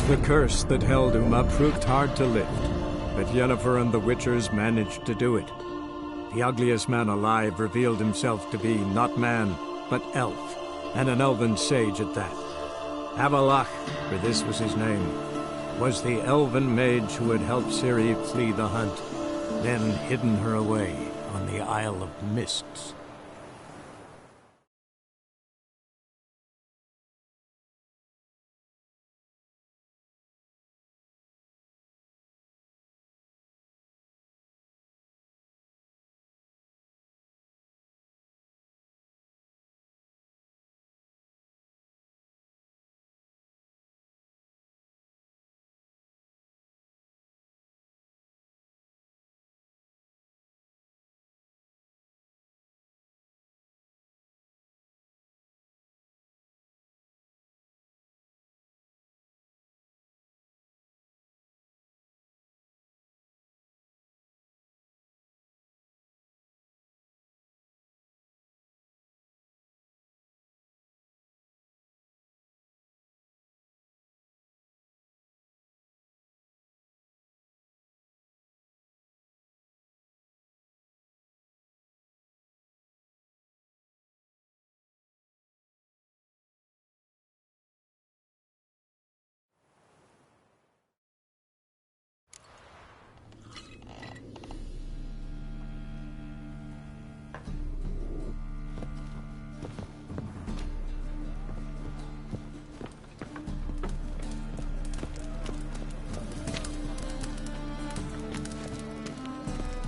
The curse that held Uma proved hard to lift, but Yennefer and the Witchers managed to do it. The ugliest man alive revealed himself to be not man, but elf, and an elven sage at that. Avalach, for this was his name, was the elven mage who had helped Ciri flee the hunt, then hidden her away on the Isle of Mists.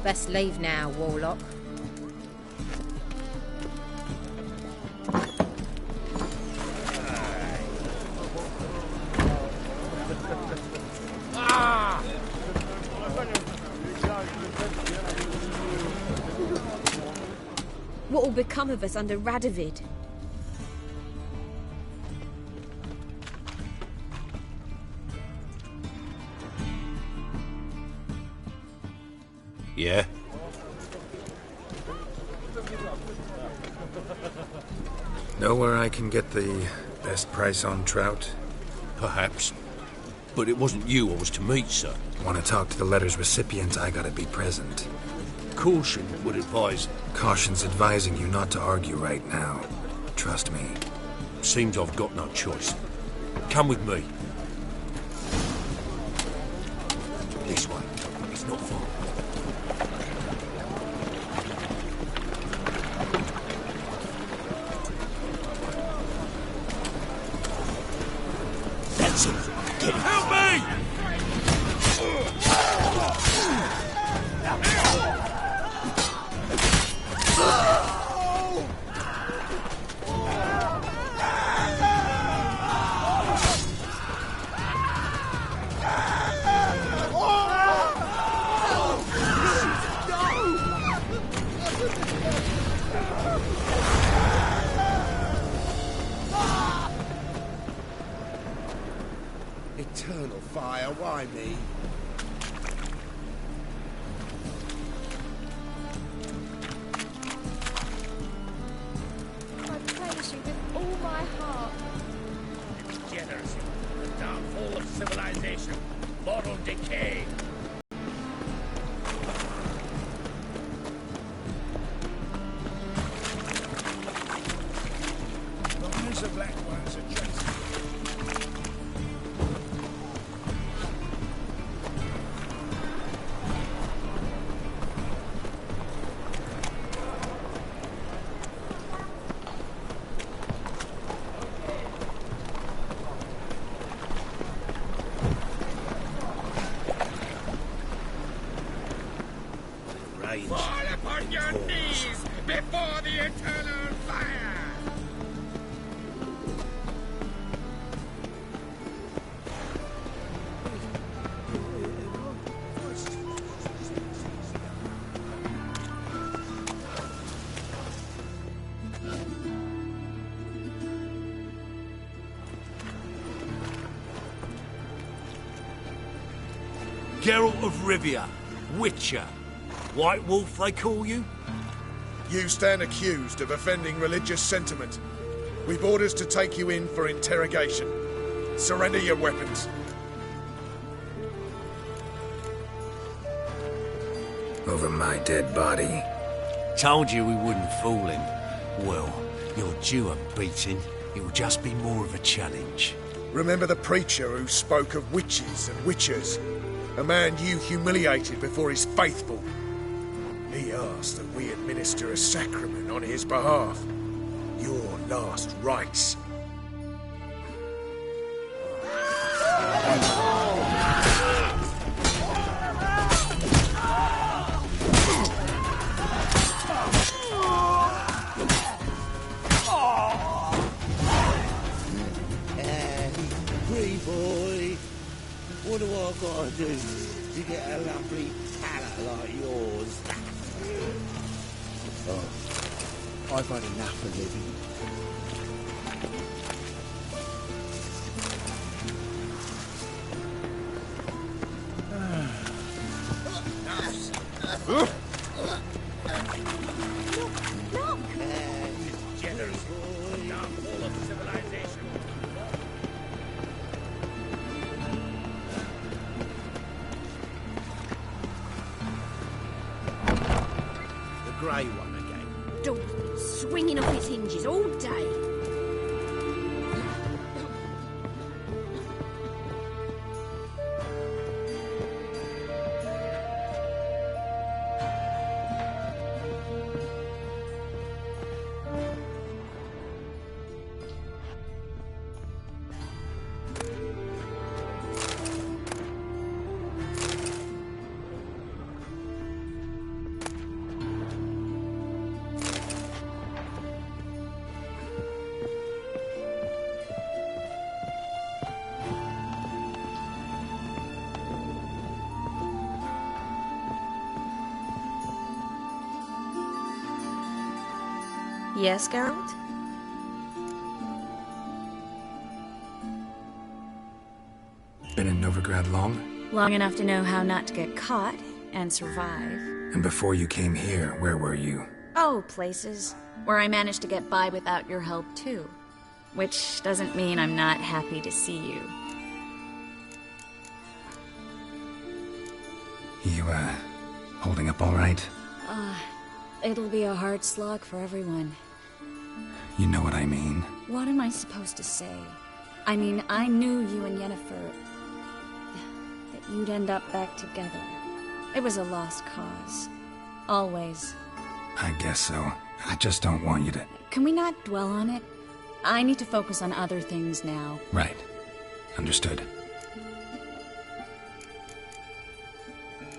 Best leave now, Warlock. What will become of us under Radovid? Yeah? Know where I can get the best price on trout? Perhaps. But it wasn't you I was to meet, sir. Want to talk to the letter's recipient, I gotta be present. Caution would advise. Caution's advising you not to argue right now. Trust me. Seems I've got no choice. Come with me. This way. It's not far. That's it. Get it. Help me! Eternal fire, why me? I praise you with all my heart. Degeneracy, the downfall of civilization, moral decay. The eyes of black ones are just... Fall upon your knees before the eternal fire! Geralt of Rivia, Witcher. White Wolf, they call you? You stand accused of offending religious sentiment. We've orders to take you in for interrogation. Surrender your weapons. Over my dead body. Told you we wouldn't fool him. Well, you're due a beating. It will just be more of a challenge. Remember the preacher who spoke of witches and witchers? A man you humiliated before his faithful. He asked that we administer a sacrament on his behalf. Your last rites. Free boy, what do I gotta do to get a lovely palate like yours? Oh, I've had enough of living. Generous boy, downfall of civilization. The grey one again. Door's been swinging off its hinges all day. Yes, Geralt? Been in Novigrad long? Long enough to know how not to get caught and survive. And before you came here, where were you? Oh, places where I managed to get by without your help, too. Which doesn't mean I'm not happy to see you. You, holding up all right? It'll be a hard slog for everyone. You know what I mean. What am I supposed to say? I mean, I knew you and Yennefer... that you'd end up back together. It was a lost cause. Always. I guess so. I just don't want you to... Can we not dwell on it? I need to focus on other things now. Right. Understood.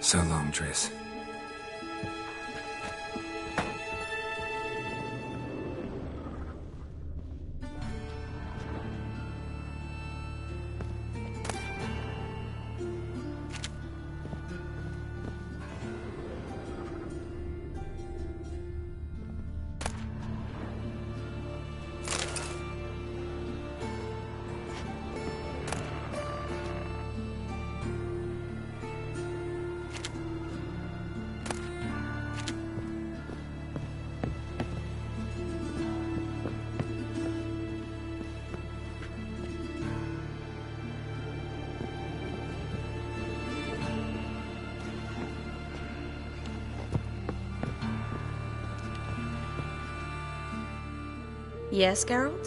So long, Triss. Yes, Geralt?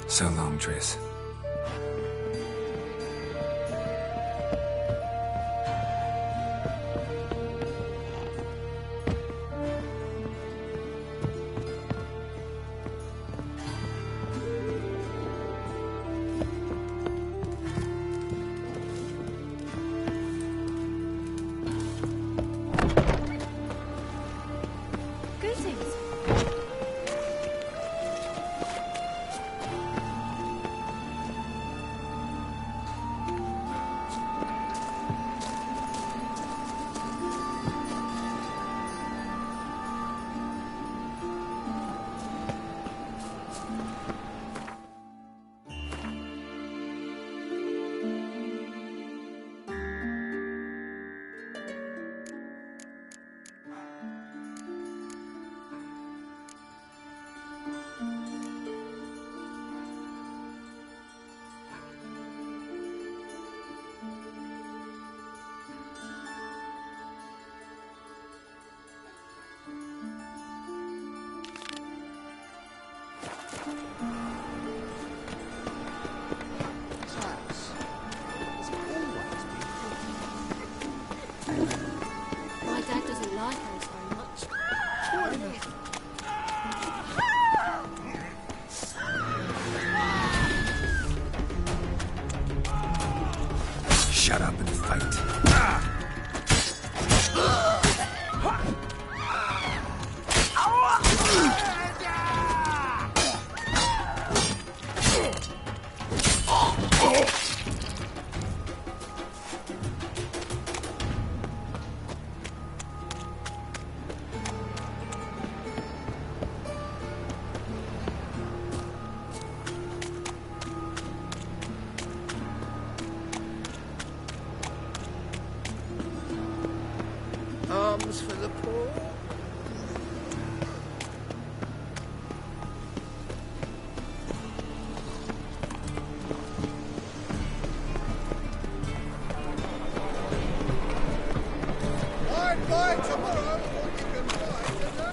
So long, Triss. My dad doesn't like us very much. Shut up and fight. Arms for the poor. I'd buy tomorrow what you can buy today.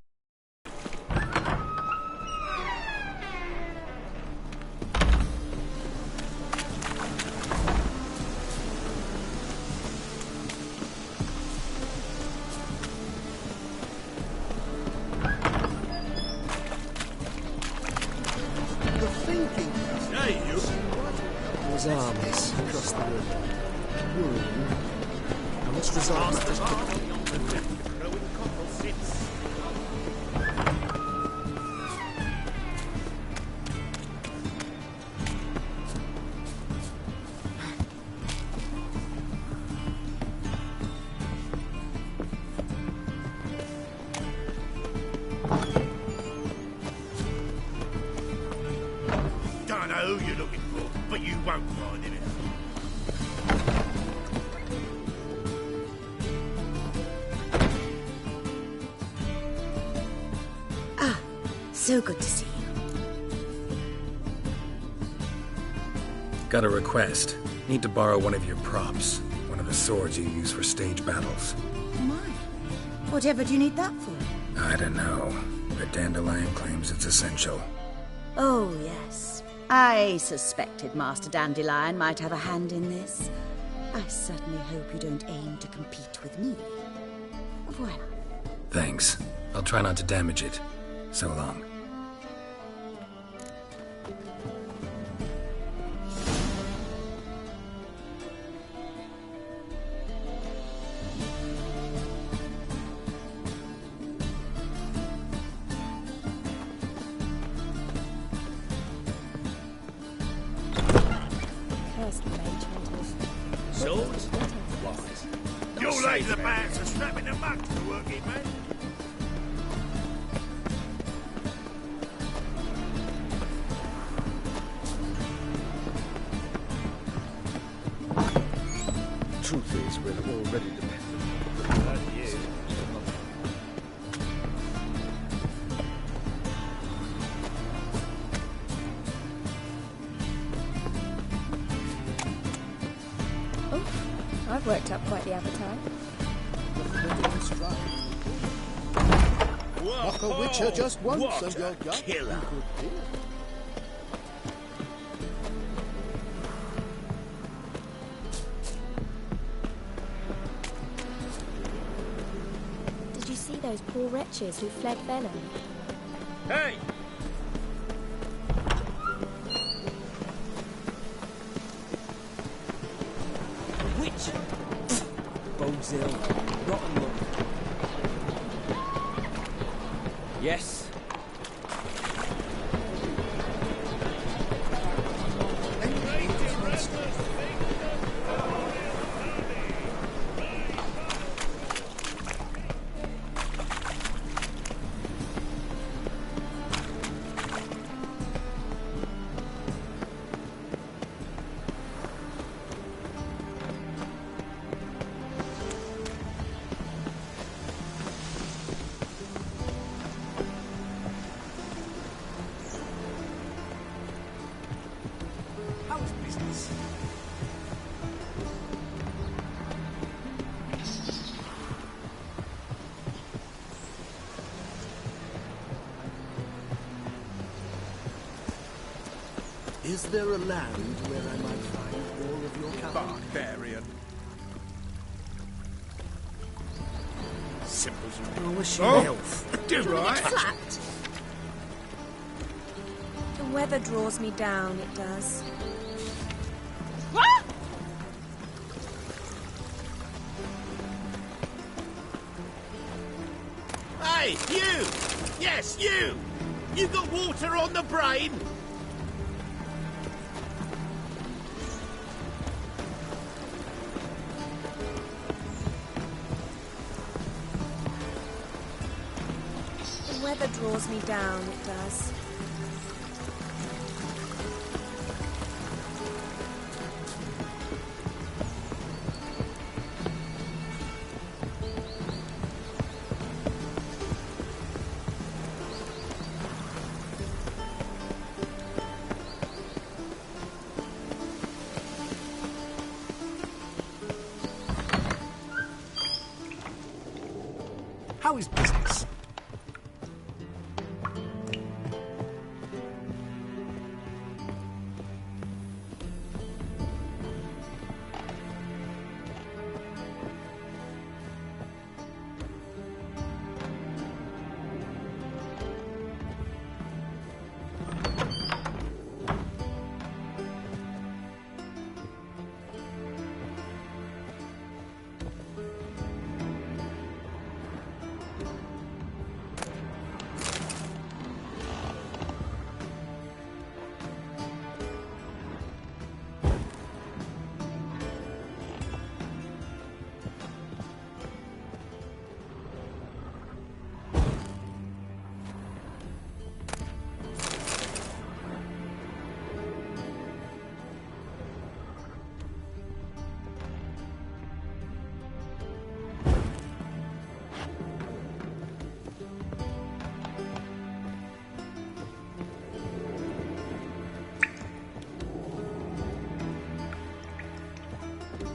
The thinking. Hey, you! His armies across the river. I must resolve matters quickly. Growing cockle sits. Don't know who you're looking for, but you won't find him. So good to see you. Got a request. Need to borrow one of your props. One of the swords you use for stage battles. Oh my. Whatever do you need that for? I don't know, but Dandelion claims it's essential. Oh, yes. I suspected Master Dandelion might have a hand in this. I certainly hope you don't aim to compete with me. Voilà. Thanks. I'll try not to damage it. So long. Cursed mage hunters. Swords? Lies. You'll lay the bands and snap in the muck to work it, man. Truth is, we're already dependent. Oh, I've worked up quite the appetite. Knock a witcher just once What and a you're gut. killer. Did you see those poor wretches who fled Velen? Hey! Witch! Bones ill. Rotten luck. Yes. Is there a land where I might find all of your kind? Barbarian. Simple as Oh, was she Oh. an elf? do right. Flat. The weather draws me down, it does. Hey, you! Yes, you! You got water on the brain? The weather draws me down, it does. How is business?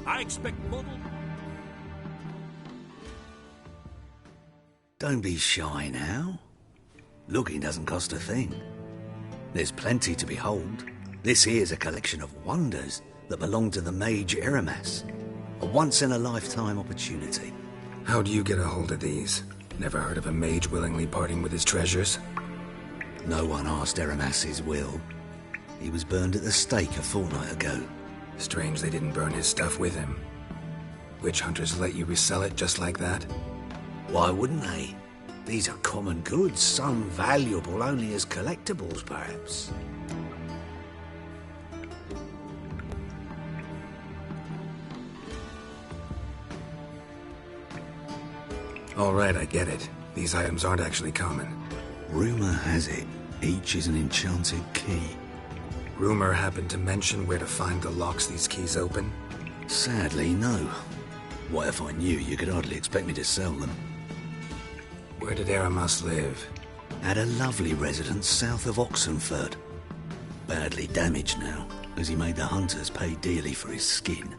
I expect model. Don't be shy now. Looking doesn't cost a thing. There's plenty to behold. This here's a collection of wonders that belong to the mage Eramas. A once-in-a-lifetime opportunity. How do you get a hold of these? Never heard of a mage willingly parting with his treasures? No one asked Eramas' will. He was burned at the stake a fortnight ago. Strange they didn't burn his stuff with him. Witch hunters let you resell it just like that? Why wouldn't they? These are common goods, some valuable only as collectibles, perhaps. All right, I get it. These items aren't actually common. Rumor has it, each is an enchanted key. Rumor happened to mention where to find the locks these keys open? Sadly, no. What if I knew? You could hardly expect me to sell them. Where did Eramas live? At a lovely residence south of Oxenford. Badly damaged now, as he made the hunters pay dearly for his skin.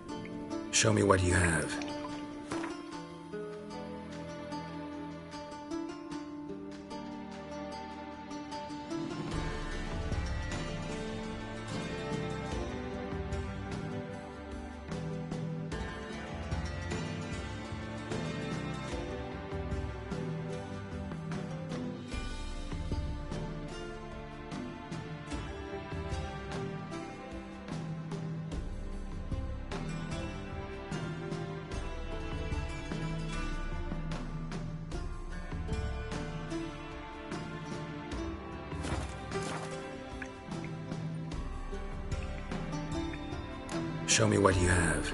Show me what you have. Show me what you have.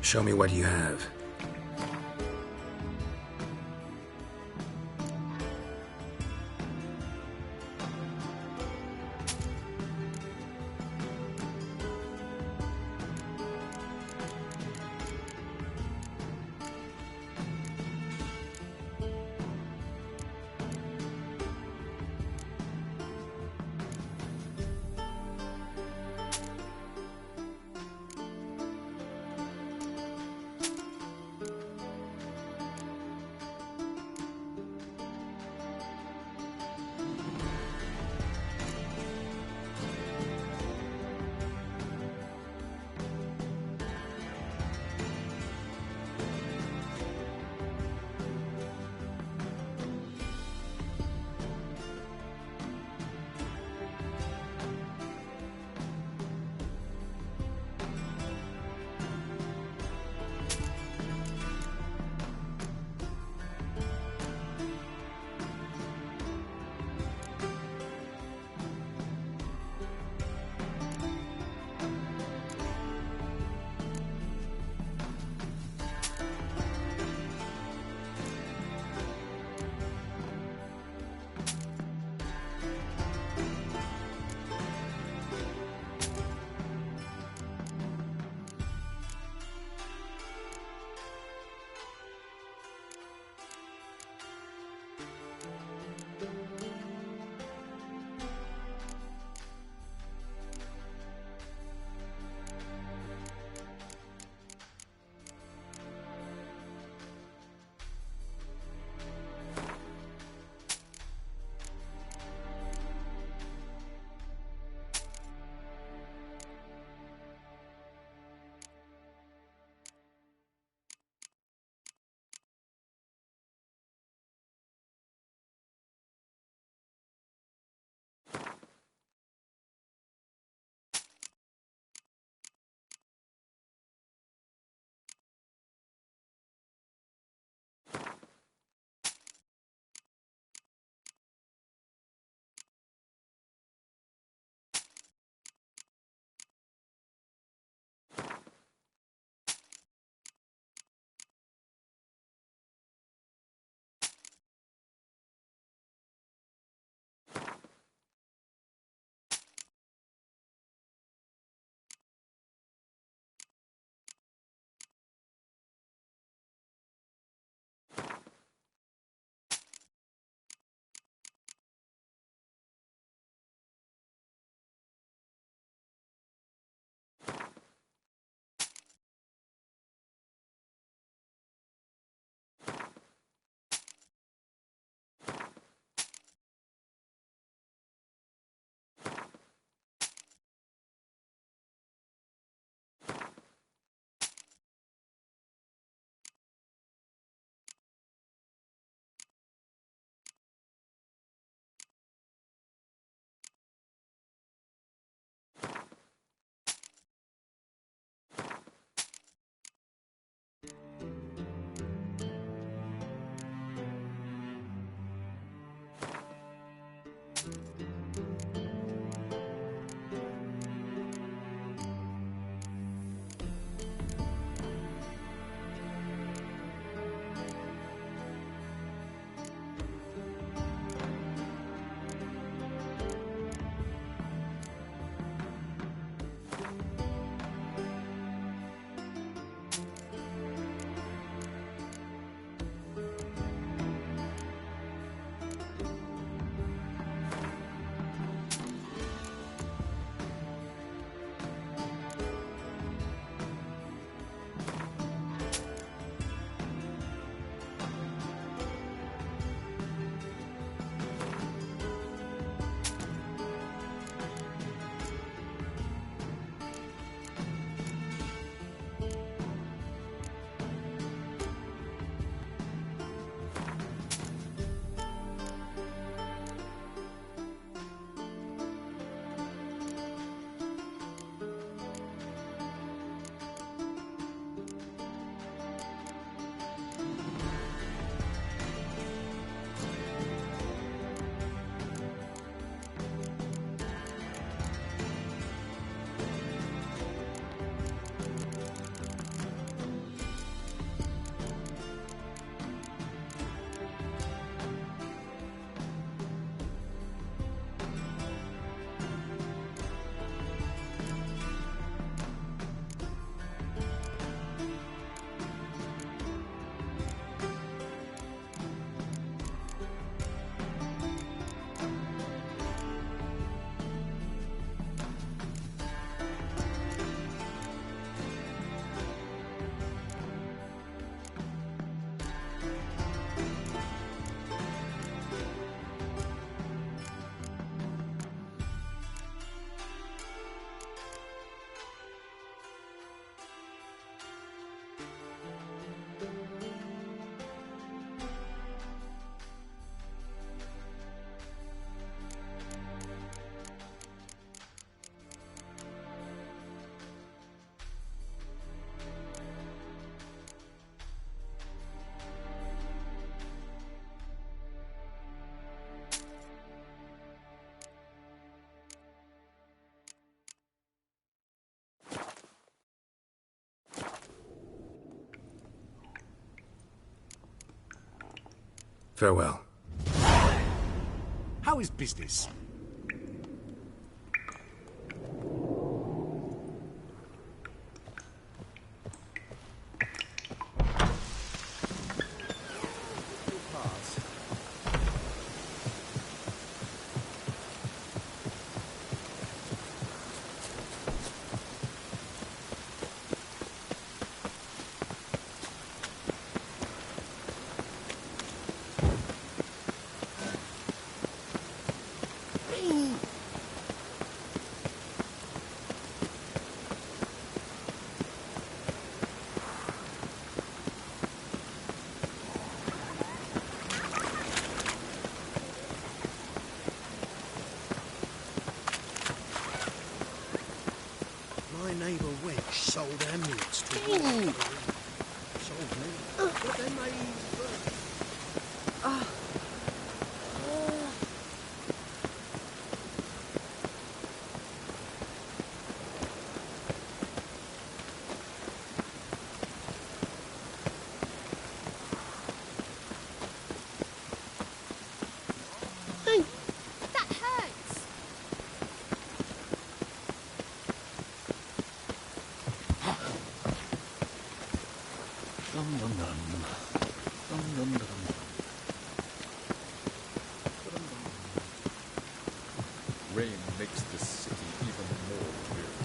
Show me what you have. Farewell. How is business? My neighbour Wench sold amulets to me. Sold me. But then they... That hurts. Dum dum dum. Dum dum dum. Rain makes the city even more weary.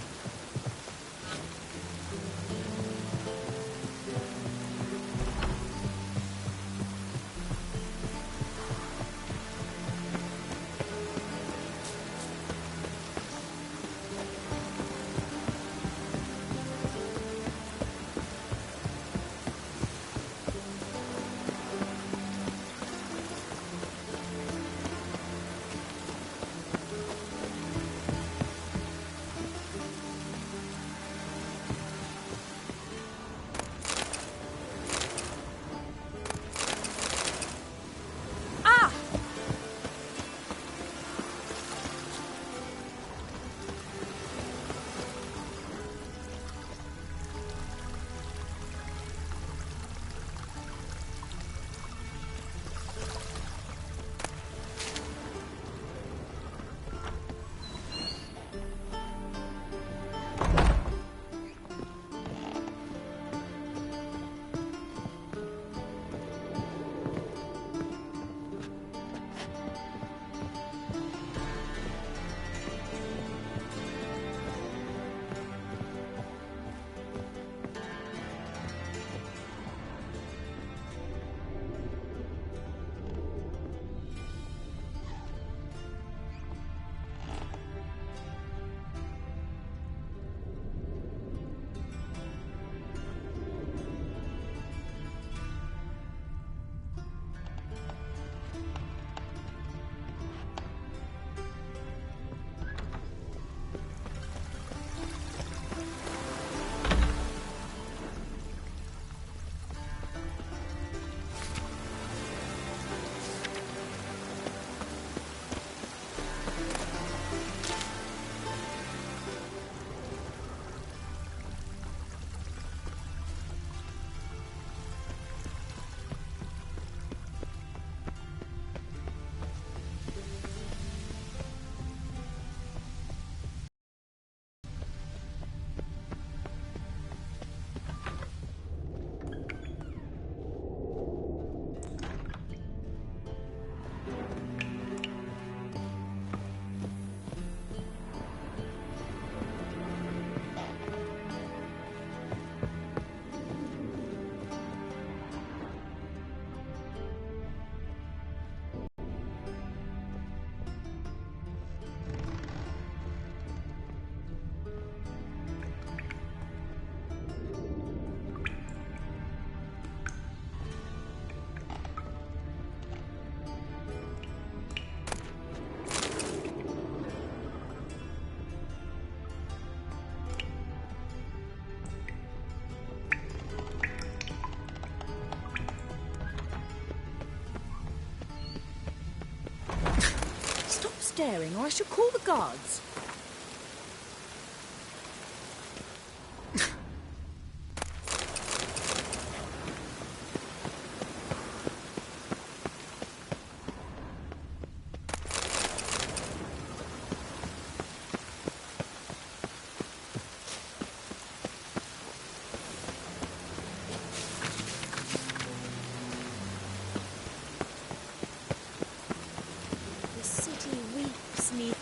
staring, or I shall call the guards.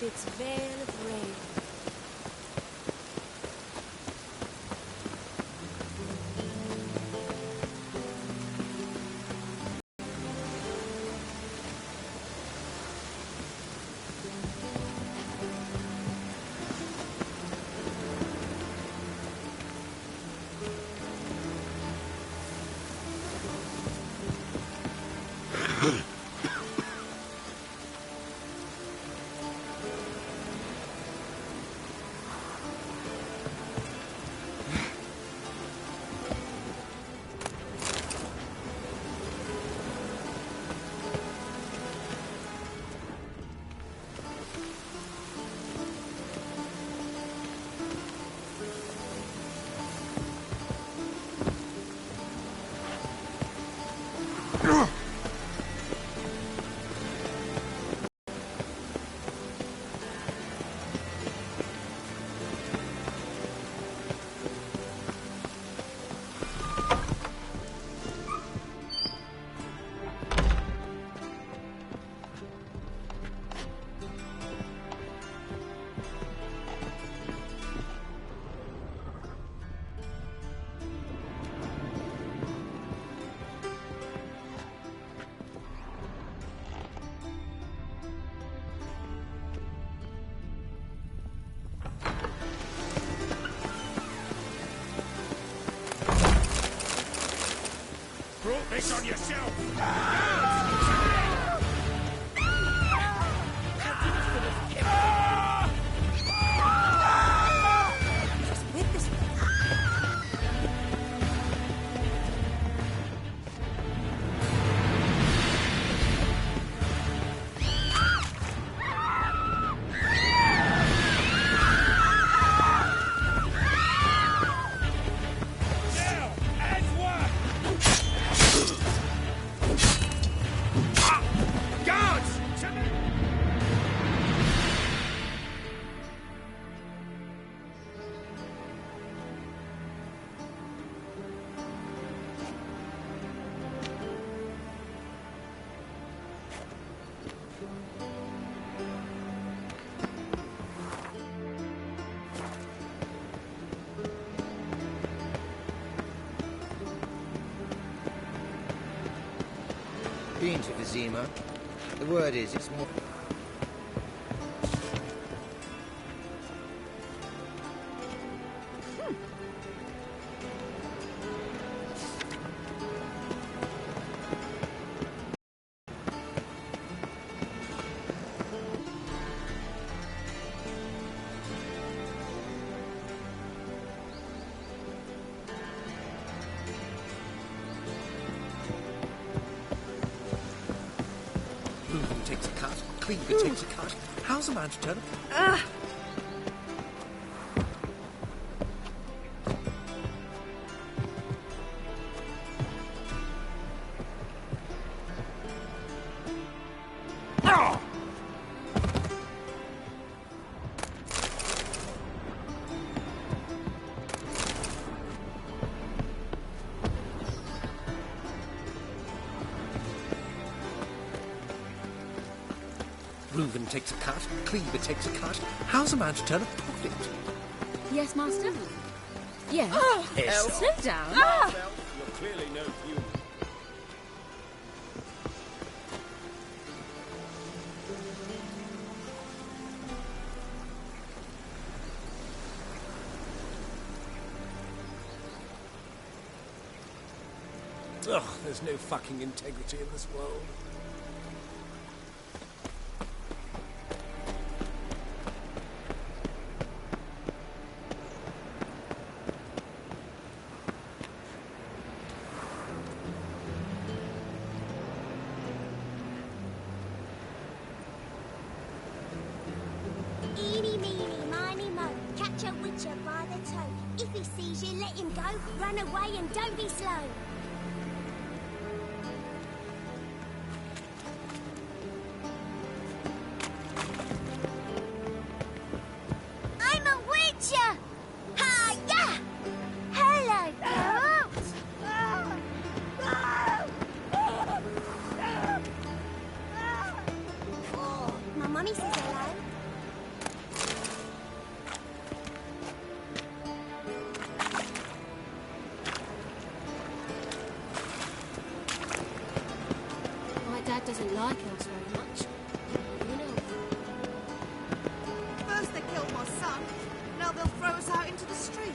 its veil of rain. Brought this on yourself! Just with this Now, as one! Guards! To me! Been to Vizima. The word is, it's more... Reuben takes a cut. Cleaver takes a cut. How's a man to turn a... Reuben takes a cut. Cleaver takes a cut. How's a man to turn a profit? Yes, Master? Yes. Yes. Slow down. You're clearly no human. Ugh, there's no fucking integrity in this world. Eeny, meeny, miny, mo. Catch a witcher by the toe. If he sees you, let him go. Run away and don't be slow. I'm a witcher! Hi-ya! Hello, girls! My mummy says hello. like us very much. You know. First they killed my son, now they'll throw us out into the street.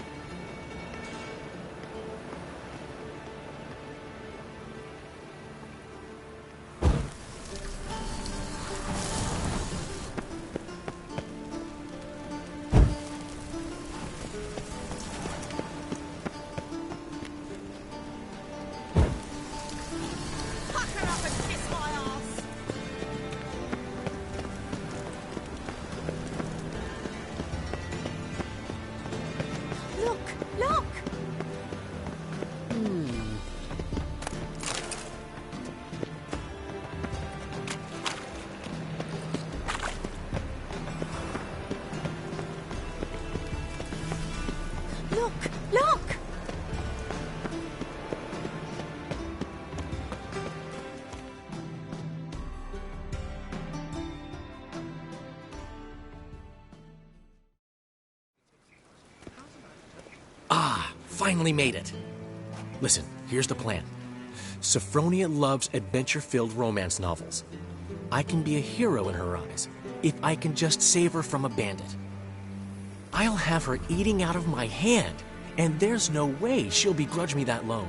Pucker up and kiss my arse. Look! Look! Look! Look! Ah, finally made it. Listen, here's the plan. Sophronia loves adventure-filled romance novels. I can be a hero in her eyes if I can just save her from a bandit. I'll have her eating out of my hand, and there's no way she'll begrudge me that loan.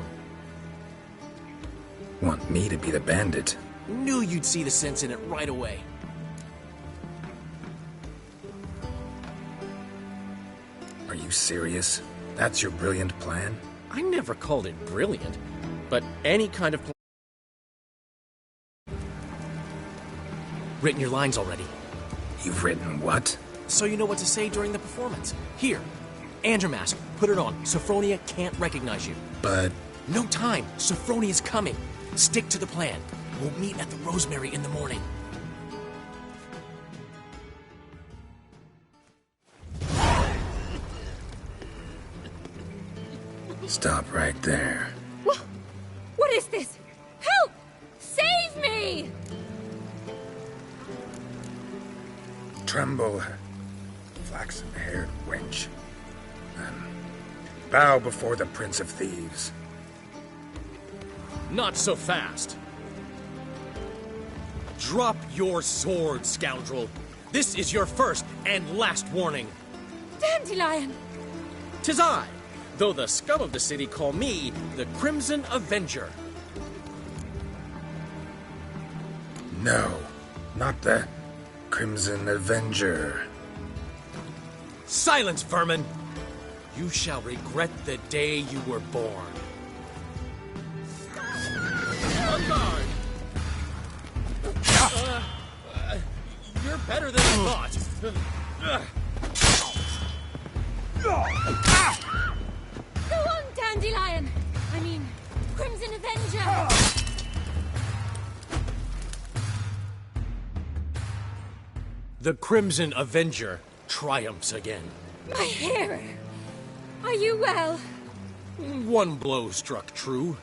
Want me to be the bandit? Knew you'd see the sense in it right away. Are you serious? That's your brilliant plan? I never called it brilliant, but any kind of plan. Written your lines already. You've written what? So you know what to say during the performance. Here, and your mask. Put it on. Sophronia can't recognize you. But... No time. Sophronia's coming. Stick to the plan. We'll meet at the Rosemary in the morning. Stop right there. What is this? Help! Save me! Tremble, flaxen-haired wench. Bow before the Prince of Thieves. Not so fast. Drop your sword, scoundrel. This is your first and last warning. Dandelion! 'Tis I, though the scum of the city call me the Crimson Avenger. No, not the Crimson Avenger. Silence, vermin! You shall regret the day you were born. On guard! You're better than I thought. Go on, Dandelion! I mean, Crimson Avenger! The Crimson Avenger triumphs again. My hero! Are you well? One blow struck true.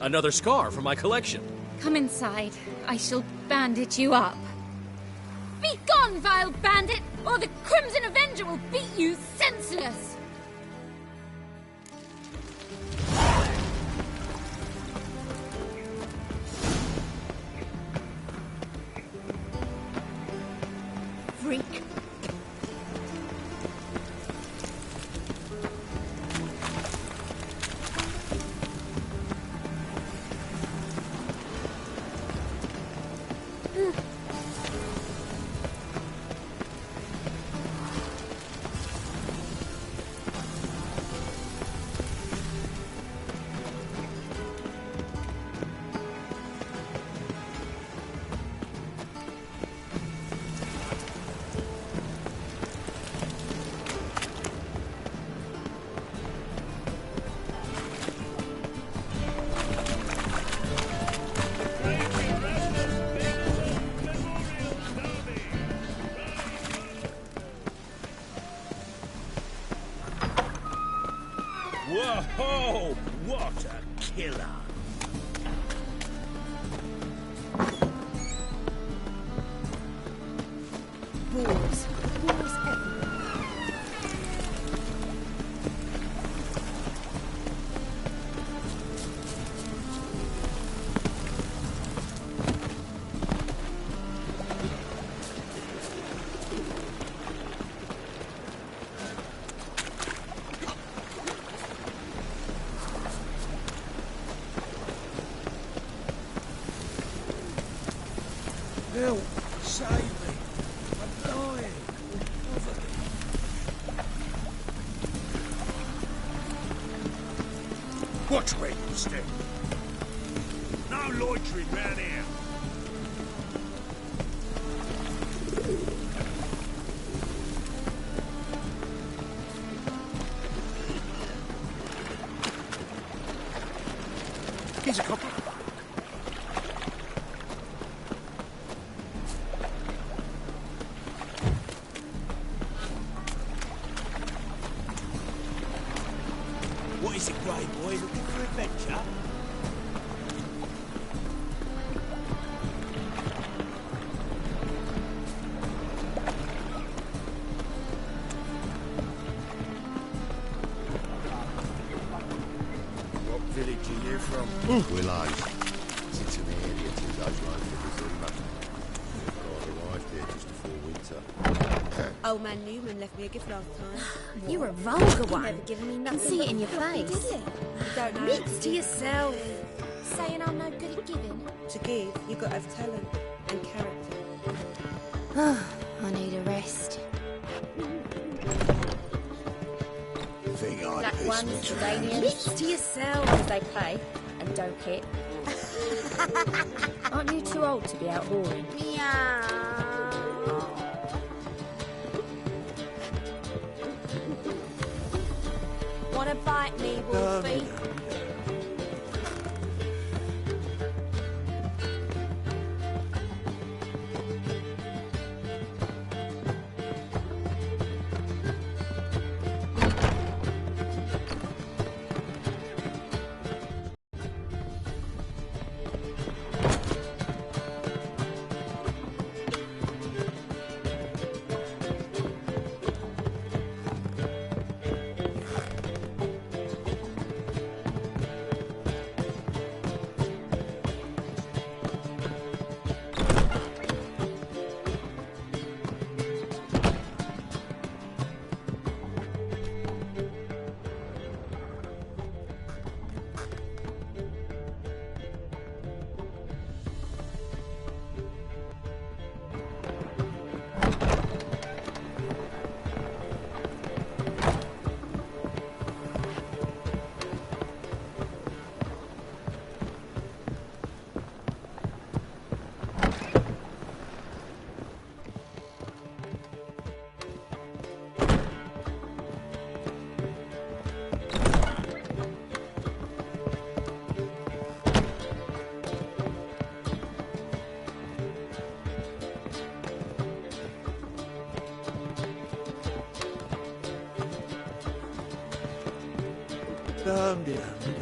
Another scar from my collection. Come inside. I shall bandage you up. Be gone, vile bandit, or the Crimson Avenger will beat you senseless! Freak. Whoa! What a killer! Boars. Boars everywhere. Help! Save me! I'm dying! Cover me! Watch where you step. No loitering round here. Here's a copper. What is it, Grey Boy? Looking for adventure? What village are you from? Willows. It's in the area 2 days road from Zima. I arrived here just before winter. Old man Newman left me a gift last time. You're a vulgar one. Never given me Can nothing. see it in your face. You don't know. Admit to yourself. Saying I'm no good at giving. To give, you got to have talent and character. I need a rest. Think I Black pissed ones, me Jordanians. trousers. Admit to yourself as they pay and don't hit. Aren't you too old to be out whoring? Meow. Wanna bite me, Wolfie?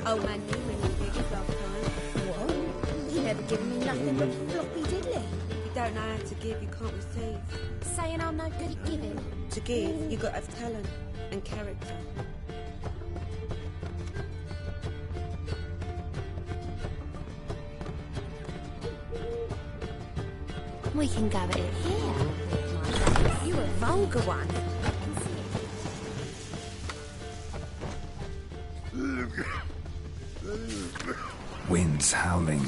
Old man Newman left me a gift last time. What? You never given me nothing but floppy diddly. You don't know how to give, you can't receive. Saying I'm no good at giving. To give, you got to have talent and character. We can go at it here. You're a vulgar one. Wind's howling.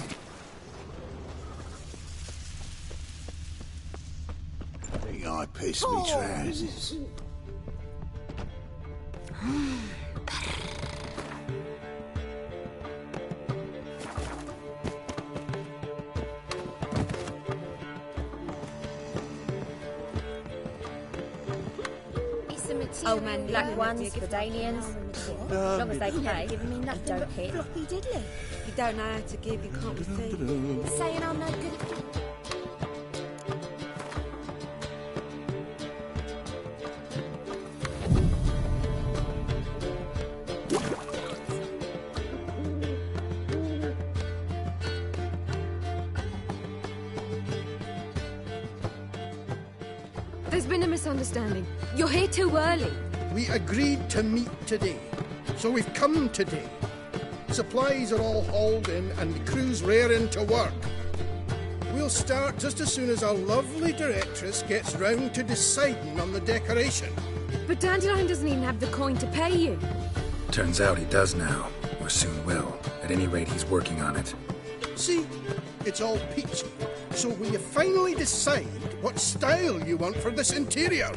Think I pissed me trousers. Old man Black Newman ones, left me a gift Jordanians. As long as they pay and don't hit. floppy diddly. You don't know how to give, you can't receive. Saying I'm no good at giving. There's been a misunderstanding. You're here too early. We agreed to meet today, so we've come today. Supplies are all hauled in and the crew's raring to work. We'll start just as soon as our lovely directress gets round to deciding on the decoration. But Dandelion doesn't even have the coin to pay you. Turns out he does now, or soon will. At any rate, he's working on it. See? It's all peachy. So will you finally decide what style you want for this interior?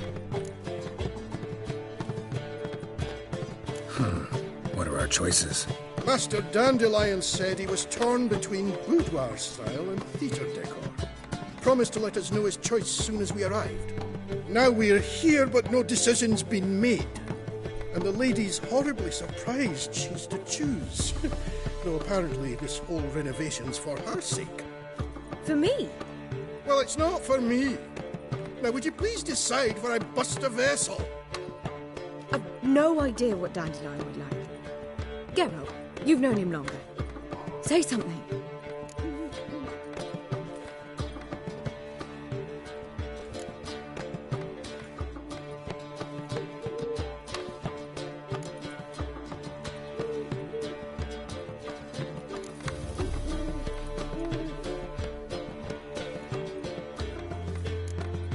What are our choices? Master Dandelion said he was torn between boudoir style and theatre decor. Promised to let us know his choice soon as we arrived. Now we're here, but no decision's been made. And the lady's horribly surprised she's to choose. Though apparently this whole renovation's for her sake. For me? Well, it's not for me. Now, would you please decide where I bust a vessel? I've no idea what Dandelion would like. Geralt, you've known him longer. Say something.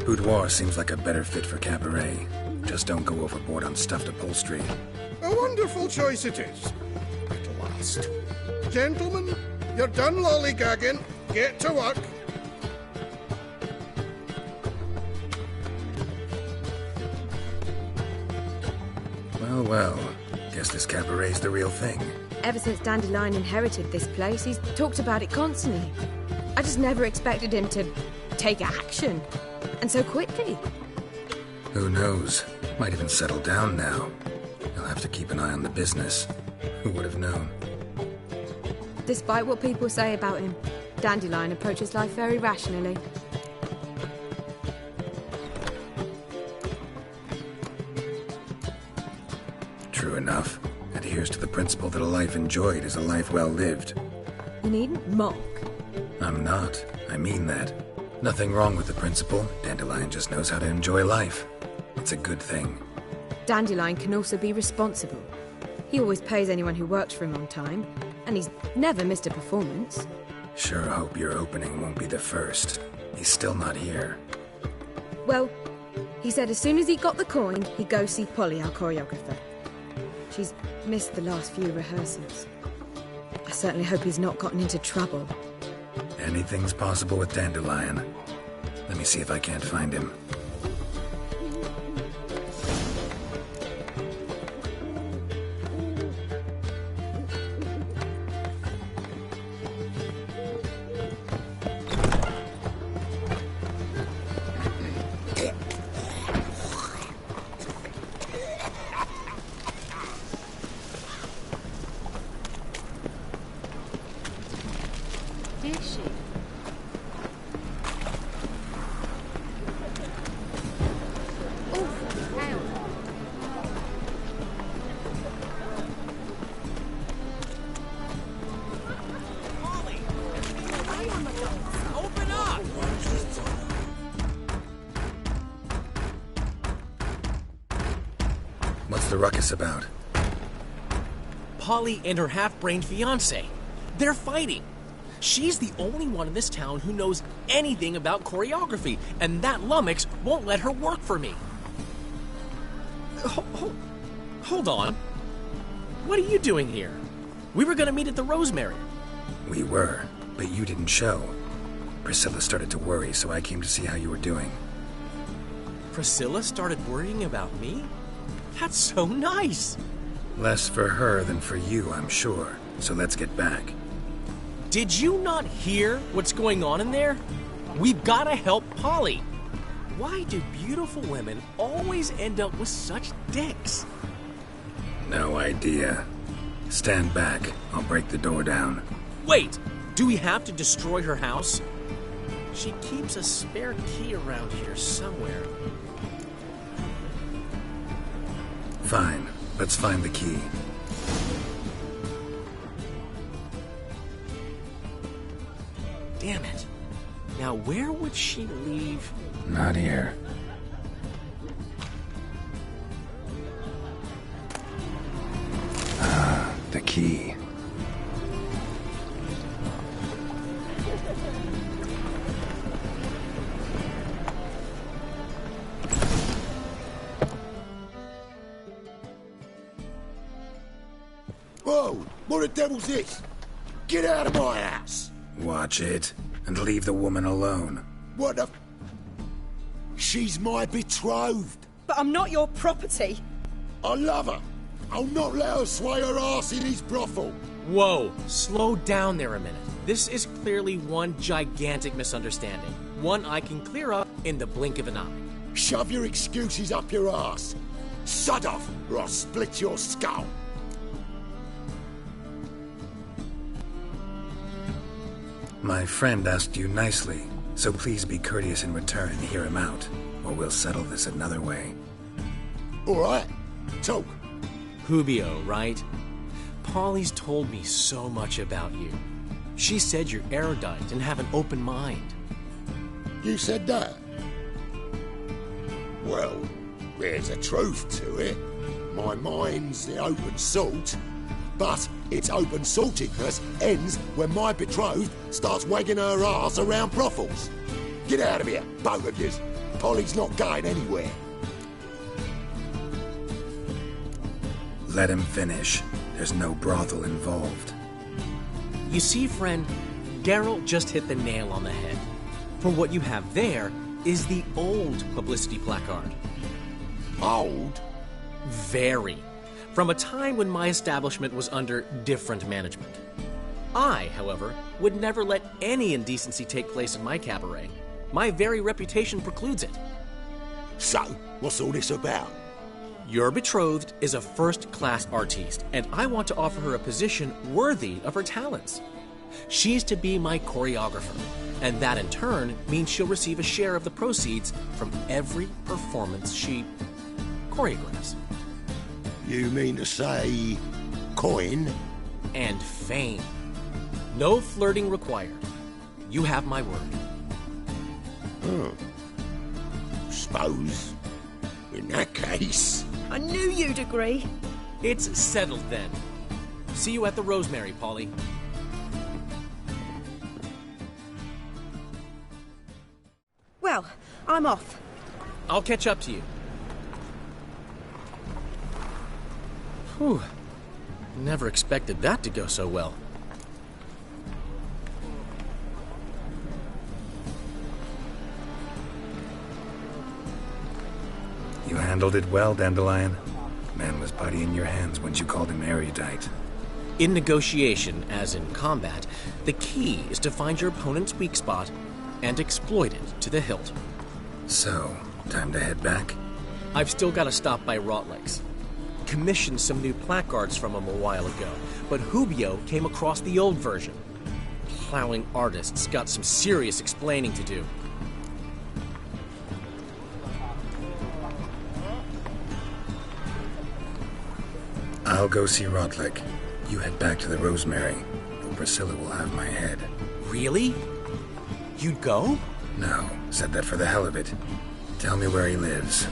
Boudoir seems like a better fit for cabaret. Just don't go overboard on stuffed upholstery. A wonderful choice it is. At last. Gentlemen, you're done lollygagging. Get to work. Well, well. Guess this cabaret's the real thing. Ever since Dandelion inherited this place, he's talked about it constantly. I just never expected him to take action. And so quickly. Who knows? Might even settle down now. He'll have to keep an eye on the business. Who would have known? Despite what people say about him, Dandelion approaches life very rationally. True enough. Adheres to the principle that a life enjoyed is a life well lived. You needn't mock. I'm not. I mean that. Nothing wrong with the principle. Dandelion just knows how to enjoy life. It's a good thing. Dandelion can also be responsible. He always pays anyone who works for him on time, and he's never missed a performance. Sure hope your opening won't be the first. He's still not here. Well, he said as soon as he got the coin, he'd go see Polly, our choreographer. She's missed the last few rehearsals. I certainly hope he's not gotten into trouble. Anything's possible with Dandelion. Let me see if I can't find him. What's the ruckus about? Polly and her half-brained fiancé. They're fighting. She's the only one in this town who knows anything about choreography, and that lummox won't let her work for me. Hold on. What are you doing here? We were gonna meet at the Rosemary. We were, but you didn't show. Priscilla started to worry, so I came to see how you were doing. Priscilla started worrying about me? That's so nice! Less for her than for you, I'm sure. So let's get back. Did you not hear what's going on in there? We've gotta help Polly. Why do beautiful women always end up with such dicks? No idea. Stand back. I'll break the door down. Wait! Do we have to destroy her house? She keeps a spare key around here somewhere. Fine. Let's find the key. Damn it. Now where would she leave? Not here. Ah, the key. Whoa! What the devil's this? Get out of my house! Watch it. and leave the woman alone. What the... She's my betrothed. But I'm not your property. I love her. I'll not let her sway her ass in his brothel. Whoa, slow down there a minute. This is clearly one gigantic misunderstanding. One I can clear up in the blink of an eye. Shove your excuses up your ass. Sod off, or I'll split your skull. My friend asked you nicely, so please be courteous in return and hear him out, or we'll settle this another way. All right, talk. Hubio, right? Polly's told me so much about you. She said you're erudite and have an open mind. You said that? Well, there's a truth to it. My mind's the open salt, but its open saltedness ends when my betrothed starts wagging her ass around brothels. Get out of here, both of yous. Polly's not going anywhere. Let him finish. There's no brothel involved. You see, friend, Geralt just hit the nail on the head. For what you have there is the old publicity placard. Old? Very. From a time when my establishment was under different management. I, however, would never let any indecency take place in my cabaret. My very reputation precludes it. So, what's all this about? Your betrothed is a first-class artiste, and I want to offer her a position worthy of her talents. She's to be my choreographer, and that in turn means she'll receive a share of the proceeds from every performance she choreographs. You mean to say... coin? And fame. No flirting required. You have my word. Suppose, in that case... I knew you'd agree. It's settled then. See you at the Rosemary, Polly. Well, I'm off. I'll catch up to you. Whew. Never expected that to go so well. You handled it well, Dandelion. Man was putty in your hands once you called him erudite. In negotiation, as in combat, the key is to find your opponent's weak spot and exploit it to the hilt. So, time to head back? I've still got to stop by Rotlegs. Commissioned some new placards from him a while ago, but Hubio came across the old version. Plowing artists got some serious explaining to do. I'll go see Rotleg. You head back to the Rosemary, though Priscilla will have my head. Really? You'd go? No, said that for the hell of it. Tell me where he lives.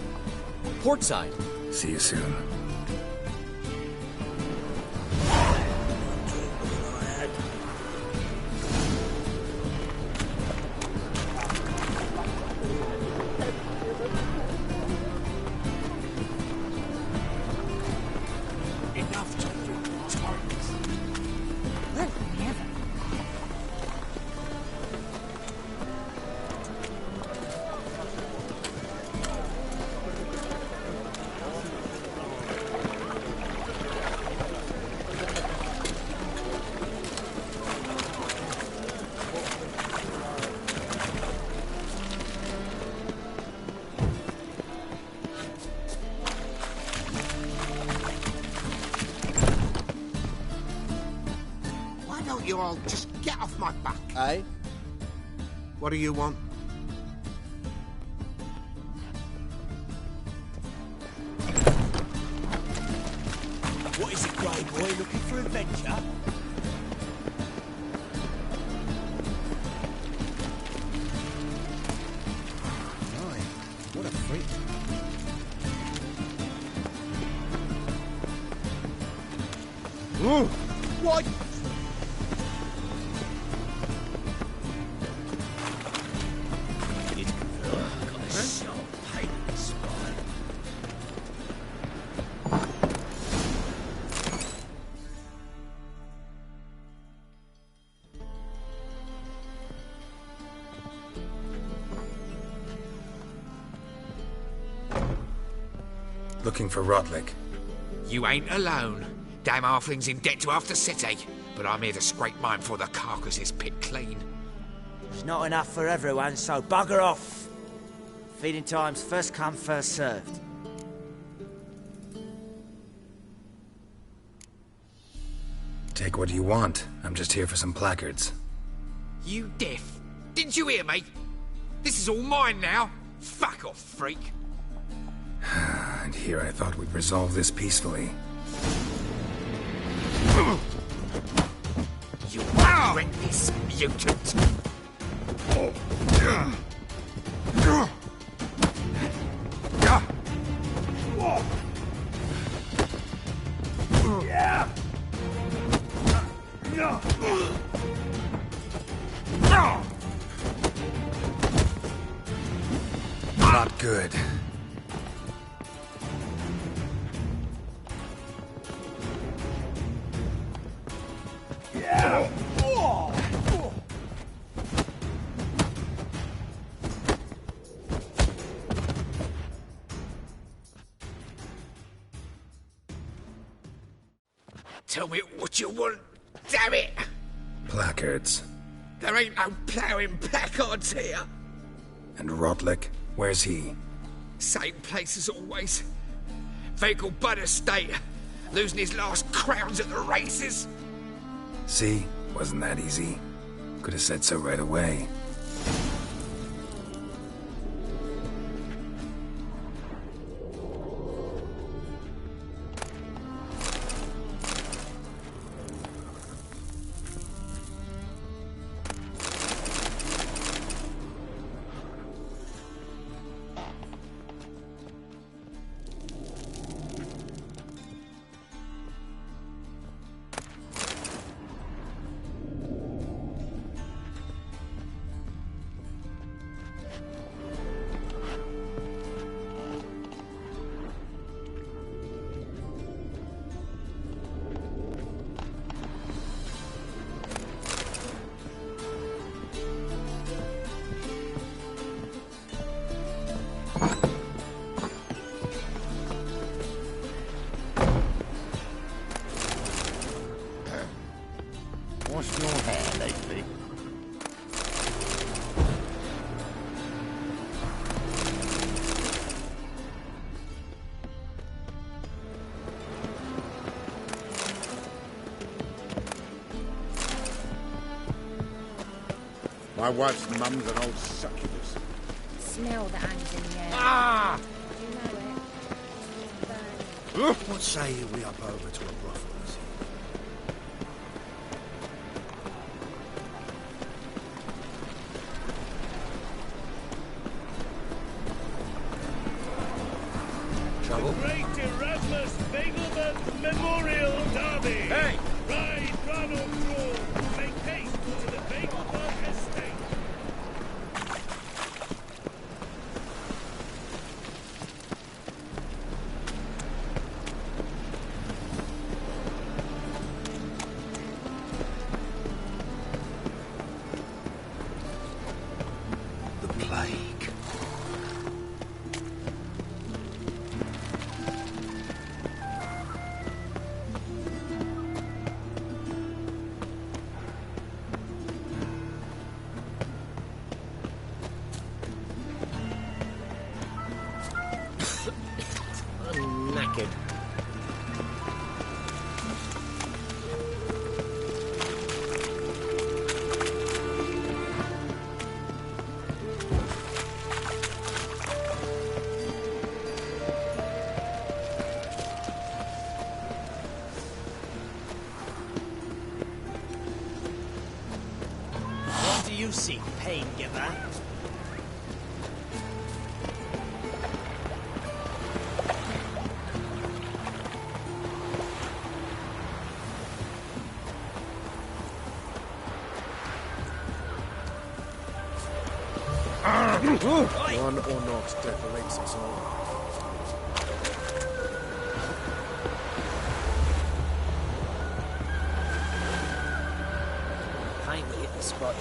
Portside. See you soon. You all just get off my back. Eh? What do you want? What is it, Grey Boy? Looking for adventure? Right. What a freak. What? Looking for Rotlick. You ain't alone. Damn halfling's in debt to half the city. But I'm here to scrape mine before the carcass is picked clean. There's not enough for everyone, so bugger off. Feeding time's first come, first served. Take what you want. I'm just here for some placards. You deaf? Didn't you hear me? This is all mine now. Fuck off, freak. And here I thought we'd resolve this peacefully. You regret this, mutant. Not good. Tell me what you want, damn it! Placards. There ain't no ploughing placards here. And Rotlick? Where's he? Same place as always. Vehicle Bud Estate. Losing his last crowns at the races. See? Wasn't that easy? Could have said so right away. What's your hair lately? My wife's mum's an old succubus. Smell that hangs in the air. Ah! You know it. What say we up over to a brothel? Trouble? Great Erasmus Bagelman's Memorial Derby. Hey! Ride, run or draw. Make haste to the Bagelman Estate. The plague. I'm knackered. What do you seek, pain giver? One or not, death awaits us all. Finally hit the spot.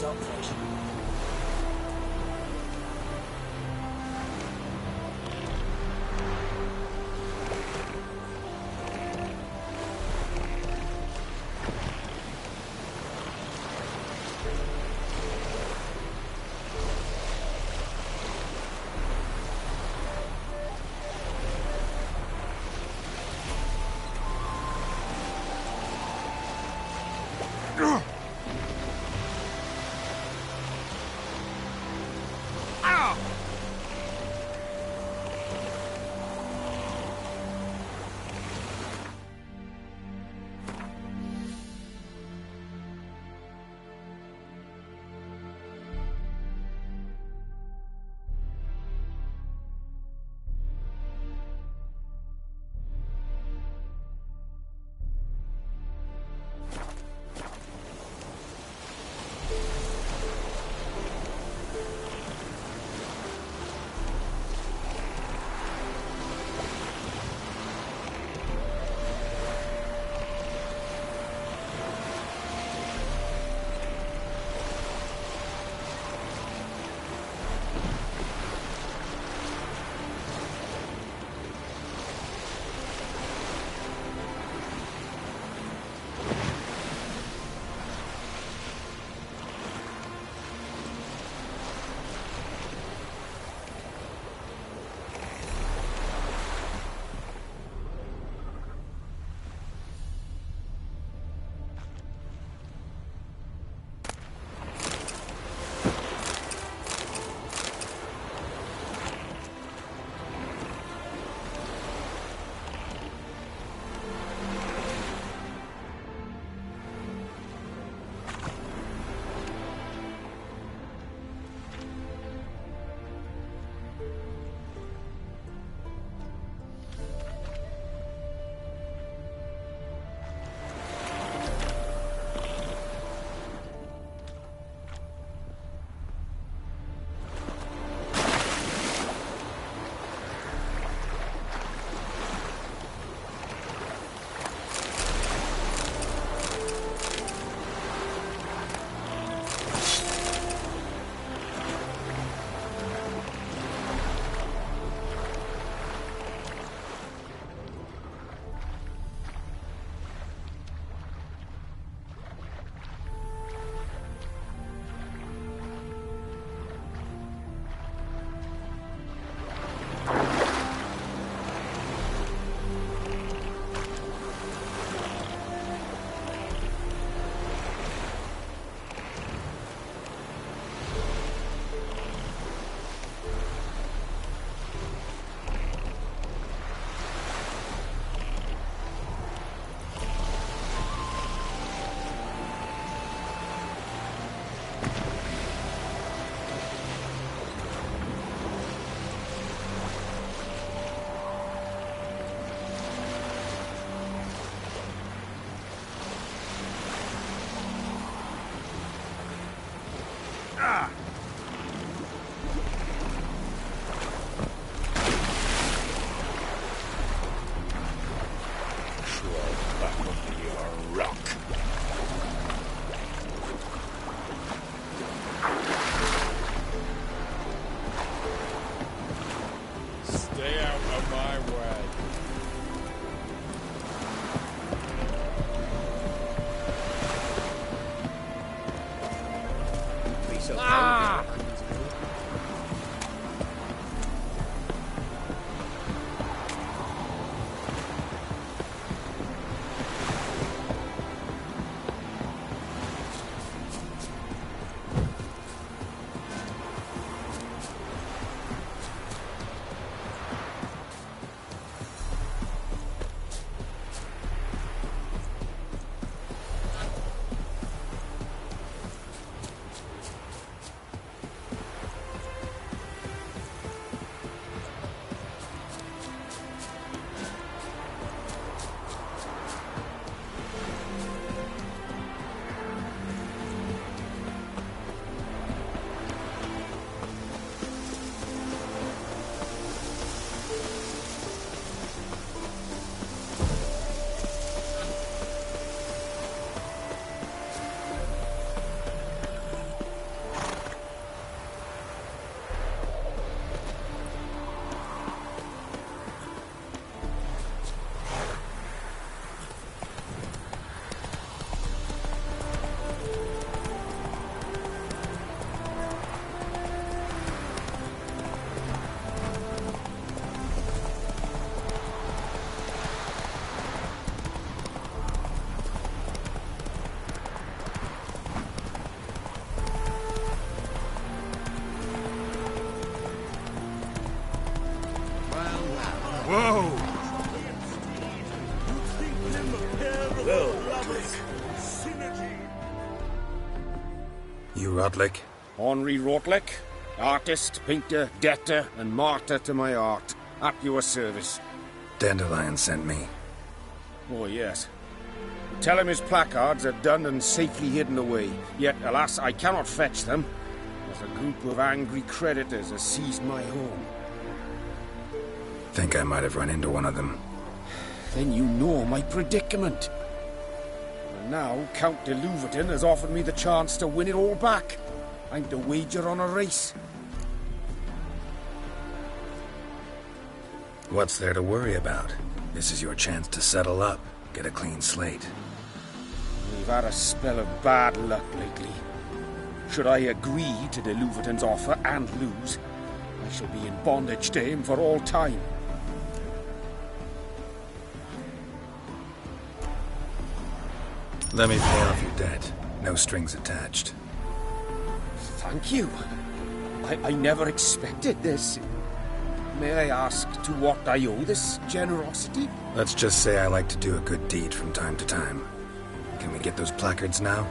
stockfish. You Rotlick? Henri Rotlick, artist, painter, debtor, and martyr to my art. At your service. Dandelion sent me. Oh, yes. Tell him his placards are done and safely hidden away. Yet, alas, I cannot fetch them, as a group of angry creditors has seized my home. Think I might have run into one of them. Then you know my predicament. And now, Count de Louverton has offered me the chance to win it all back. I'm to wager on a race. What's there to worry about? This is your chance to settle up, get a clean slate. We've had a spell of bad luck lately. Should I agree to de Louverton's offer and lose, I shall be in bondage to him for all time. Let me pay off your debt. No strings attached. Thank you. I never expected this. May I ask to what I owe this generosity? Let's just say I like to do a good deed from time to time. Can we get those placards now?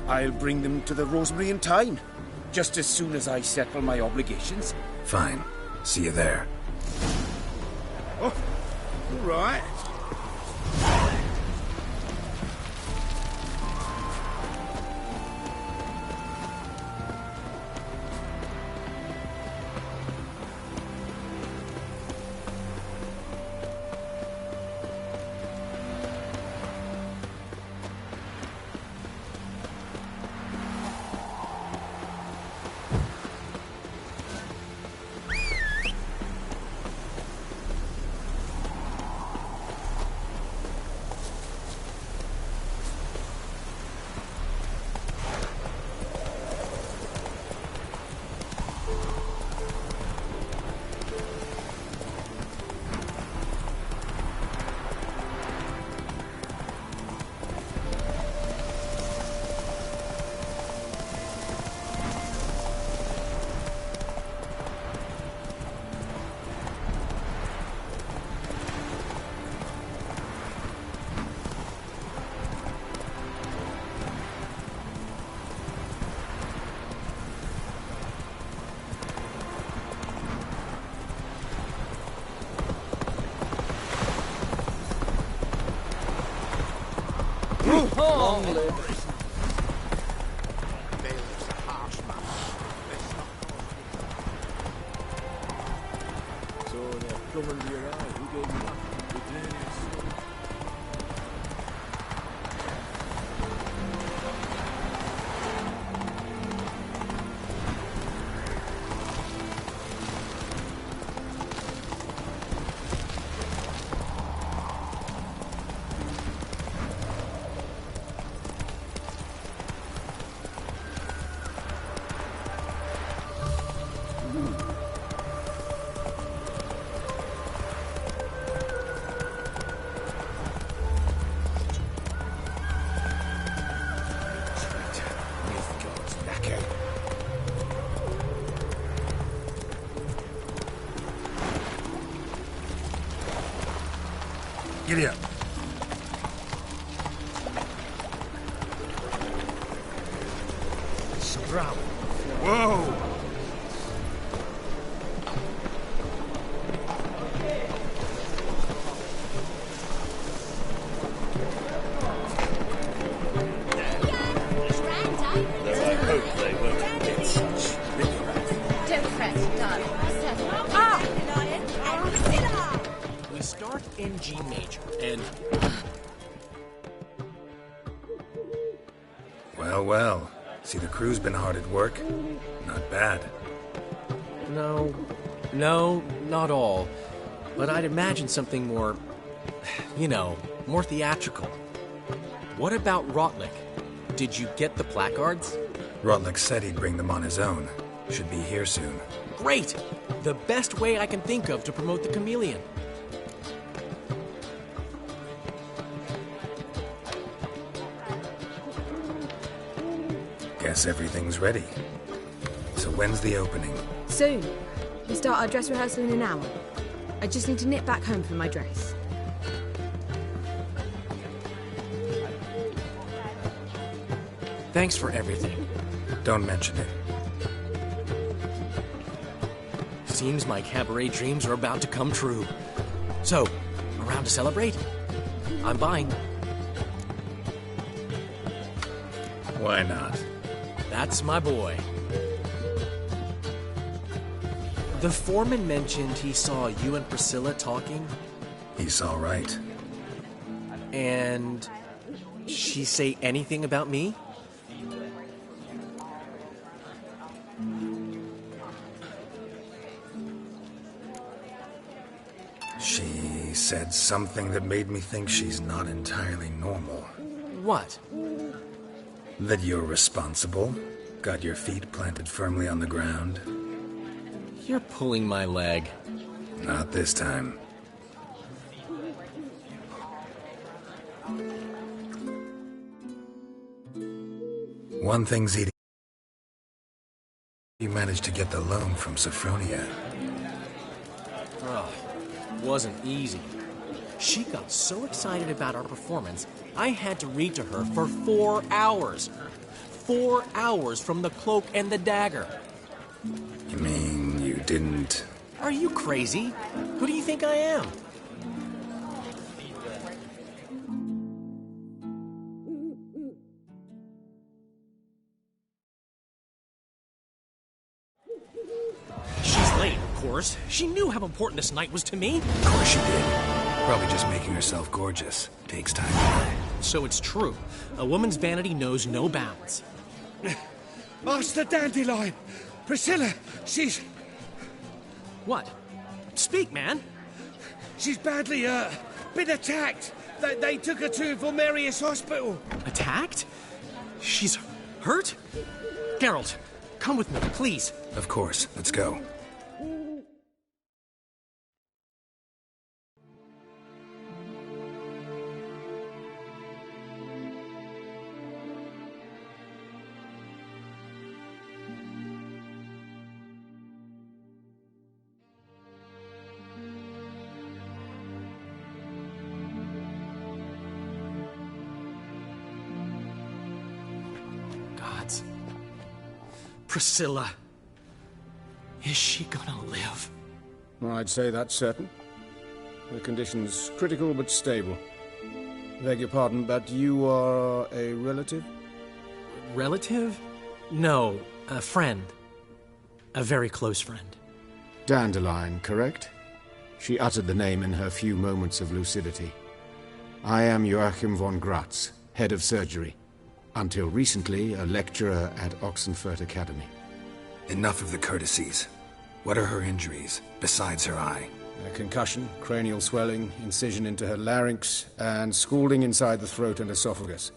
I'll bring them to the Rosemary in time, just as soon as I settle my obligations. Fine. See you there. Oh, all right. Long live. So they're coming to your eye. Who gave you that? The genius. Giddy up. Scrap. Whoa! Though I hope they won't get such rigor. Don't fret, darling. We start in G major, and... Well, well. See, the crew's been hard at work. Not bad. No, not all. But I'd imagine something more, more theatrical. What about Rotlick? Did you get the placards? Rotlick said he'd bring them on his own. Should be here soon. Great! The best way I can think of to promote the chameleon. Guess everything's ready. So when's the opening? Soon. We start our dress rehearsal in an hour. I just need to nip back home for my dress. Thanks for everything. Don't mention it. Seems my cabaret dreams are about to come true. So, around to celebrate? I'm buying. Why not? That's my boy. The foreman mentioned he saw you and Priscilla talking. He's all right. And she say anything about me? She said something that made me think she's not entirely normal. What? That you're responsible, got your feet planted firmly on the ground. You're pulling my leg. Not this time. One thing's eating. You managed to get the loan from Sophronia. Oh, wasn't easy. She got so excited about our performance, I had to read to her for 4 hours. 4 hours from the cloak and the dagger. You mean you didn't... Are you crazy? Who do you think I am? She's late, of course. She knew how important this night was to me. Of course she did. Probably just making herself gorgeous. Takes time. So it's true. A woman's vanity knows no bounds. Master Dandelion! Priscilla, she's... What? Speak, man. She's badly, been attacked. They took her to Vulmerius Hospital. Attacked? She's hurt? Geralt, come with me, please. Of course. Let's go. Priscilla. Is she gonna live? I'd say that's certain. The condition's critical but stable. Beg your pardon, but you are a relative? Relative? No, a friend. A very close friend. Dandelion, correct? She uttered the name in her few moments of lucidity. I am Joachim von Gratz, head of surgery. Until recently, a lecturer at Oxenfurt Academy. Enough of the courtesies. What are her injuries, besides her eye? A concussion, cranial swelling, incision into her larynx, and scalding inside the throat and esophagus.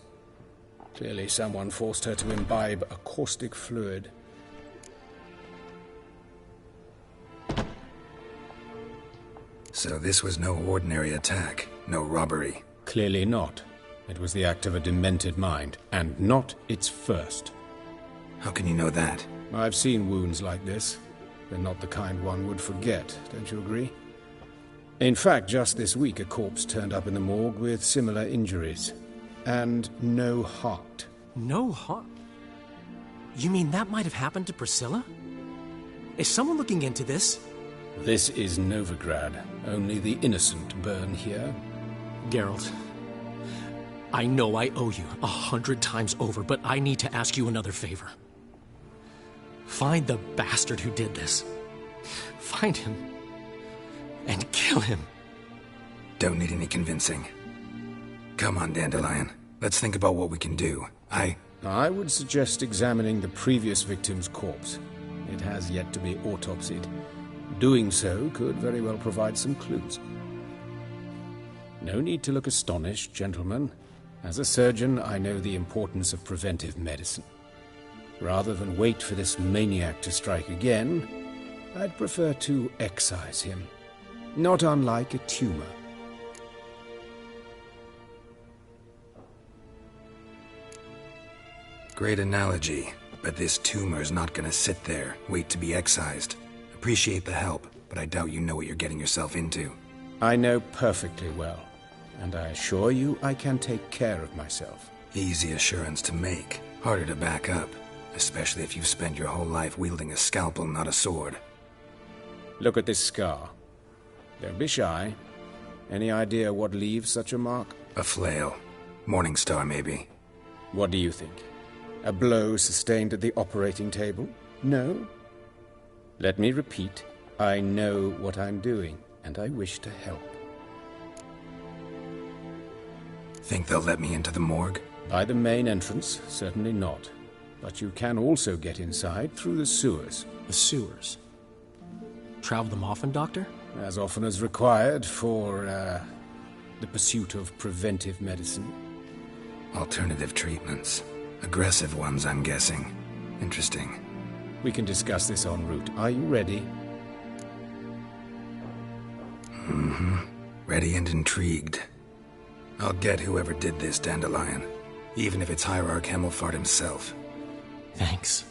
Clearly someone forced her to imbibe a caustic fluid. So this was no ordinary attack, no robbery. Clearly not. It was the act of a demented mind, and not its first. How can you know that? I've seen wounds like this. They're not the kind one would forget, don't you agree? In fact, just this week a corpse turned up in the morgue with similar injuries. And no heart. No heart? You mean that might have happened to Priscilla? Is someone looking into this? This is Novigrad. Only the innocent burn here. Geralt, I know I owe you 100 times over, but I need to ask you another favor. Find the bastard who did this. Find him. And kill him. Don't need any convincing. Come on, Dandelion. Let's think about what we can do. I would suggest examining the previous victim's corpse. It has yet to be autopsied. Doing so could very well provide some clues. No need to look astonished, gentlemen. As a surgeon, I know the importance of preventive medicine. Rather than wait for this maniac to strike again, I'd prefer to excise him. Not unlike a tumor. Great analogy, but this tumor's not gonna sit there, wait to be excised. Appreciate the help, but I doubt you know what you're getting yourself into. I know perfectly well, and I assure you I can take care of myself. Easy assurance to make, harder to back up. especially if you've spent your whole life wielding a scalpel, not a sword. Look at this scar. Don't be shy. Any idea what leaves such a mark? A flail. Morningstar, maybe. What do you think? A blow sustained at the operating table? No? Let me repeat. I know what I'm doing, and I wish to help. Think they'll let me into the morgue? By the main entrance, certainly not. But you can also get inside through the sewers. The sewers? Travel them often, Doctor? As often as required for, the pursuit of preventive medicine. Alternative treatments. Aggressive ones, I'm guessing. Interesting. We can discuss this en route. Are you ready? Mm-hmm. Ready and intrigued. I'll get whoever did this, Dandelion. Even if it's Hierarch Hemmelfart himself. Thanks.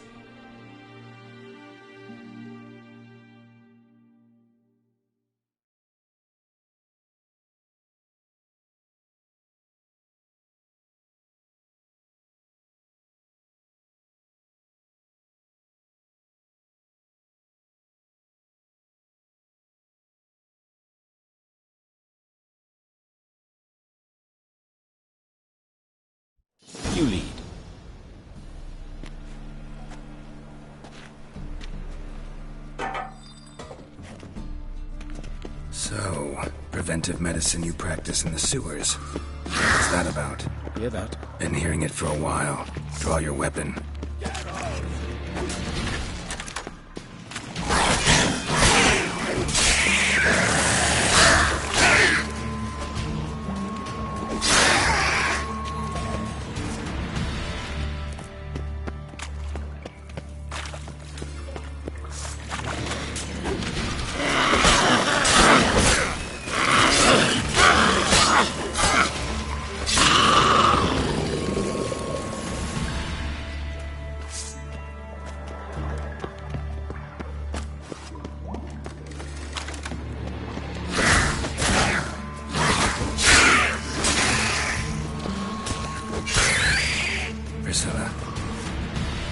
You lead. So, preventive medicine you practice in the sewers. What's that about? Hear that? Been hearing it for a while. Draw your weapon.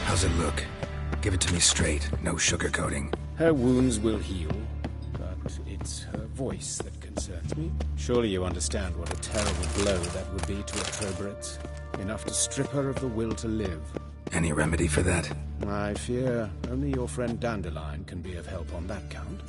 How's it look? Give it to me straight, no sugarcoating. Her wounds will heal, but it's her voice that concerns me. Surely you understand what a terrible blow that would be to a Trobretz. Enough to strip her of the will to live. Any remedy for that? I fear only your friend Dandelion can be of help on that count.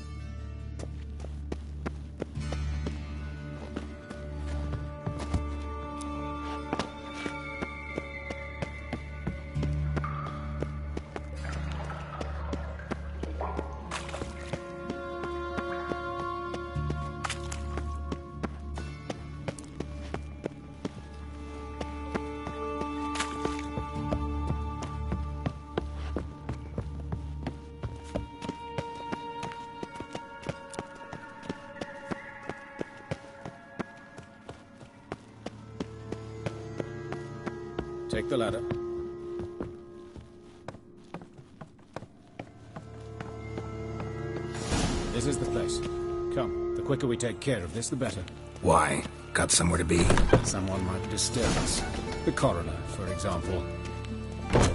Take the ladder. This is the place. Come, the quicker we take care of this, the better. Why? Got somewhere to be? Someone might disturb us. The coroner, for example.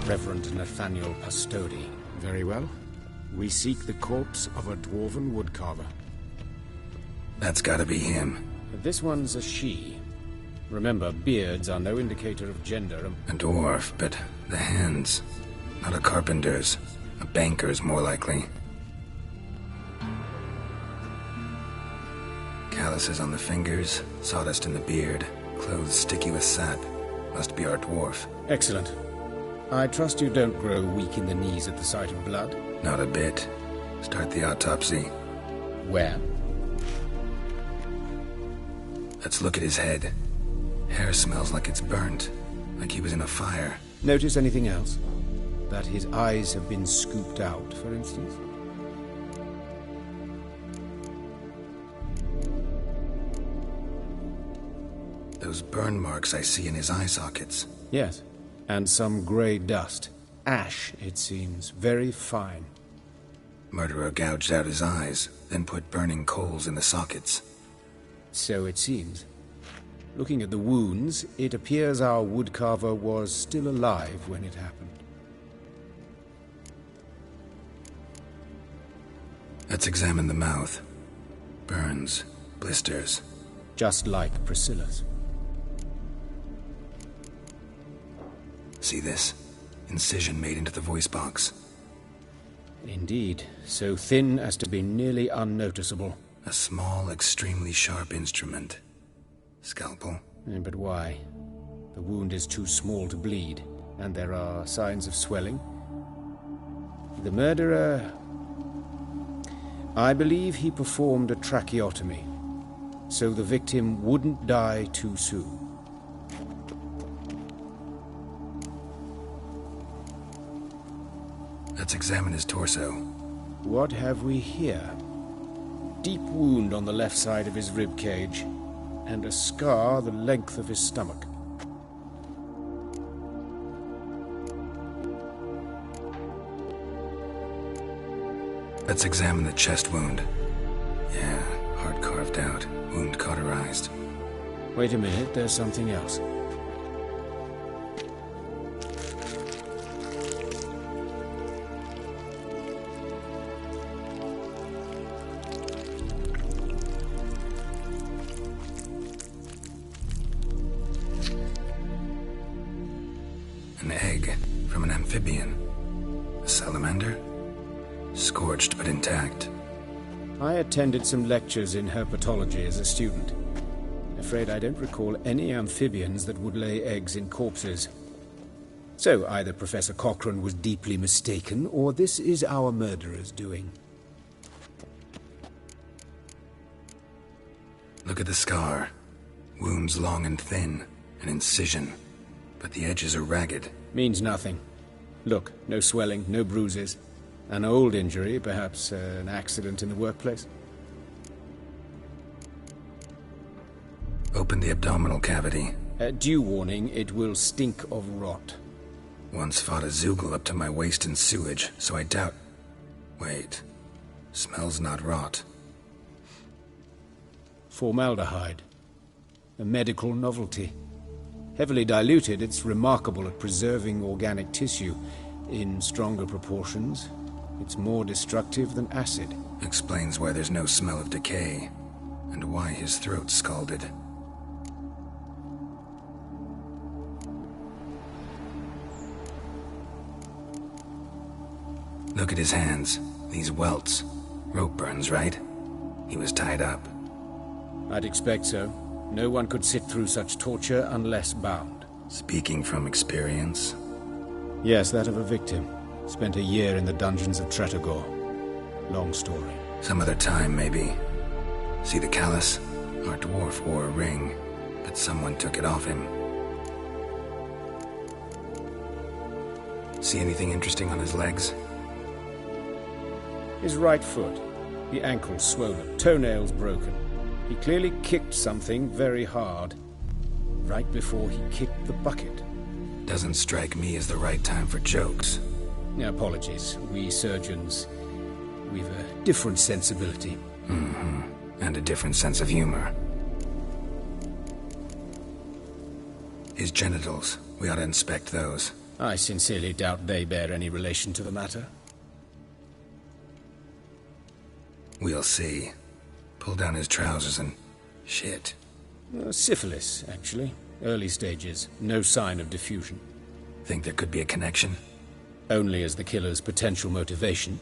Reverend Nathaniel Pastodi. Very well. We seek the corpse of a dwarven woodcarver. That's gotta be him. This one's a she. Remember, beards are no indicator of gender. A dwarf, but the hands. Not a carpenter's. A banker's, more likely. Calluses on the fingers, sawdust in the beard, clothes sticky with sap. Must be our dwarf. Excellent. I trust you don't grow weak in the knees at the sight of blood? Not a bit. Start the autopsy. Where? Let's look at his head. Hair smells like it's burnt, like he was in a fire. Notice anything else? That his eyes have been scooped out, for instance? Those burn marks I see in his eye sockets. Yes, and some grey dust. Ash, it seems. Very fine. Murderer gouged out his eyes, then put burning coals in the sockets. So it seems. Looking at the wounds, it appears our woodcarver was still alive when it happened. Let's examine the mouth. Burns, blisters. Just like Priscilla's. See this? Incision made into the voice box. Indeed, so thin as to be nearly unnoticeable. A small, extremely sharp instrument. Scalpel? But why? The wound is too small to bleed, and there are signs of swelling. The murderer... I believe he performed a tracheotomy, so the victim wouldn't die too soon. Let's examine his torso. What have we here? Deep wound on the left side of his rib cage, and a scar the length of his stomach. Let's examine the chest wound. Yeah, heart carved out, wound cauterized. Wait a minute, there's something else. An egg from an amphibian. A salamander? Scorched but intact. I attended some lectures in herpetology as a student. Afraid I don't recall any amphibians that would lay eggs in corpses. So either Professor Cochrane was deeply mistaken, or this is our murderer's doing. Look at the scar. Wounds long and thin. An incision. But the edges are ragged. Means nothing. Look, no swelling, no bruises. An old injury, perhaps an accident in the workplace. Open the abdominal cavity. Due warning, it will stink of rot. Once fought a Zoogle up to my waist in sewage, so I doubt... Wait. Smells not rot. Formaldehyde. A medical novelty. Heavily diluted, it's remarkable at preserving organic tissue. In stronger proportions, it's more destructive than acid. Explains why there's no smell of decay, and why his throat's scalded. Look at his hands. These welts. Rope burns, right? He was tied up. I'd expect so. No one could sit through such torture unless bound. Speaking from experience? Yes, that of a victim. Spent a year in the dungeons of Tretogor. Long story. Some other time, maybe. See the callus? Our dwarf wore a ring, but someone took it off him. See anything interesting on his legs? His right foot. The ankle swollen, toenails broken. He clearly kicked something very hard. Right before he kicked the bucket. Doesn't strike me as the right time for jokes. Apologies. We surgeons, we've a different sensibility. Mm-hmm. And a different sense of humor. His genitals. We ought to inspect those. I sincerely doubt they bear any relation to the matter. We'll see. Pull down his trousers and... shit. Syphilis, actually. Early stages. No sign of diffusion. Think there could be a connection? Only as the killer's potential motivation.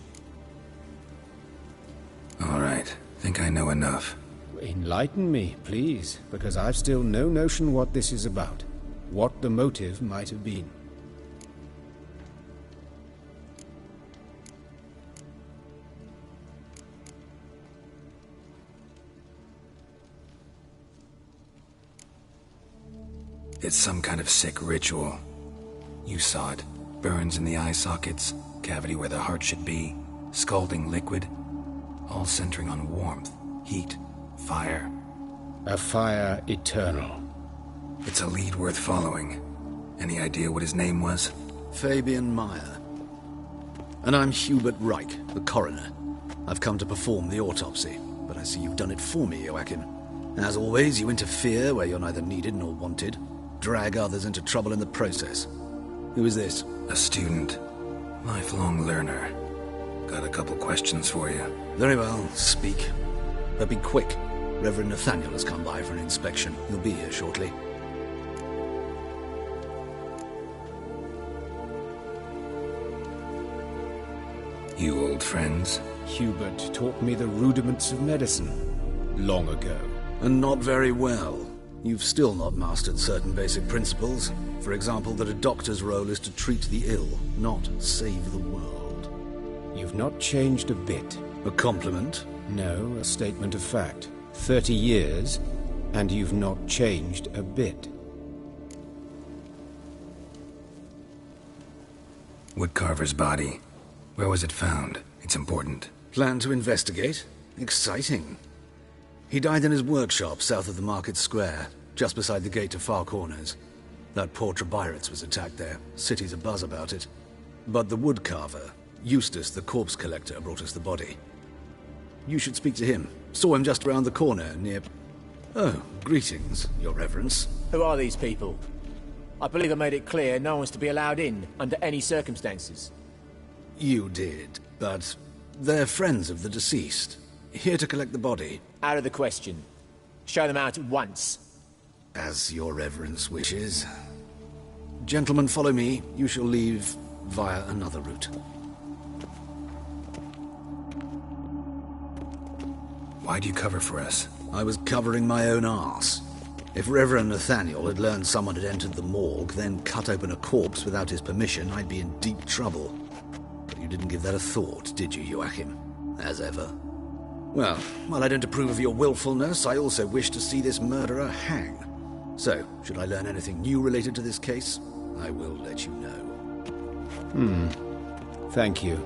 All right. Think I know enough. Enlighten me, please, because I've still no notion what this is about. What the motive might have been. It's some kind of sick ritual. You saw it. Burns in the eye sockets, cavity where the heart should be, scalding liquid, all centering on warmth, heat, fire. A fire eternal. It's a lead worth following. Any idea what his name was? Fabian Meyer. And I'm Hubert Reich, the coroner. I've come to perform the autopsy, but I see you've done it for me, Joachim. As always, you interfere where you're neither needed nor wanted. Drag others into trouble in the process. Who is this? A student. Lifelong learner. Got a couple questions for you. Very well, speak. But be quick. Reverend Nathaniel has come by for an inspection. He'll be here shortly. You old friends? Hubert taught me the rudiments of medicine long ago. And not very well. You've still not mastered certain basic principles. For example, that a doctor's role is to treat the ill, not save the world. You've not changed a bit. A compliment? No, a statement of fact. 30 years, and you've not changed a bit. Woodcarver's body. Where was it found? It's important. Plan to investigate? Exciting. He died in his workshop south of the market square, just beside the gate to Far Corners. That poor Trebiritz was attacked there. City's abuzz about it. But the woodcarver, Eustace the corpse collector, brought us the body. You should speak to him. Saw him just around the corner near... Oh, greetings, Your Reverence. Who are these people? I believe I made it clear no one's to be allowed in under any circumstances. You did, but they're friends of the deceased. Here to collect the body. Out of the question. Show them out at once. As Your Reverence wishes. Gentlemen, follow me. You shall leave via another route. Why'd you cover for us? I was covering my own arse. If Reverend Nathaniel had learned someone had entered the morgue, then cut open a corpse without his permission, I'd be in deep trouble. But you didn't give that a thought, did you, Joachim? As ever. Well, while I don't approve of your willfulness, I also wish to see this murderer hang. So, should I learn anything new related to this case, I will let you know. Thank you.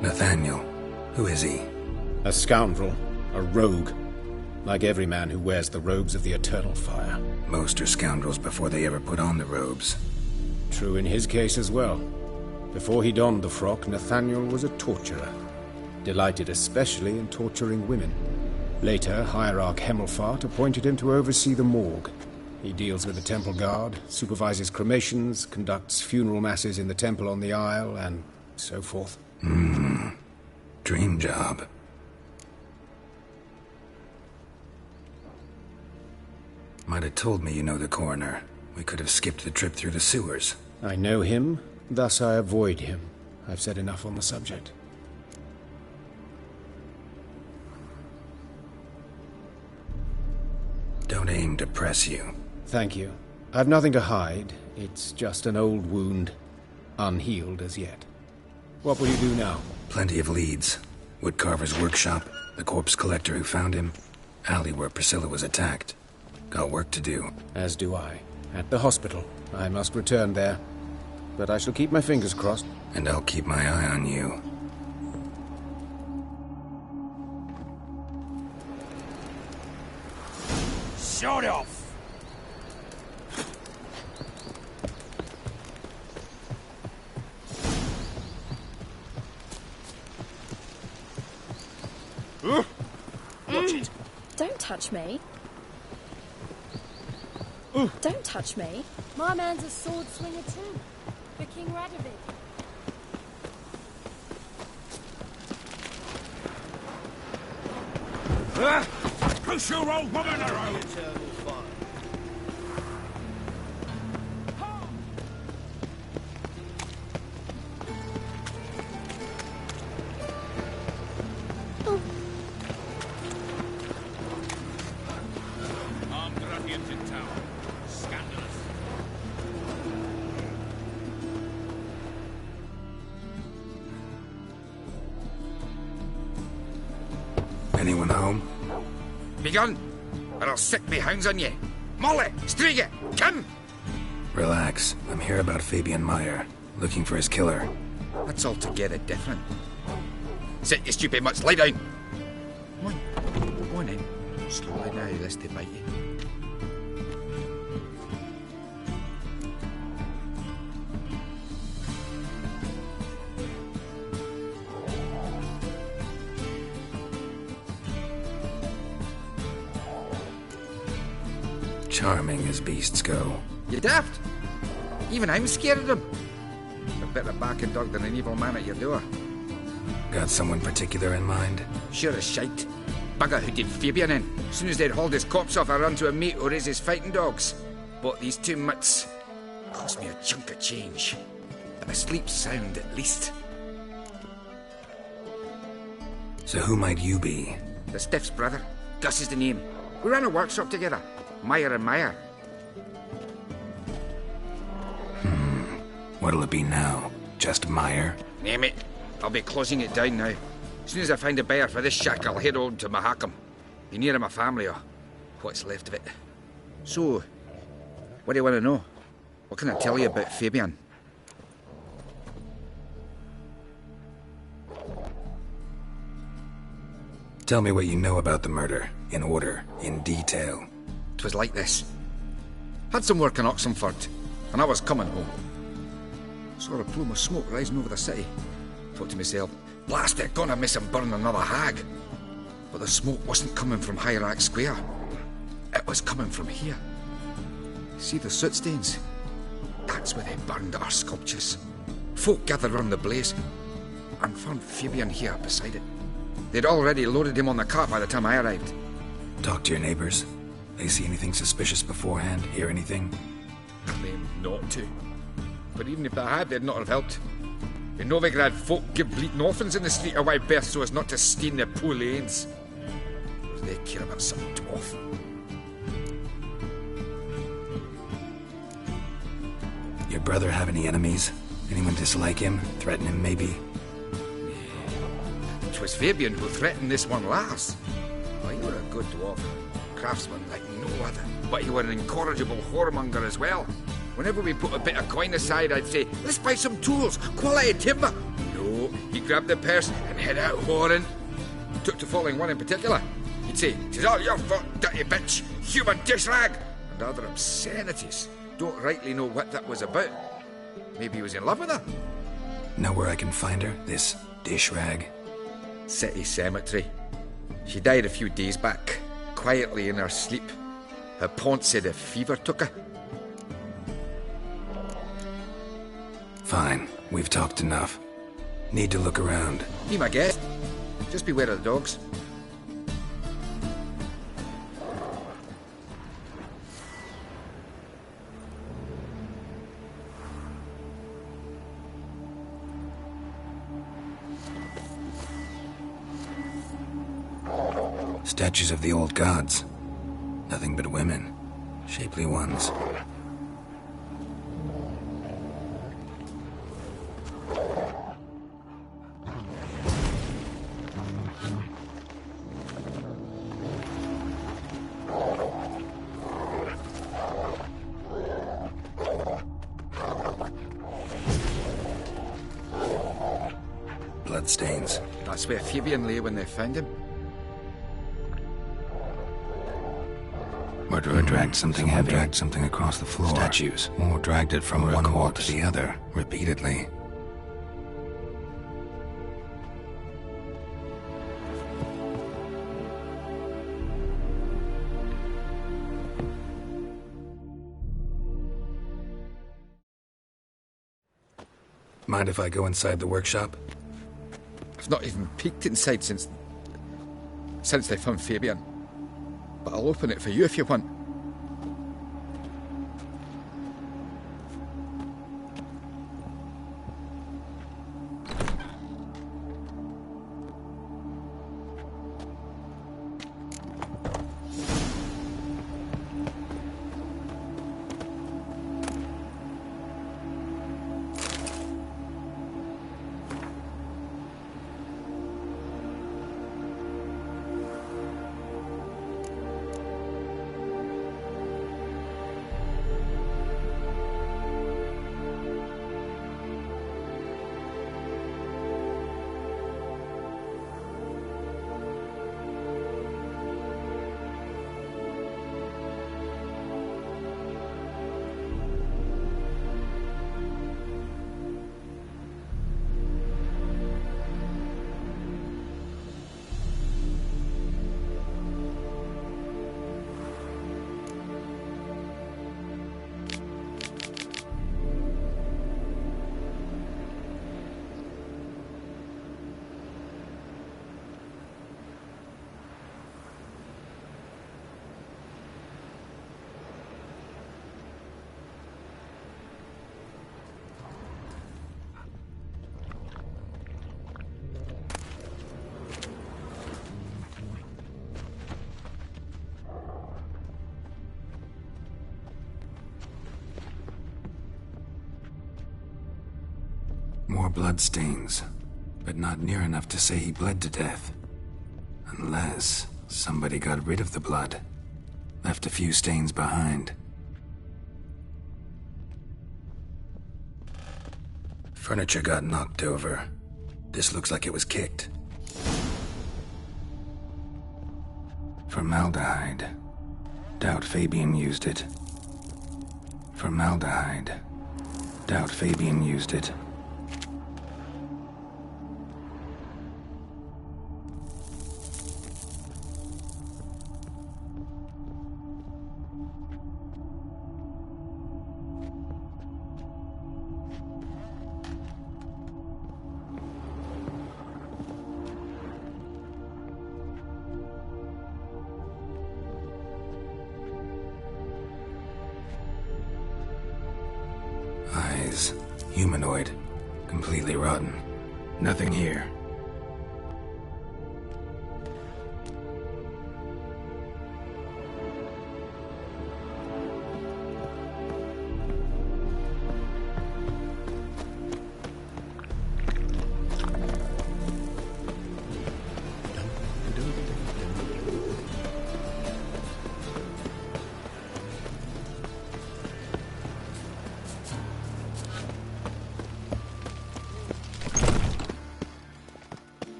Nathaniel. Who is he? A scoundrel. A rogue. Like every man who wears the robes of the Eternal Fire. Most are scoundrels before they ever put on the robes. True in his case as well. Before he donned the frock, Nathaniel was a torturer. Delighted especially in torturing women. Later, Hierarch Hemmelfart appointed him to oversee the morgue. He deals with the temple guard, supervises cremations, conducts funeral masses in the temple on the Isle, and so forth. Dream job. Might have told me you know the coroner. We could have skipped the trip through the sewers. I know him, thus I avoid him. I've said enough on the subject. Don't aim to press you. Thank you. I've nothing to hide. It's just an old wound, unhealed as yet. What will you do now? Plenty of leads. Woodcarver's workshop, the corpse collector who found him, alley where Priscilla was attacked. Got work to do. As do I. At the hospital. I must return there. But I shall keep my fingers crossed. And I'll keep my eye on you. Shut off! Watch it. Don't touch me. Don't touch me. My man's a sword swinger too. For King Radovid. Push your old woman around! Armed ruffians in town. Scandalous. Anyone home? Begun, or I'll set me hounds on ye. Molly, Striga, come! Relax. I'm here about Fabian Meyer, looking for his killer. That's altogether different. Sit your stupid mutts, lie down. Go on in. Slowly now, lest they bite you. Charming as beasts go. You daft? Even I'm scared of them. A better barking dog than an evil man at your door. Got someone particular in mind? Sure as shite. Bugger who did Fabian in. As soon as they'd hauled his corpse off, I run to a mate who raises fighting dogs. Bought these 2 mutts. Cost me a chunk of change. But I sleep sound at least. So who might you be? The Stiff's brother. Gus is the name. We ran a workshop together. Meyer and Meyer. What'll it be now? Just Meyer? Name it. I'll be closing it down now. As soon as I find a buyer for this shack, I'll head on to Mahakam. Be near my family, or what's left of it. So, what do you want to know? What can I tell you about Fabian? Tell me what you know about the murder, in order, in detail. 'Twas like this. Had some work in Oxenford, and I was coming home. Saw a plume of smoke rising over the city. Thought to myself, blast it, gonna miss him burn another hag. But the smoke wasn't coming from Hierarch Square. It was coming from here. See the soot stains? That's where they burned our sculptures. Folk gathered round the blaze, and found Fabian here beside it. They'd already loaded him on the cart by the time I arrived. Talk to your neighbors. They see anything suspicious beforehand? Hear anything? Claimed not to. But even if they had, they'd not have helped. In Novigrad, folk give bleating orphans in the street a wide berth so as not to stain their poor lanes. Or they care about some dwarf. Your brother have any enemies? Anyone dislike him? Threaten him, maybe? 'Twas Fabian who threatened this one last. Oh, he were a good dwarf. Craftsman like no other. But he were an incorrigible whoremonger as well. Whenever we put a bit of coin aside, I'd say, let's buy some tools, quality timber. No, he grabbed the purse and head out whoring. Took to following one in particular. He'd say, "'Tis all your fault, dirty bitch, human dish rag," and other obscenities. Don't rightly know what that was about. Maybe he was in love with her. Know where I can find her, this dish rag? City cemetery. She died a few days back, quietly in her sleep. Her pont said a fever took her. Fine, we've talked enough. Need to look around. Be my guest. Just beware of the dogs. Statues of the old gods. Nothing but women. Shapely ones. Bloodstains. That's where Fabian lay when they found him. Murderer dragged something heavy. Dragged something across the floor. Statues. Or dragged it from one wall to the other, repeatedly. Mind if I go inside the workshop? I've not even peeked inside since they found Fabian. But I'll open it for you if you want. More bloodstains, but not near enough to say he bled to death. Unless somebody got rid of the blood. Left a few stains behind. Furniture got knocked over. This looks like it was kicked. Formaldehyde. Doubt Fabian used it. Formaldehyde. Doubt Fabian used it. Eyes. Humanoid. Completely rotten. Nothing here.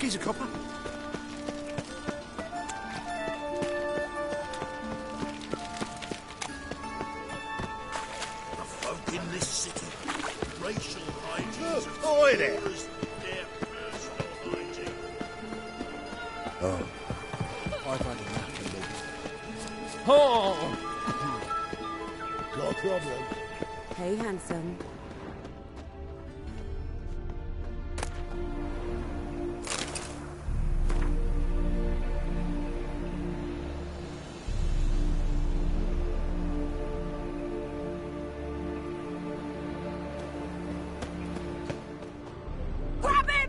He's a copper. The folk in this city, racial hygiene. Oi there! Their personal hygiene. Oh. I've had enough of this. Oh! Got a problem? Hey, handsome.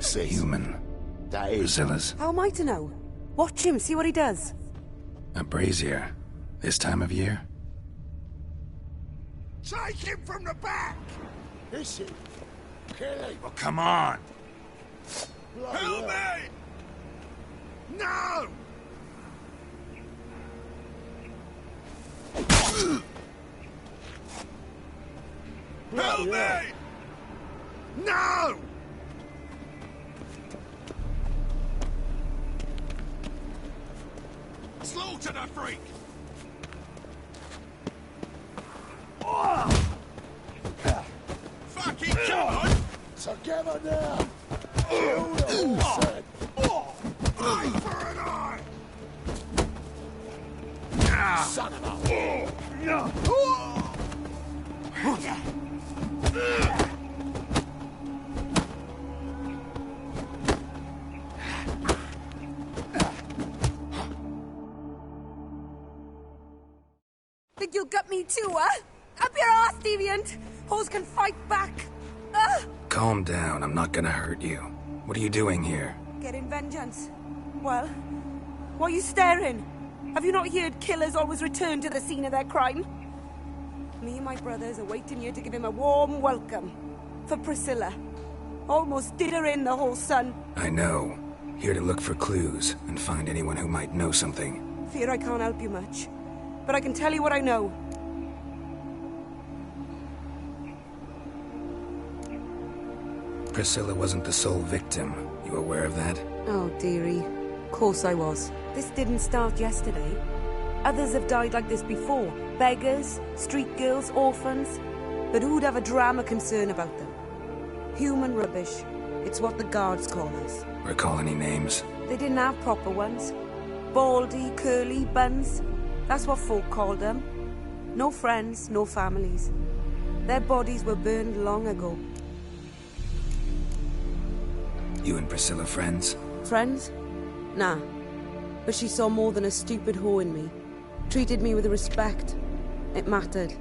Sis. Human. That is. Priscilla's. How am I to know? Watch him, see what he does. A brazier. This time of year? Take him from the back! Is he? Kill him! Oh, come on! Help me! No! Help me! No! Slaughter the freak! Fucking come on! Together now! Kill the horse! Eye for an eye! Son of a... Think you'll get me too, huh? Up your ass, deviant! Hoes can fight back! Calm down, I'm not gonna hurt you. What are you doing here? Getting vengeance. Well, why are you staring? Have you not heard killers always return to the scene of their crime? Me and my brothers are waiting here to give him a warm welcome. For Priscilla. Almost did her in, the whole son. I know. Here to look for clues and find anyone who might know something. Fear I can't help you much. But I can tell you what I know. Priscilla wasn't the sole victim. You aware of that? Oh, dearie. Of course I was. This didn't start yesterday. Others have died like this before. Beggars, street girls, orphans. But who'd have a drama concern about them? Human rubbish. It's what the guards call us. Recall any names? They didn't have proper ones. Baldy, curly, buns. That's what folk called them. No friends, no families. Their bodies were burned long ago. You and Priscilla friends? Friends? Nah. But she saw more than a stupid whore in me. Treated me with respect. It mattered.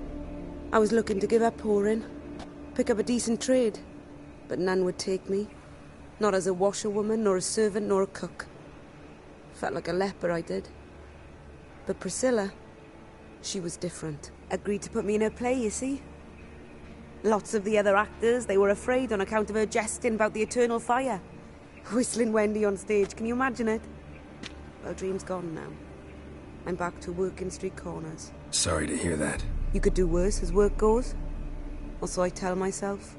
I was looking to give up whoring. Pick up a decent trade. But none would take me. Not as a washerwoman, nor a servant, nor a cook. Felt like a leper, I did. But Priscilla, she was different. Agreed to put me in her play, you see. Lots of the other actors, they were afraid on account of her jesting about the eternal fire. Whistling Wendy on stage, can you imagine it? Well, dream's gone now. I'm back to working street corners. Sorry to hear that. You could do worse as work goes. Or so I tell myself.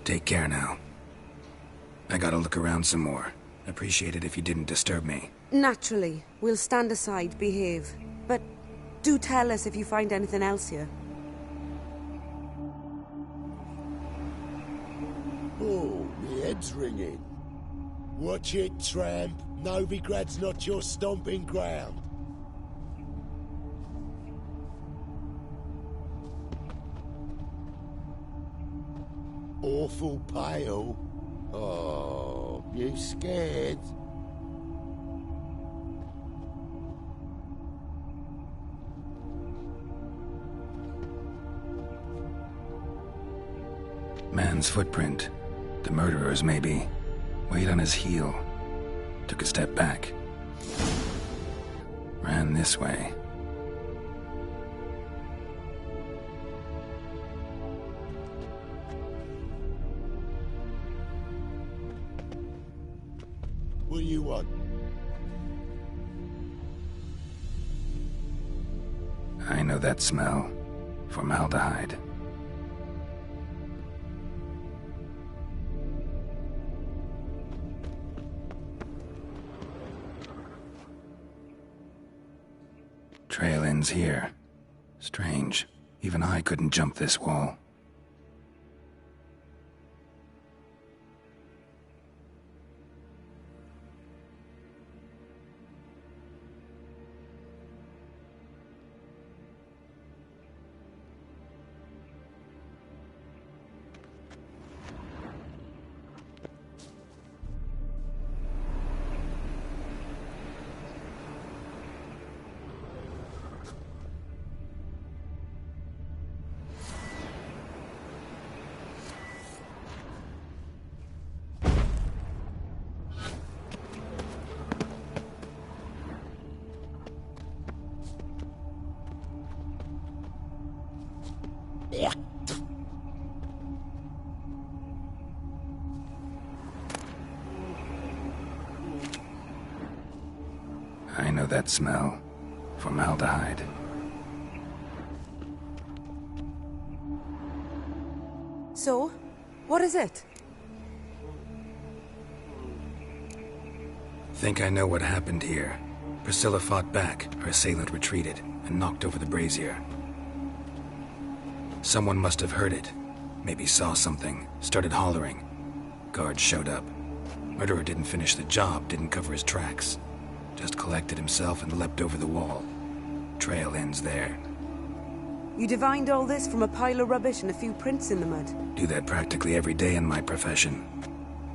Take care now. I gotta look around some more. Appreciate it if you didn't disturb me. Naturally. We'll stand aside, behave. But do tell us if you find anything else here. Oh, my head's ringing. Watch it, tramp. Novigrad's not your stomping ground. Awful pale. Oh, you scared? Man's footprint. The murderer's, maybe. Weight on his heel. Took a step back. Ran this way. What do you want? I know that smell. Formaldehyde. Trail ends here. Strange. Even I couldn't jump this wall. I know that smell. Formaldehyde. So, what is it? Think I know what happened here. Priscilla fought back, her assailant retreated, and knocked over the brazier. Someone must have heard it. Maybe saw something, started hollering. Guards showed up. Murderer didn't finish the job, didn't cover his tracks. Just collected himself and leapt over the wall. Trail ends there. You divined all this from a pile of rubbish and a few prints in the mud. Do that practically every day in my profession.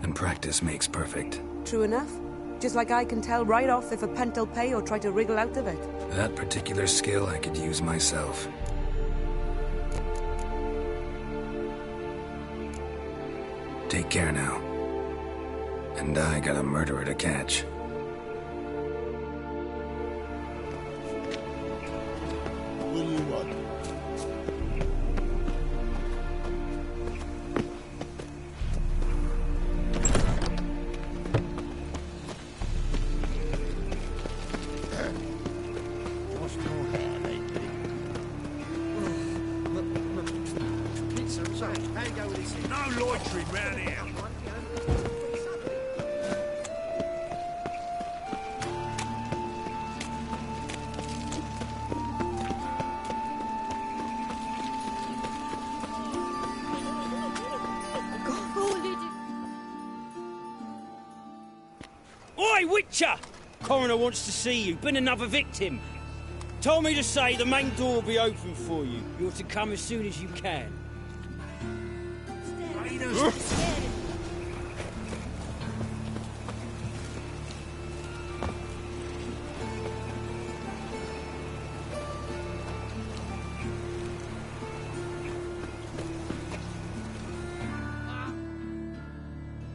And practice makes perfect. True enough. Just like I can tell right off if a punt'll pay or try to wriggle out of it. That particular skill I could use myself. Take care now. And I got a murderer to catch. What do you want? What's your hair lately? Pizza, sorry. How you go with this? No loitering round here. Hey, Witcher! Coroner wants to see you. Been another victim. Told me to say the main door will be open for you. You're to come as soon as you can.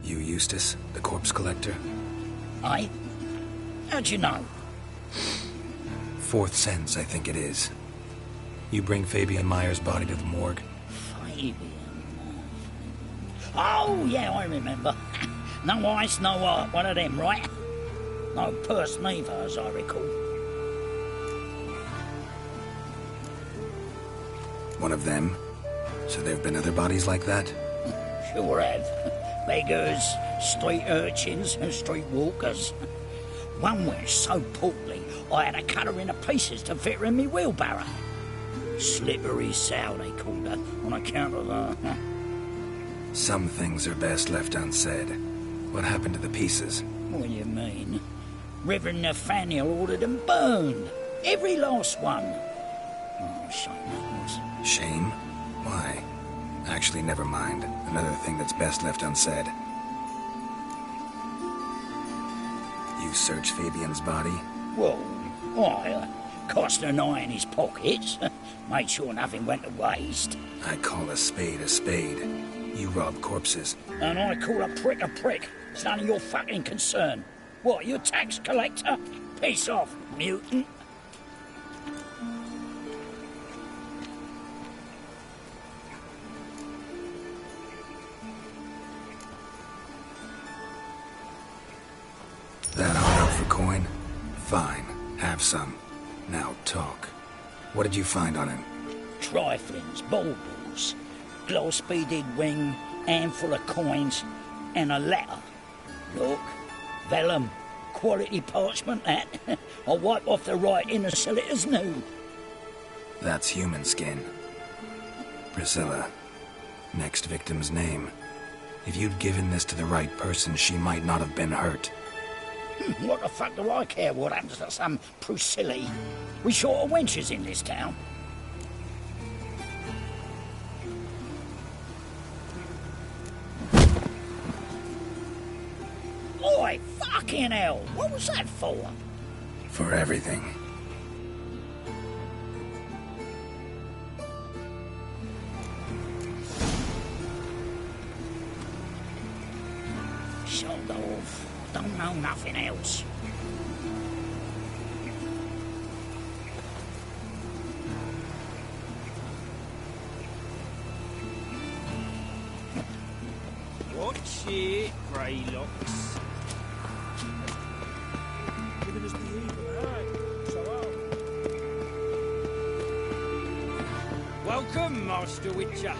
You Eustace, the corpse collector? Aye? How'd you know? Fourth sense, I think it is. You bring Fabian Meyer's body to the morgue? Fabian? Oh, yeah, I remember. No eyes, no heart, one of them, right? No purse neither, as I recall. One of them? So there have been other bodies like that? Sure have. Beggars, street urchins, and street walkers. One went so portly, I had to cut her into pieces to fit her in me wheelbarrow. Slippery sow, they called her, on account of her. Some things are best left unsaid. What happened to the pieces? What do you mean? Reverend Nathaniel ordered them burned. Every last one. Oh, shame that was. Shame? Why? Actually, never mind. Another thing that's best left unsaid. You search Fabian's body? Well, I cast an eye in his pockets. Made sure nothing went to waste. I call a spade a spade. You rob corpses. And I call a prick a prick. It's none of your fucking concern. What, you a tax collector? Piss off, mutant. That hard out for coin? Fine. Have some. Now talk. What did you find on him? Triflings, baubles, gloss-beaded ring, handful of coins, and a letter. Look, vellum, quality parchment, that. I'll wipe off the writing and sell it as new. That's human skin. Priscilla. Next victim's name. If you'd given this to the right person, she might not have been hurt. What the fuck do I care what happens to some Priscilla? We short of wenches in this town. Oi, fucking hell! What was that for? For everything. Sold off. Don't know nothing else. Watch it, Greylocks. Giving us the evil eye. So welcome, Master Witcher.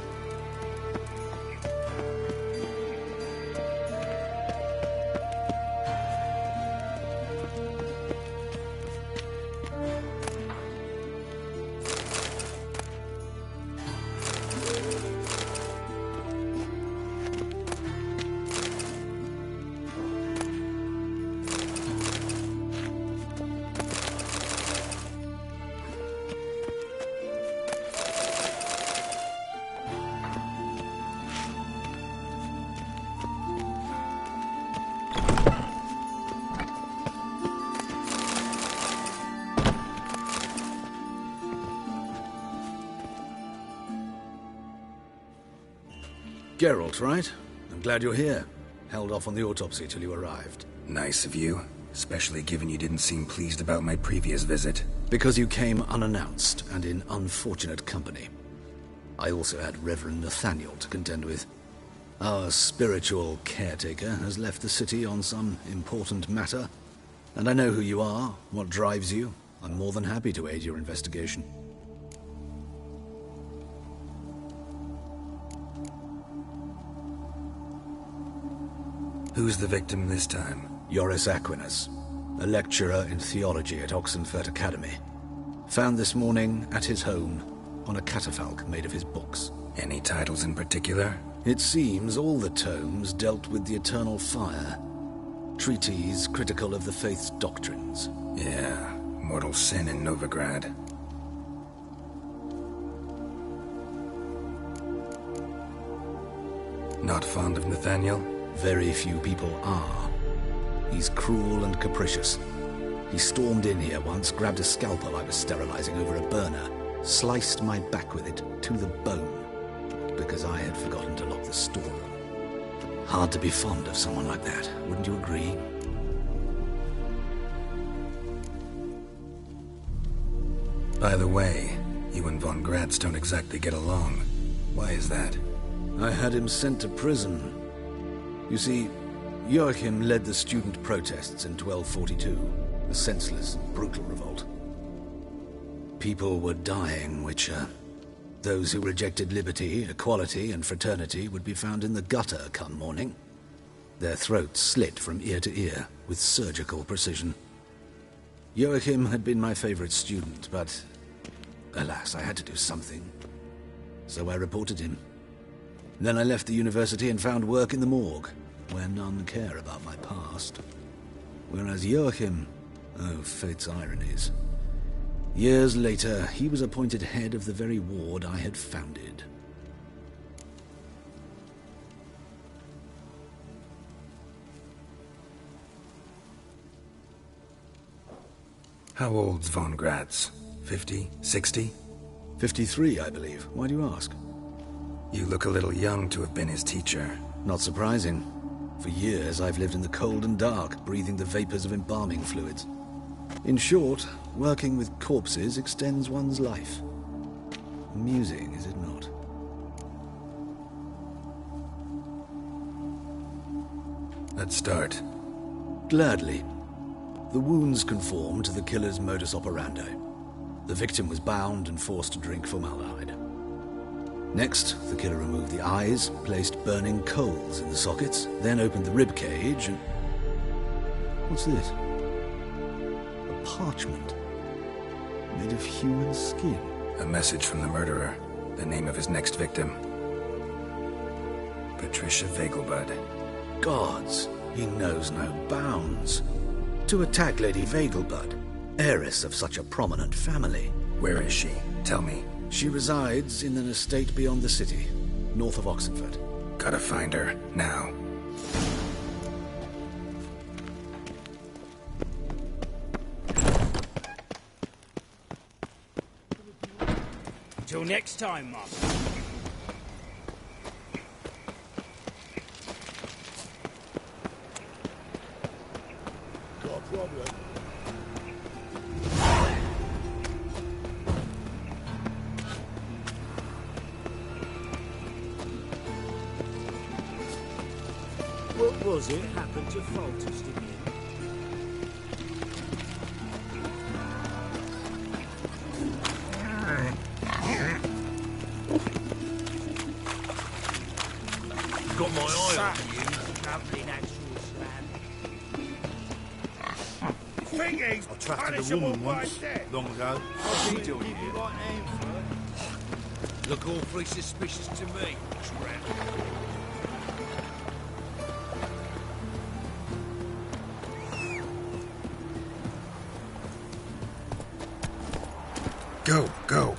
Geralt, right? I'm glad you're here. Held off on the autopsy till you arrived. Nice of you, especially given you didn't seem pleased about my previous visit. Because you came unannounced and in unfortunate company. I also had Reverend Nathaniel to contend with. Our spiritual caretaker has left the city on some important matter, and I know who you are, what drives you. I'm more than happy to aid your investigation. Who's the victim this time? Joris Aquinas, a lecturer in theology at Oxenfurt Academy. Found this morning at his home on a catafalque made of his books. Any titles in particular? It seems all the tomes dealt with the eternal fire. treatise critical of the faith's doctrines. Yeah, mortal sin in Novigrad. Not fond of Nathaniel? Very few people are. He's cruel and capricious. He stormed in here once, grabbed a scalpel I was sterilizing over a burner, sliced my back with it to the bone, because I had forgotten to lock the storeroom. Hard to be fond of someone like that, wouldn't you agree? By the way, you and von Gratz don't exactly get along. Why is that? I had him sent to prison. You see, Joachim led the student protests in 1242, a senseless and brutal revolt. People were dying, Witcher. Those who rejected liberty, equality, and fraternity would be found in the gutter come morning. Their throats slit from ear to ear, with surgical precision. Joachim had been my favorite student, but alas, I had to do something. So I reported him. Then I left the university and found work in the morgue, where none care about my past. Whereas Joachim, oh, fate's ironies. Years later, he was appointed head of the very ward I had founded. How old's von Gratz? 50? 60? 53, I believe. Why do you ask? You look a little young to have been his teacher. Not surprising. For years, I've lived in the cold and dark, breathing the vapors of embalming fluids. In short, working with corpses extends one's life. Amusing, is it not? Let's start. Gladly. The wounds conform to the killer's modus operandi. The victim was bound and forced to drink formaldehyde. Next, the killer removed the eyes, placed burning coals in the sockets, then opened the rib cage and... What's this? A parchment. Made of human skin. A message from the murderer. The name of his next victim. Patricia Vegelbud. Gods, he knows no bounds. To attack Lady Vegelbud, heiress of such a prominent family. Where is she? Tell me. She resides in an estate beyond the city, north of Oxenford. Gotta find her, now. Till next time, Master. Got a problem? What was it happened to Foltest again? Got my eye on you. Lovely natural slam. Thinking, I trusted a woman once, long ago. What's she doing here? Look awfully suspicious to me, tramp. Go, go.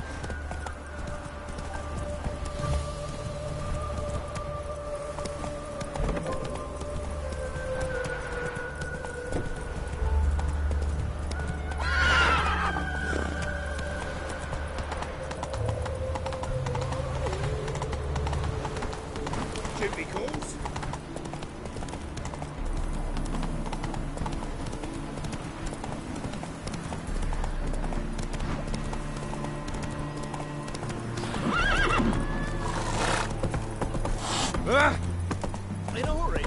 Duty calls. In a hurry.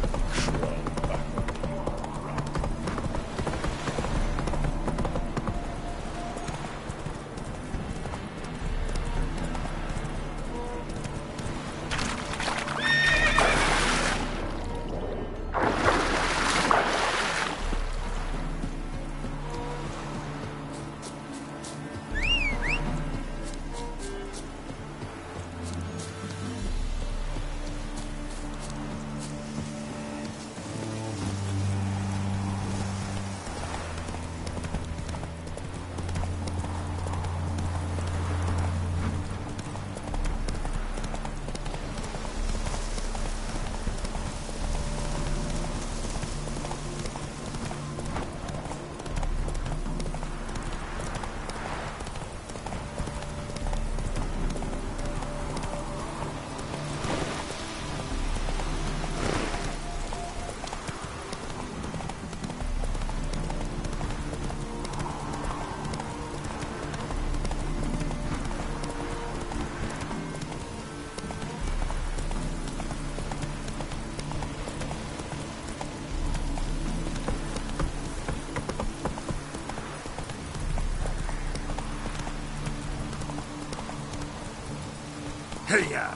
Hey-ya!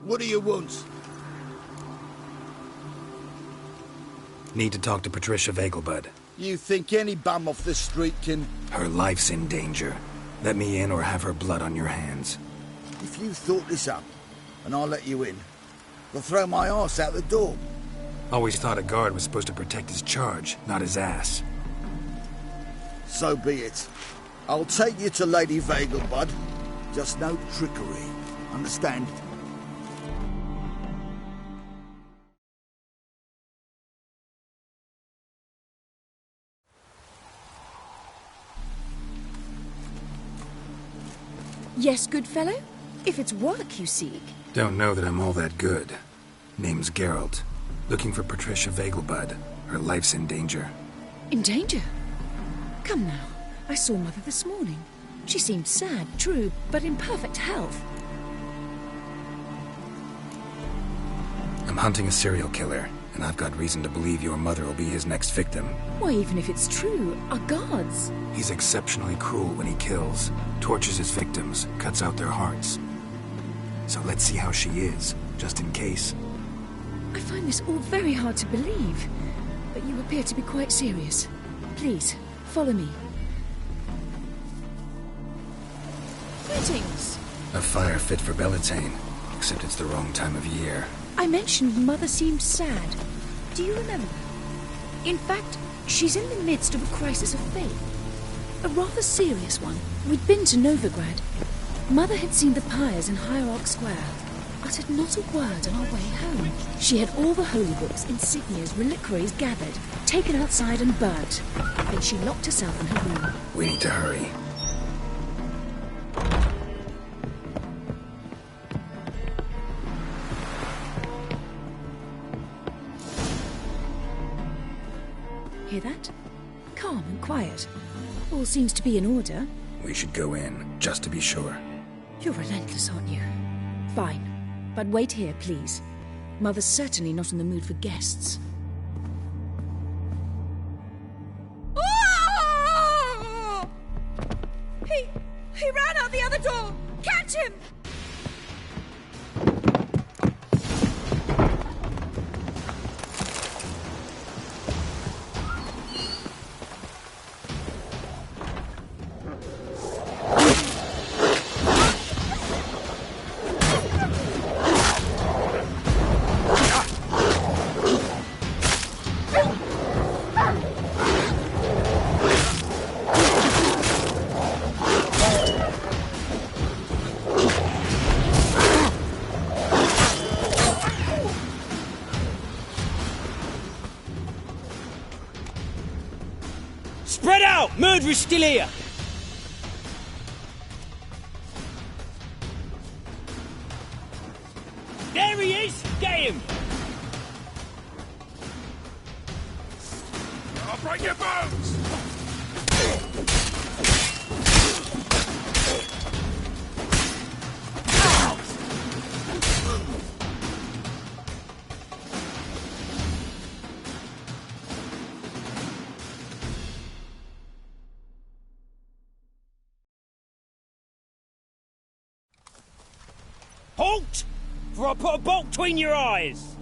What do you want? Need to talk to Patricia Vegelbud. You think any bum off the street can... Her life's in danger. Let me in or have her blood on your hands. If you thought this up, and I'll let you in, I'll throw my arse out the door. Always thought a guard was supposed to protect his charge, not his ass. So be it. I'll take you to Lady Vegelbud. Just no trickery. Understand? Yes, good fellow? If it's work you seek. Don't know that I'm all that good. Name's Geralt. Looking for Patricia Vegelbud. Her life's in danger. In danger? Come now. I saw Mother this morning. She seemed sad, true, but in perfect health. I'm hunting a serial killer, and I've got reason to believe your mother will be his next victim. Why, even if it's true, our guards... He's exceptionally cruel when he kills, tortures his victims, cuts out their hearts. So let's see how she is, just in case. I find this all very hard to believe, but you appear to be quite serious. Please, follow me. Greetings. A fire fit for Bellatane, except it's the wrong time of year. I mentioned Mother seemed sad. Do you remember? In fact, she's in the midst of a crisis of faith. A rather serious one. We'd been to Novigrad. Mother had seen the pyres in Hierarch Square, uttered not a word on our way home. She had all the holy books, insignias, reliquaries gathered, taken outside and burnt. Then she locked herself in her room. We need to hurry. Hear that? Calm and quiet. All seems to be in order. We should go in, just to be sure. You're relentless, aren't you? Fine. But wait here, please. Mother's certainly not in the mood for guests. Oh! He ran out the other door! Catch him! Spread out! Murderer's still here! There he is! Get him! I'll break your bones! Halt! For I put a bolt between your eyes!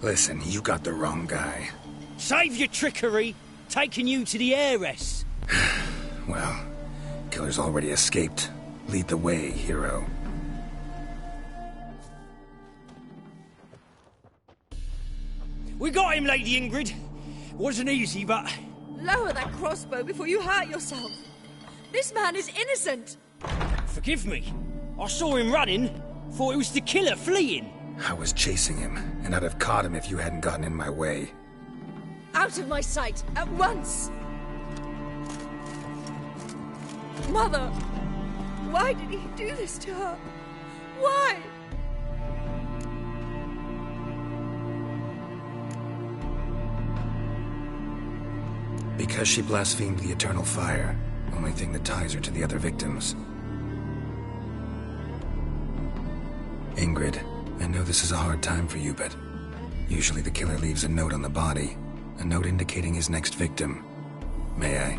Listen, you got the wrong guy. Save your trickery, taking you to the heiress. Well, killer's already escaped. Lead the way, hero. We got him, Lady Ingrid. Wasn't easy, but... Lower that crossbow before you hurt yourself. This man is innocent. Forgive me. I saw him running. Thought it was the killer fleeing. I was chasing him, and I'd have caught him if you hadn't gotten in my way. Out of my sight, at once! Mother! Why did he do this to her? Why? Because she blasphemed the eternal fire, only thing that ties her to the other victims. Ingrid, I know this is a hard time for you, but usually the killer leaves a note on the body, a note indicating his next victim. May I?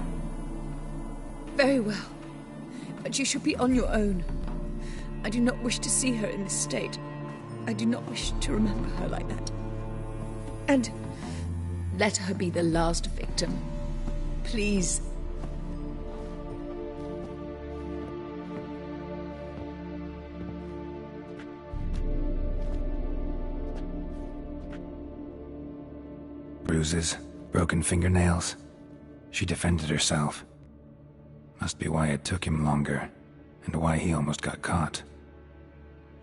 Very well. But you should be on your own. I do not wish to see her in this state. I do not wish to remember her like that. And let her be the last victim. Please. Bruises, broken fingernails. She defended herself. Must be why it took him longer, and why he almost got caught.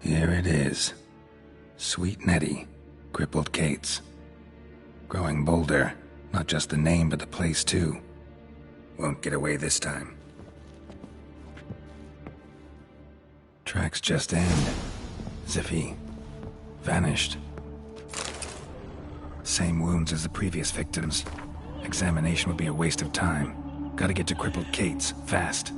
Here it is. Sweet Nettie, crippled Kate's. Growing bolder, not just the name but the place too. Won't get away this time. Tracks just end, as if he vanished. Same wounds as the previous victims. Examination would be a waste of time. Gotta get to crippled Kate's, fast.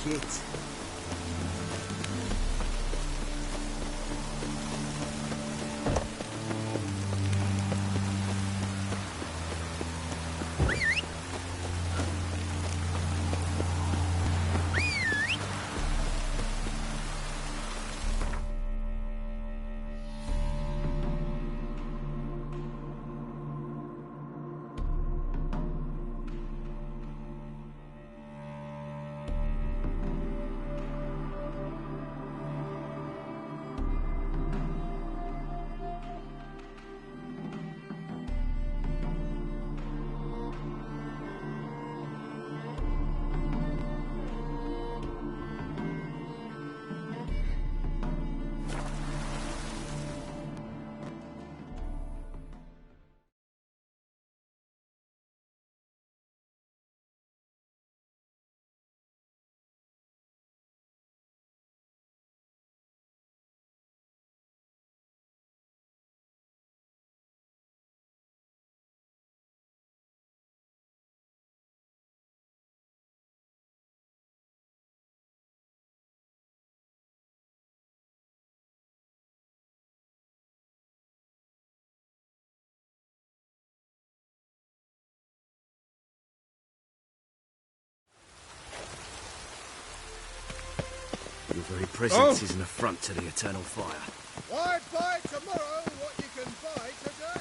Shit. Your very presence is an affront to the eternal fire. Why buy tomorrow what you can buy today?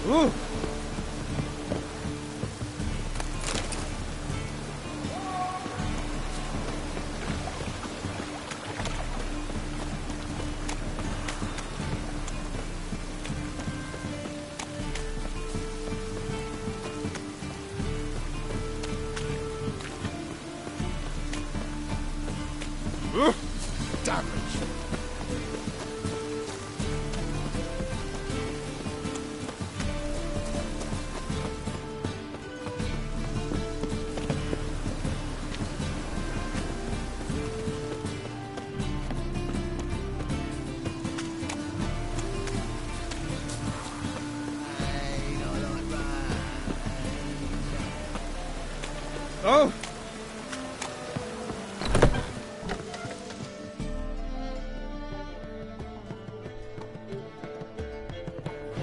Ooh. Damage. Oh!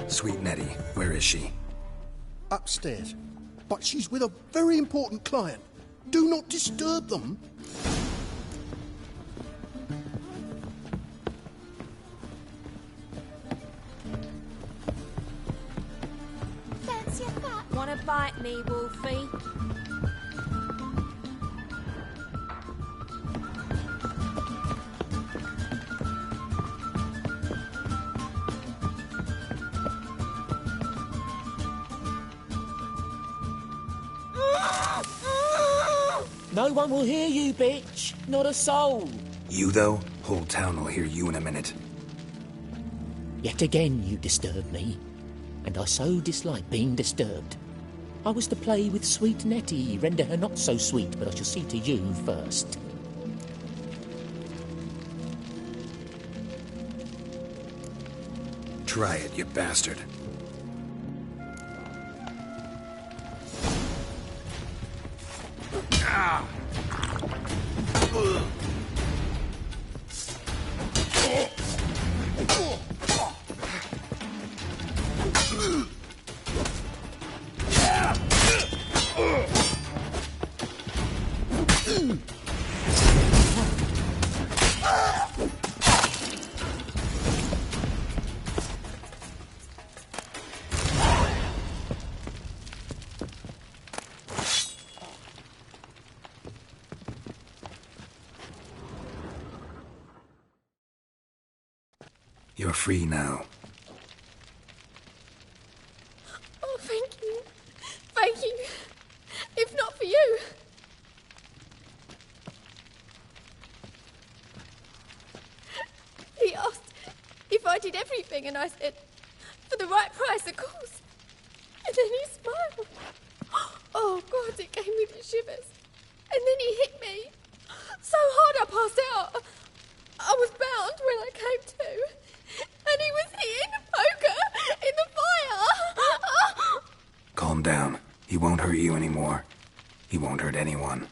Sweet Nettie, where is she? Upstairs. But she's with a very important client. Do not disturb them. Fancy a fat? Wanna bite me, Wolfie? No one will hear you, bitch. Not a soul. You, though? Whole town will hear you in a minute. Yet again you disturb me, and I so dislike being disturbed. I was to play with sweet Nettie, render her not so sweet, but I shall see to you first. Try it, you bastard. You're free now. Oh, thank you. Thank you. If not for you. He asked if I did everything, and I said, for the right price, of course. And then he smiled. Oh, God, it gave me the shivers. And then he hit me so hard I passed out. I was bound when I came to. And he was hitting the poker in the fire. Calm down. He won't hurt you anymore. He won't hurt anyone.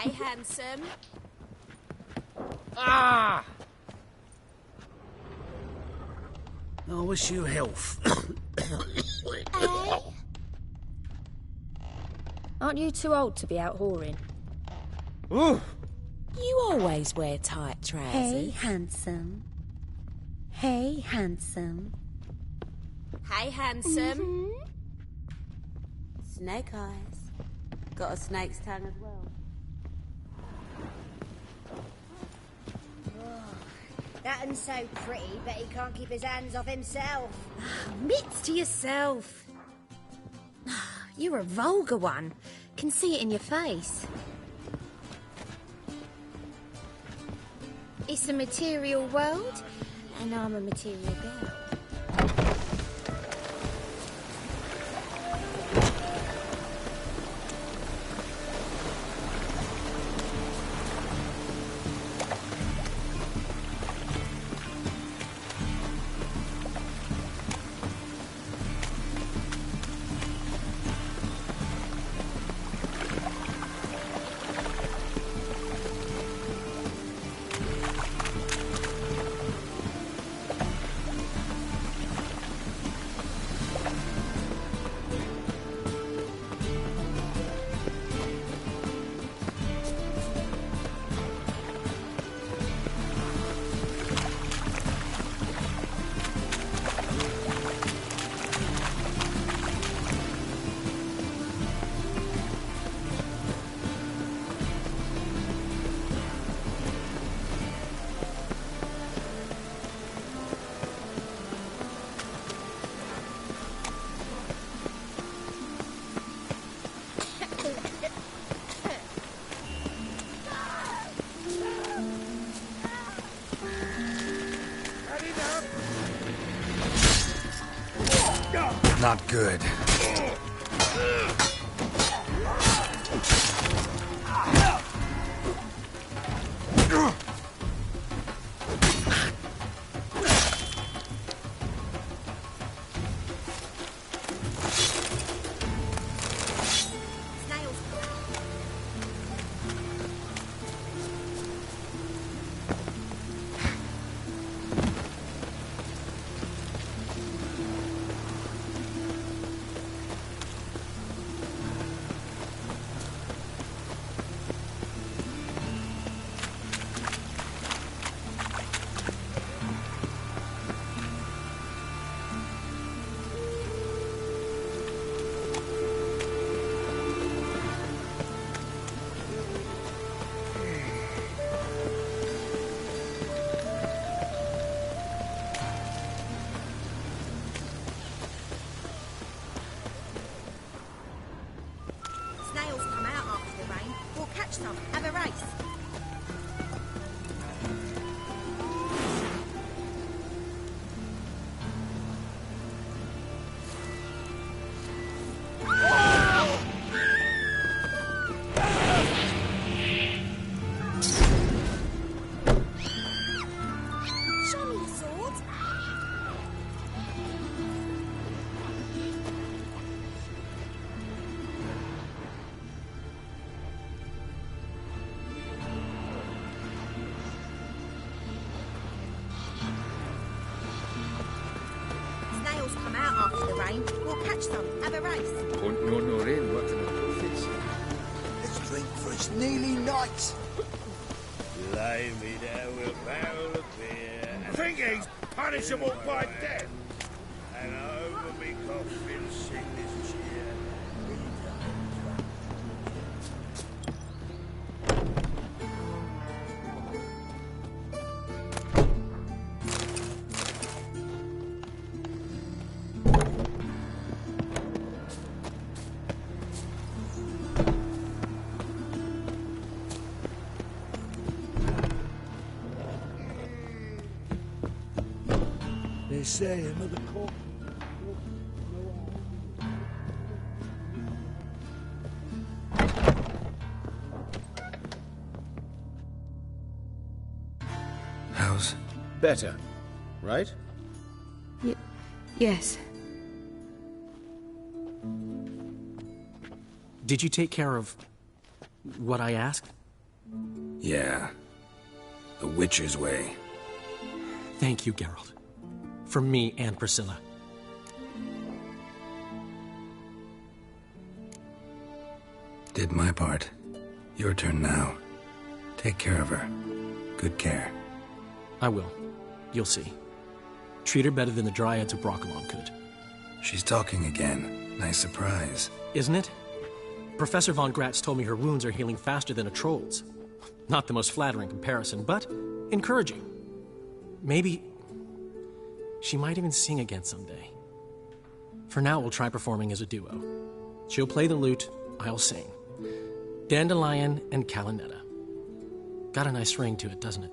Hey, handsome. Ah! I wish you health. Aren't you too old to be out whoring? Ooh. You always wear tight trousers. Hey, handsome. Hey, handsome. Hey, handsome. Snake eyes. Got a snake's tongue as well. That one's so pretty, but he can't keep his hands off himself. Mitts to yourself. You're a vulgar one. Can see it in your face. It's a material world, and I'm a material girl. Not good. Snails come out after the rain. We'll catch some. Have a race. Show me your sword. Snails come out after the rain. We'll catch some. Have a race. Won't know no rain, what in a face. Let's drink for it's nearly night. Lay me there with a barrel of beer. I think he's punishable by death. And over me coffin sing this cheer. They say another court. How's? Better, right? Yes. Did you take care of what I asked? Yeah. The Witcher's way. Thank you, Geralt. From me and Priscilla. Did my part. Your turn now. Take care of her. Good care. I will. You'll see. Treat her better than the Dryads of Broccolon could. She's talking again. Nice surprise. Isn't it? Professor von Gratz told me her wounds are healing faster than a troll's. Not the most flattering comparison, but encouraging. Maybe she might even sing again someday. For now, we'll try performing as a duo. She'll play the lute, I'll sing. Dandelion and Calinetta. Got a nice ring to it, doesn't it?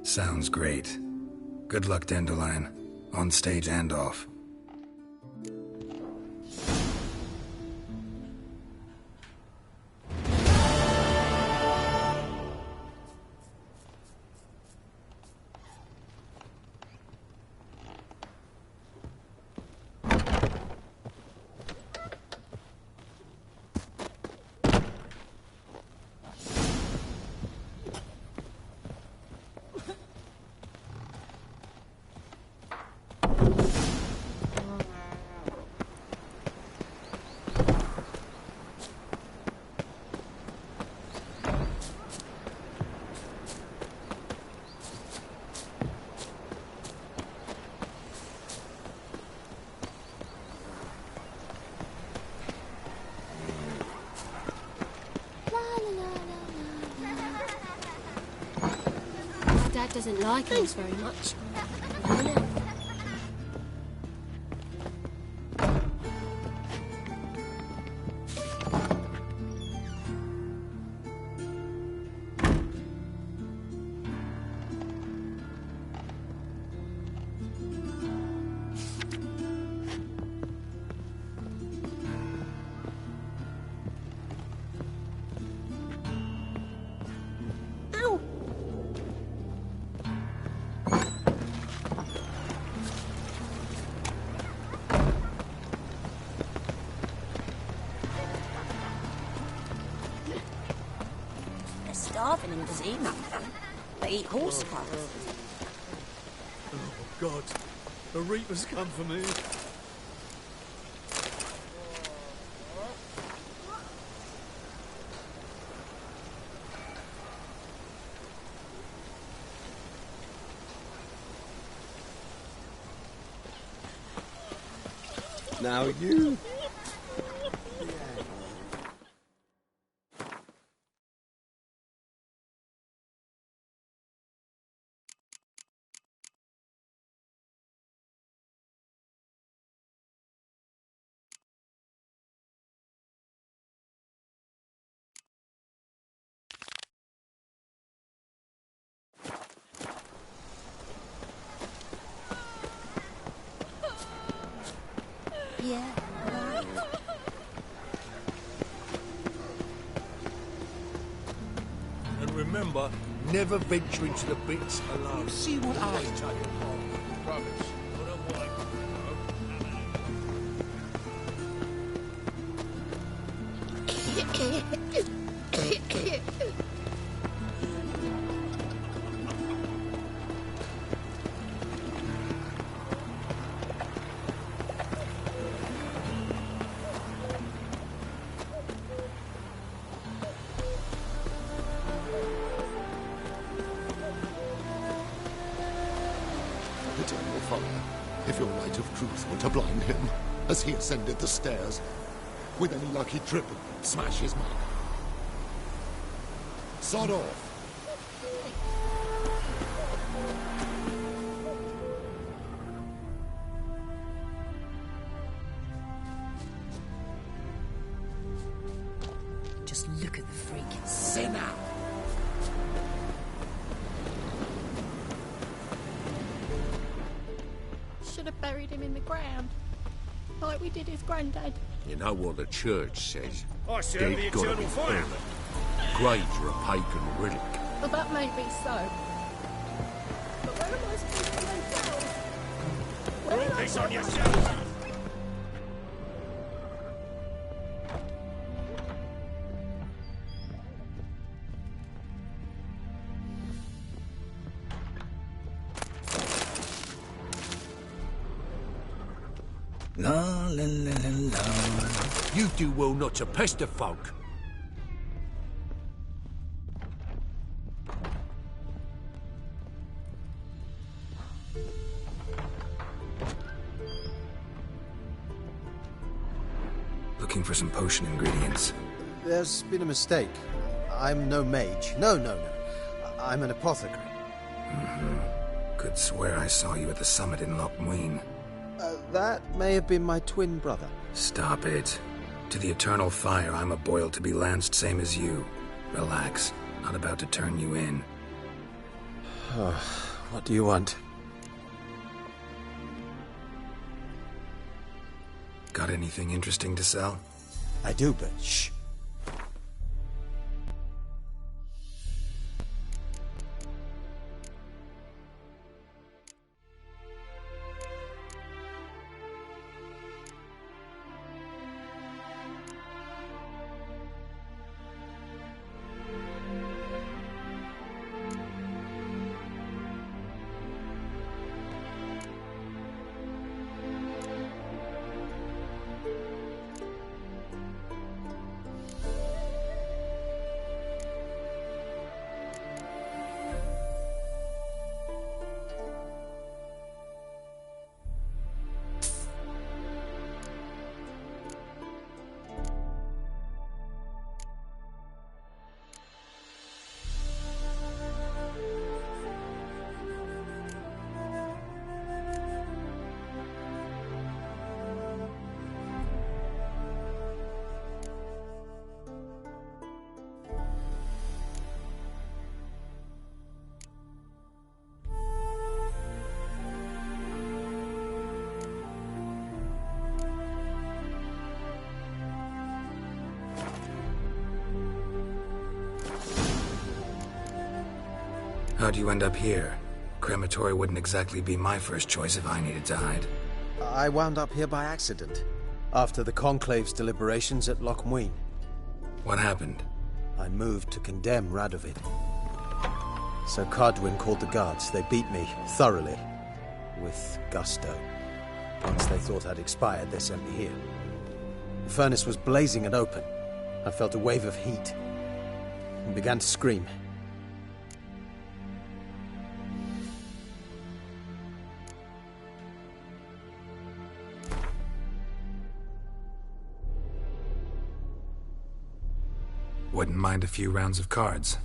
Sounds great. Good luck, Dandelion. On stage and off. Dad doesn't like us very much. Starving and does eat nothing. They eat horse colours. Oh, God. The Reaper's come for me. Now you... Yeah. And remember, never venture into the bits alone. See what I tell you. Promise. Eternal Father, if your light of truth were to blind him as he ascended the stairs, with any luck he'd trip and smash his mug. Sod off. Just look at the freaking sinner. Should have buried him in the ground, like we did his granddad. You know what the church says? I serve the Dead gotta eternal be fire. buried. Graves are a pagan relic. Well, that may be so. But where am I supposed to lay down? Where Put am this I on yourself. La la la la la. You do well not to pester folk. Looking for some potion ingredients. There's been a mistake. I'm no mage. No. I'm an apothecary. Could swear I saw you at the summit in Loch Muin. That may have been my twin brother. Stop it. To the eternal fire, I'm a boil to be lanced same as you. Relax. Not about to turn you in. What do you want? Got anything interesting to sell? I do, but shh. How'd you end up here? Crematory wouldn't exactly be my first choice if I needed to hide. I wound up here by accident, after the Conclave's deliberations at Loch Muin. What happened? I moved to condemn Radovid. So Cardwin called the guards. They beat me, thoroughly. With gusto. Once they thought I'd expired, they sent me here. The furnace was blazing and open. I felt a wave of heat, and began to scream. Wouldn't mind a few rounds of cards.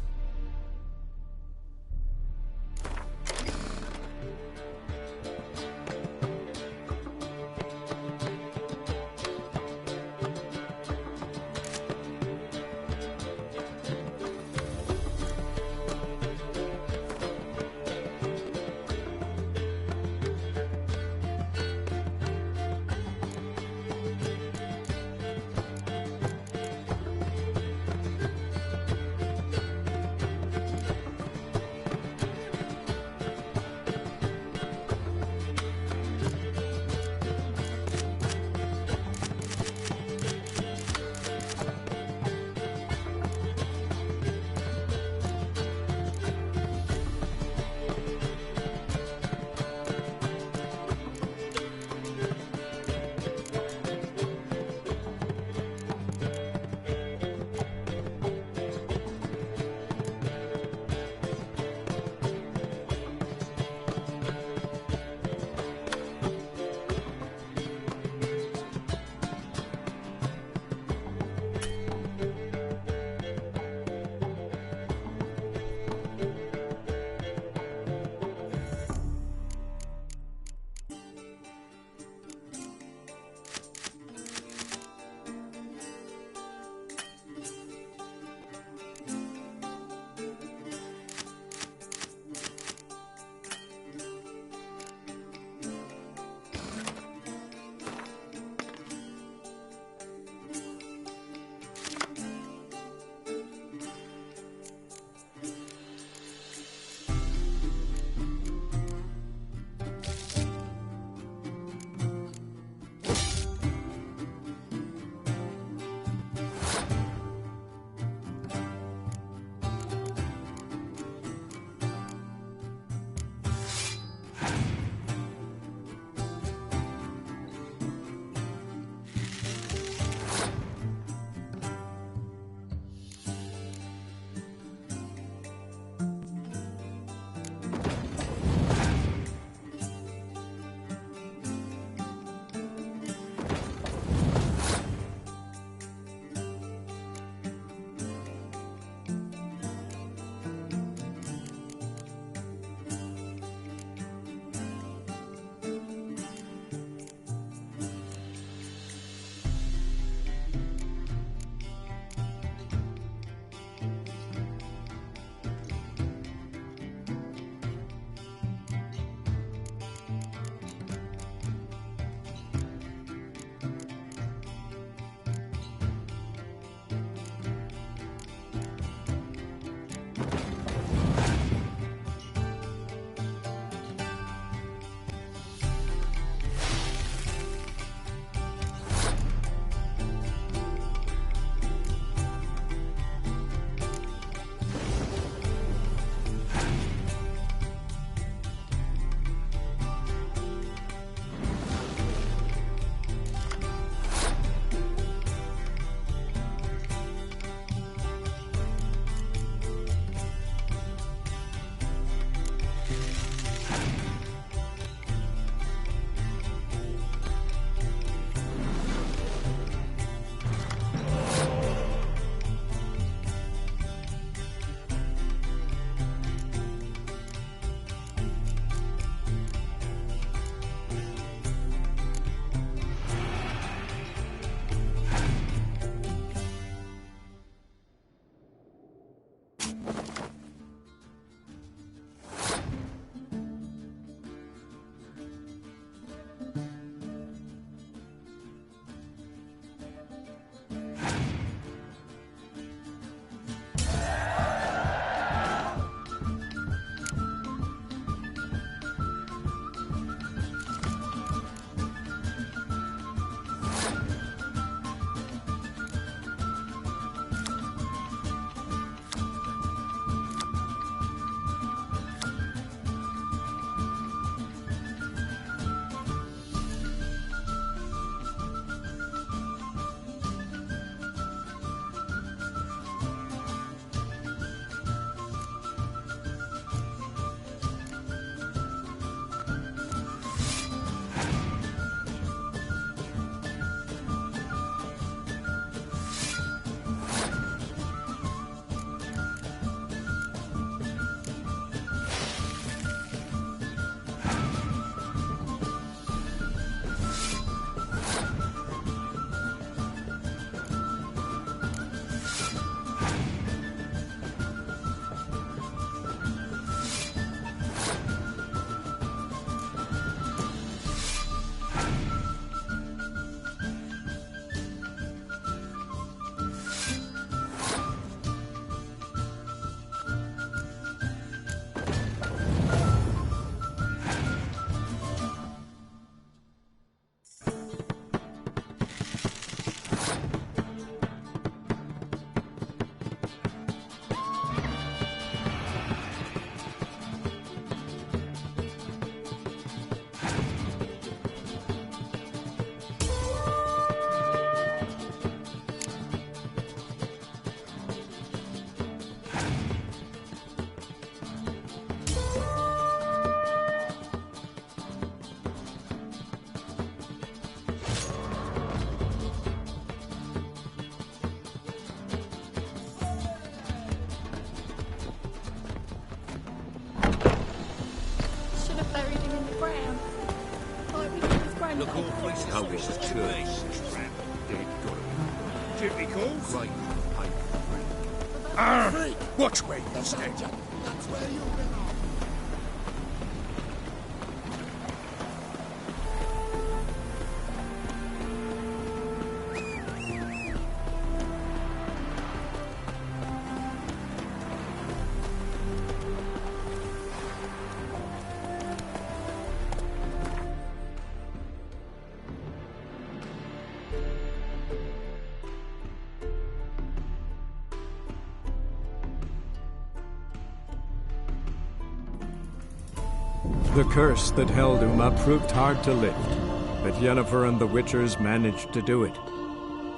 crown. Like we did his grandfather. Look, all places How was the church? Duty calls? Right. Watch where you stand. That's where you belong. The curse that held Uma proved hard to lift, but Yennefer and the Witchers managed to do it.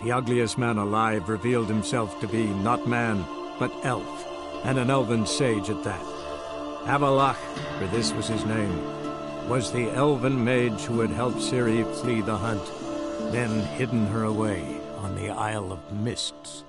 The ugliest man alive revealed himself to be not man, but elf, and an elven sage at that. Avalach, for this was his name, was the elven mage who had helped Ciri flee the hunt, then hidden her away on the Isle of Mists.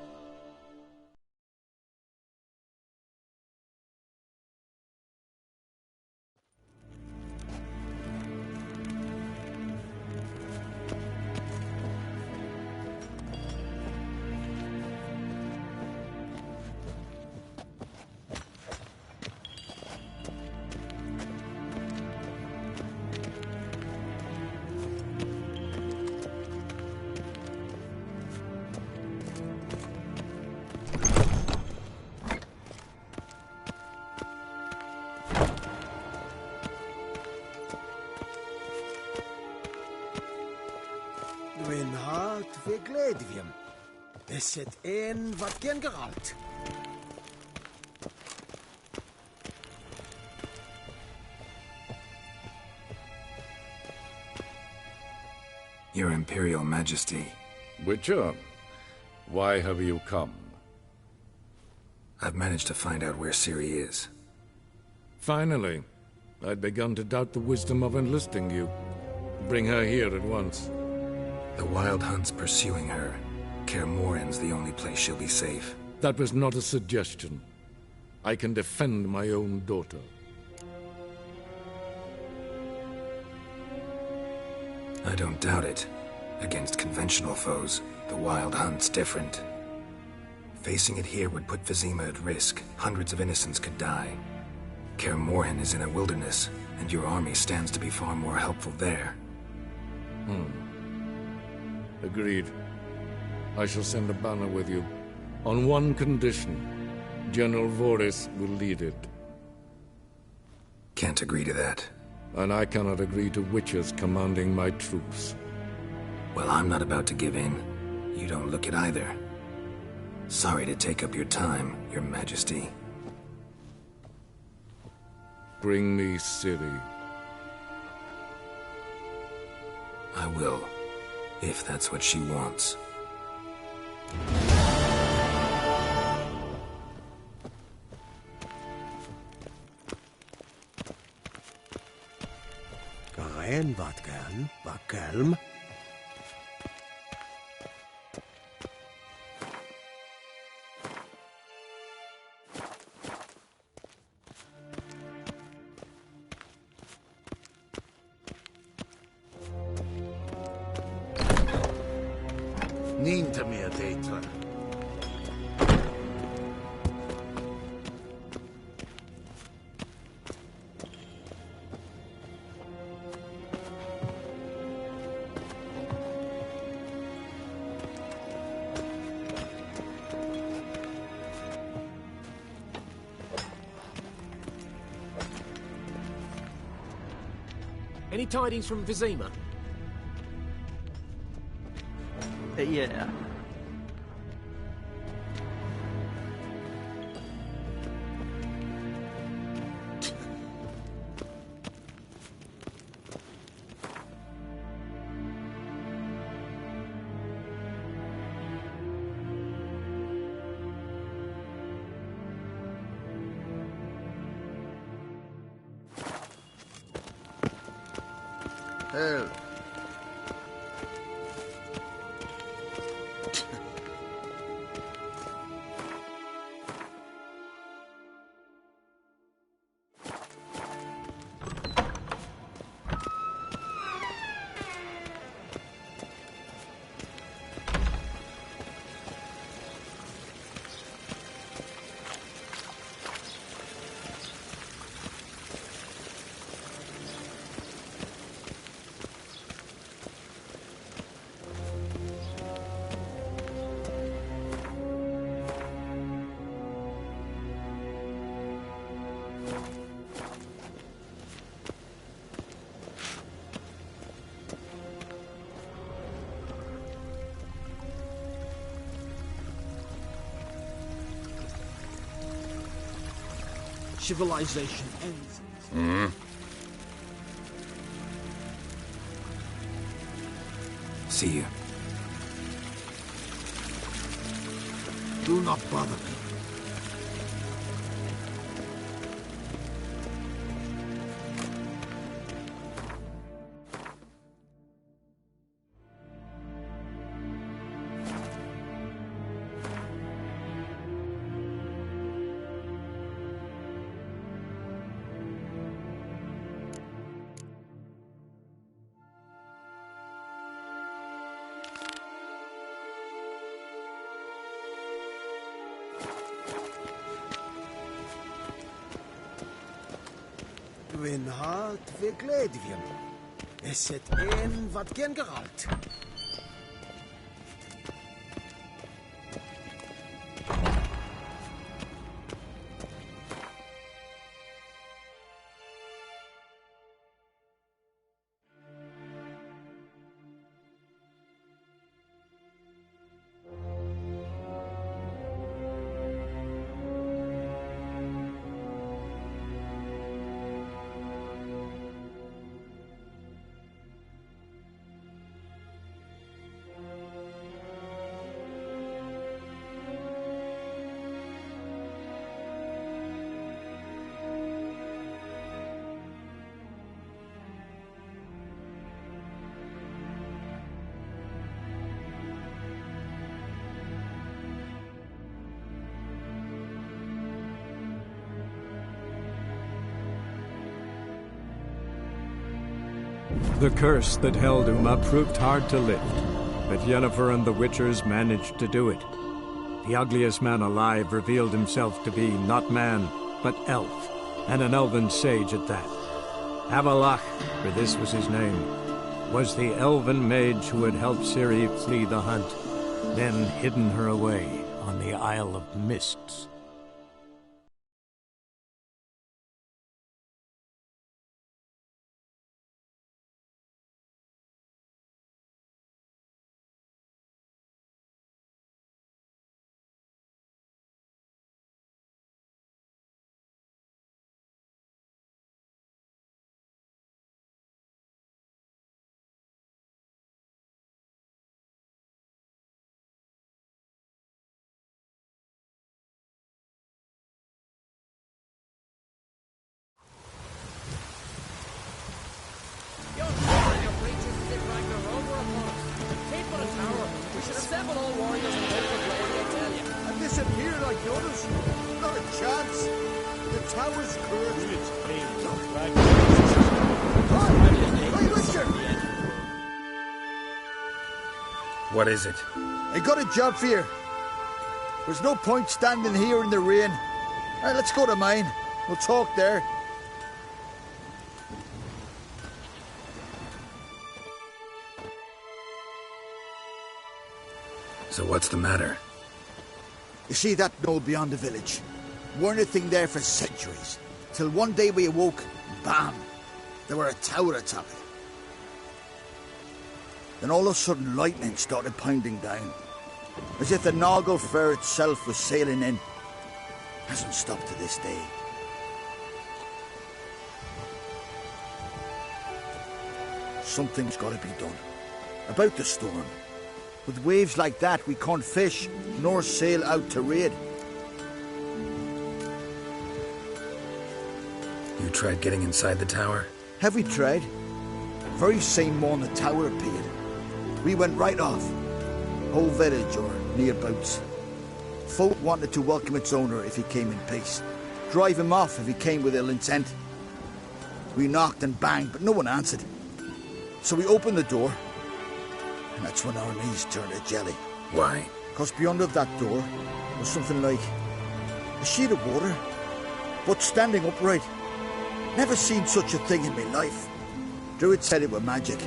Dwi'n hart fi gledfiam. Is het een wat gen geralt? Your Imperial Majesty. Witcher, why have you come? I've managed to find out where Ciri is. Finally. I'd begun to doubt the wisdom of enlisting you. Bring her here at once. The Wild Hunt's pursuing her. Kaer Morhen's the only place she'll be safe. That was not a suggestion. I can defend my own daughter. I don't doubt it. Against conventional foes, the Wild Hunt's different. Facing it here would put Vizima at risk. Hundreds of innocents could die. Kaer Morhen is in a wilderness, and your army stands to be far more helpful there. Agreed. I shall send a banner with you. On one condition. General Voris will lead it. Can't agree to that. And I cannot agree to witches commanding my troops. Well, I'm not about to give in. You don't look it either. Sorry to take up your time, Your Majesty. Bring me Ciri. I will, if that's what she wants. Gaen wat gan, Bakelm. Niente meer data. Any tidings from Vizima? Yeah. Hell. civilization ends. Hmm? See you. Do not bother me. Dwi'n halt fi gledfion. Is het een wat gen geralt? The curse that held Uma proved hard to lift, but Yennefer and the Witchers managed to do it. The ugliest man alive revealed himself to be not man, but elf, and an elven sage at that. Avalach, for this was his name, was the elven mage who had helped Ciri flee the hunt, then hidden her away on the Isle of Mists. And disappeared like notice? Not a chance. The tower's cursed. Hey, Richard! What is it? I got a job for you. There's no point standing here in the rain. Right, let's go to mine. We'll talk there. So what's the matter? You see that knoll beyond the village? Weren't a thing there for centuries. Till one day we awoke, bam! There were a tower atop it. Then all of a sudden lightning started pounding down. As if the Noggle Fair itself was sailing in. Hasn't stopped to this day. Something's got to be done. About the storm. With waves like that, we can't fish, nor sail out to raid. You tried getting inside the tower? Have we tried? Very same morning the tower appeared. We went right off. Whole village or nearabouts. Folk wanted to welcome its owner if he came in peace. Drive him off if he came with ill intent. We knocked and banged, but no one answered. So we opened the door. And that's when our knees turned to jelly. Why? Because beyond of that door was something like a sheet of water, but standing upright. Never seen such a thing in my life. Druid said it were magic.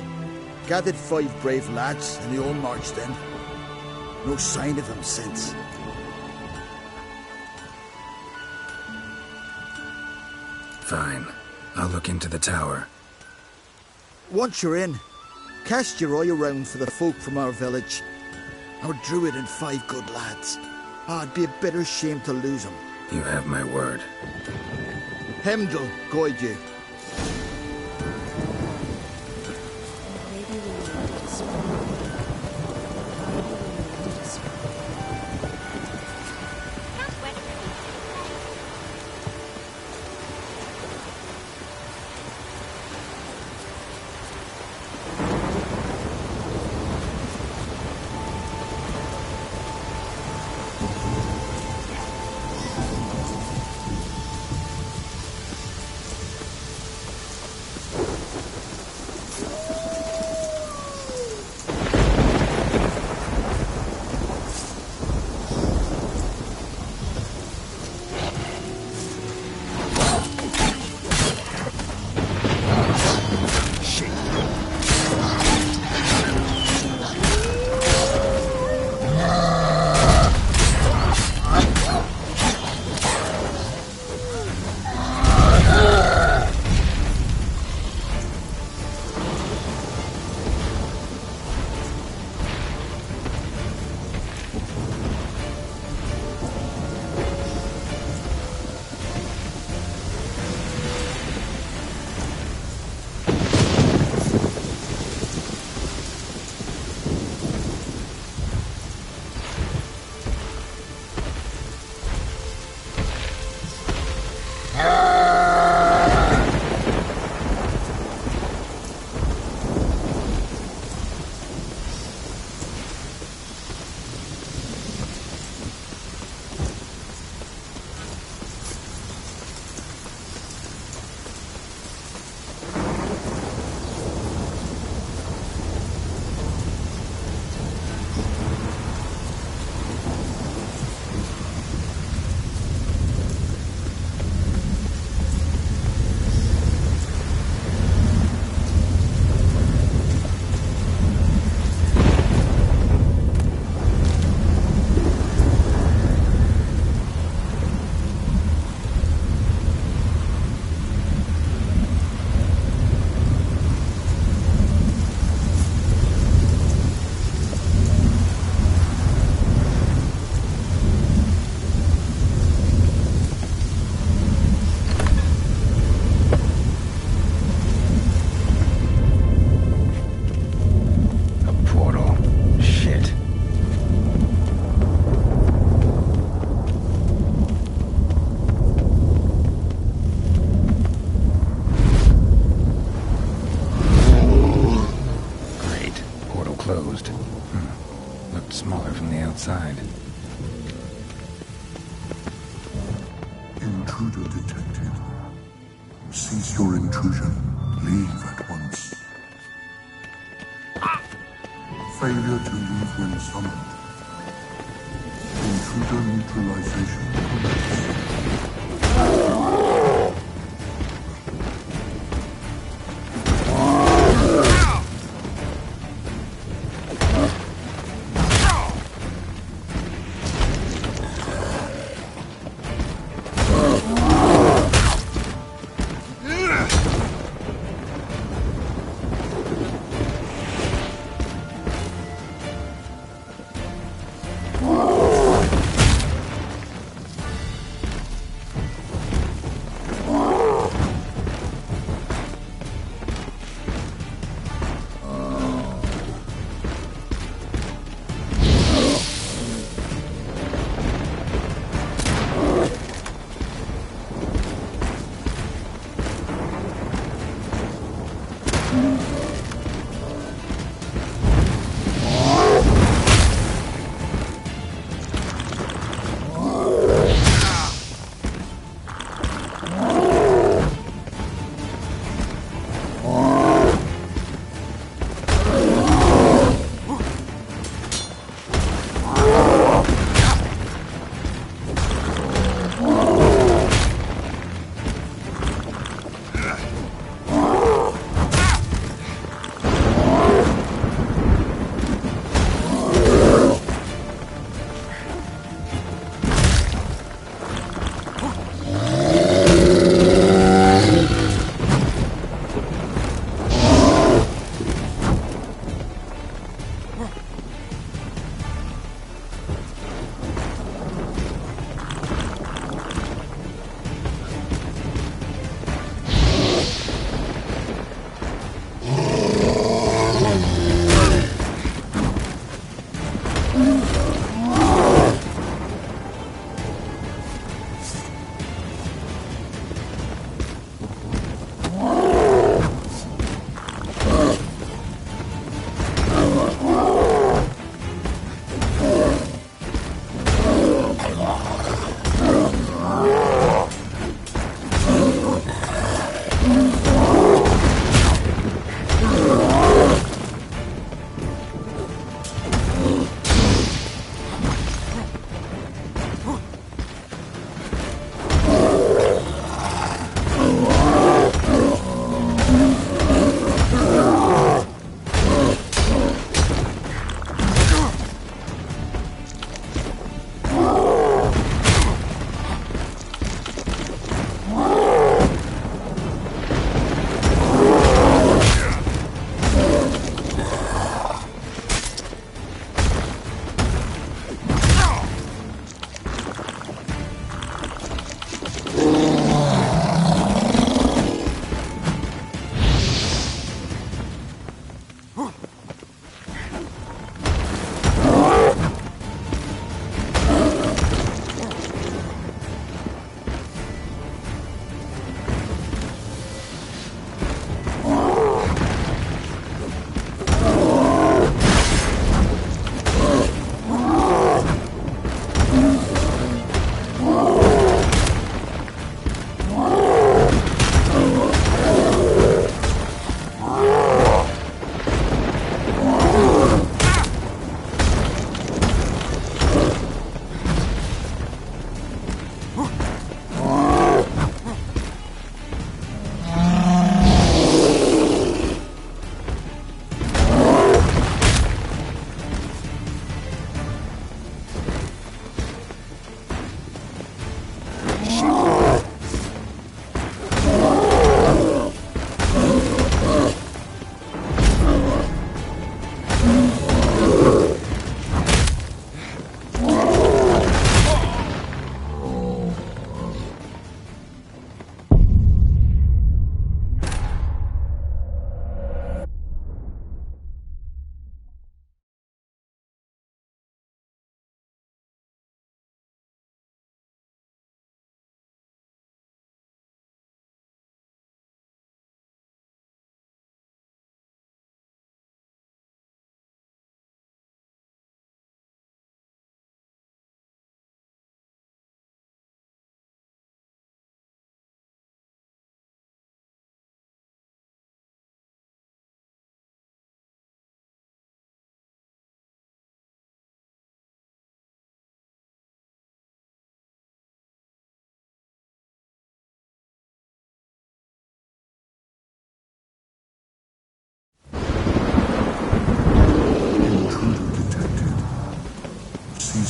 Gathered 5 brave lads and they all marched in. No sign of him since. Fine. I'll look into the tower. Once you're in, cast your eye around for the folk from our village. Our druid and 5 good lads. It'd be a bitter shame to lose them. You have my word. Hemdall guide you. Smaller from the outside. Intruder detected. Cease your intrusion. Leave at once. Failure to leave when summoned. Intruder neutralization commenced.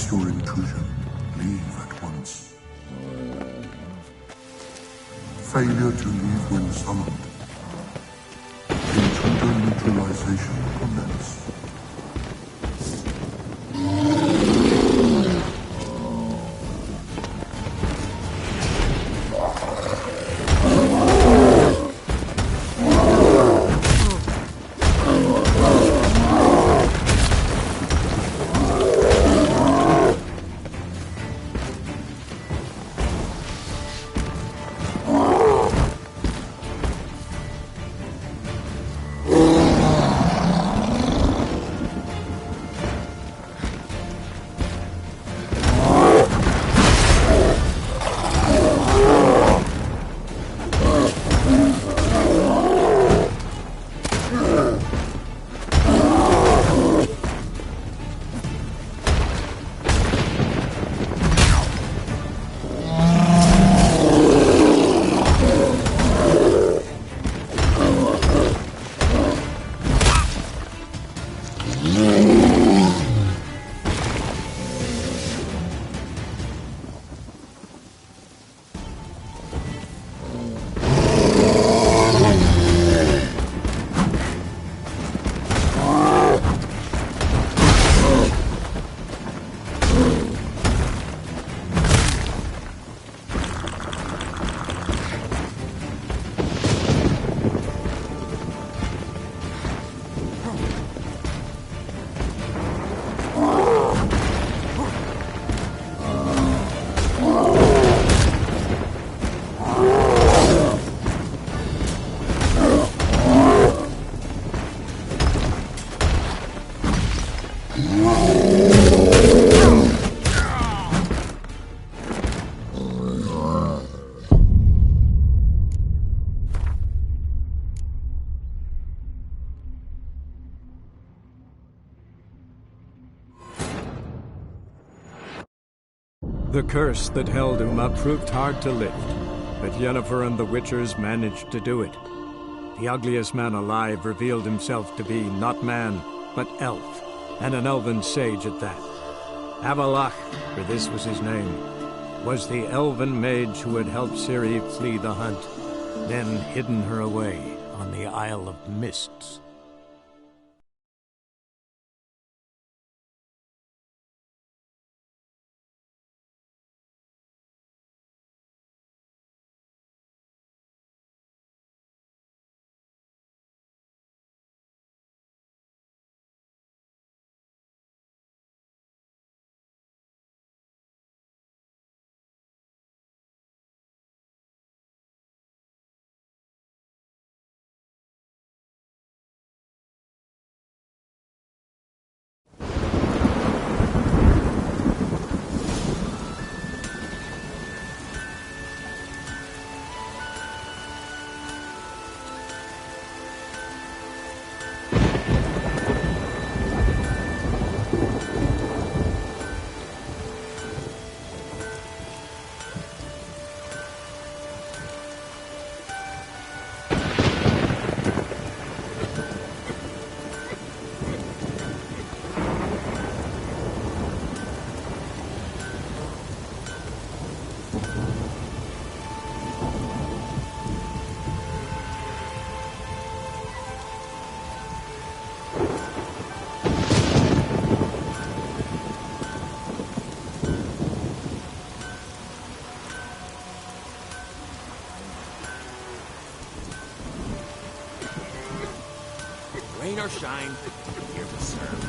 sense your intrusion, leave at once. Failure to leave when summoned. Intruder neutralization commence. The curse that held Uma proved hard to lift, but Yennefer and the Witchers managed to do it. The ugliest man alive revealed himself to be not man, but elf, and an elven sage at that. Avalach, for this was his name, was the elven mage who had helped Ciri flee the hunt, then hidden her away on the Isle of Mists. Rain or shine, here to serve.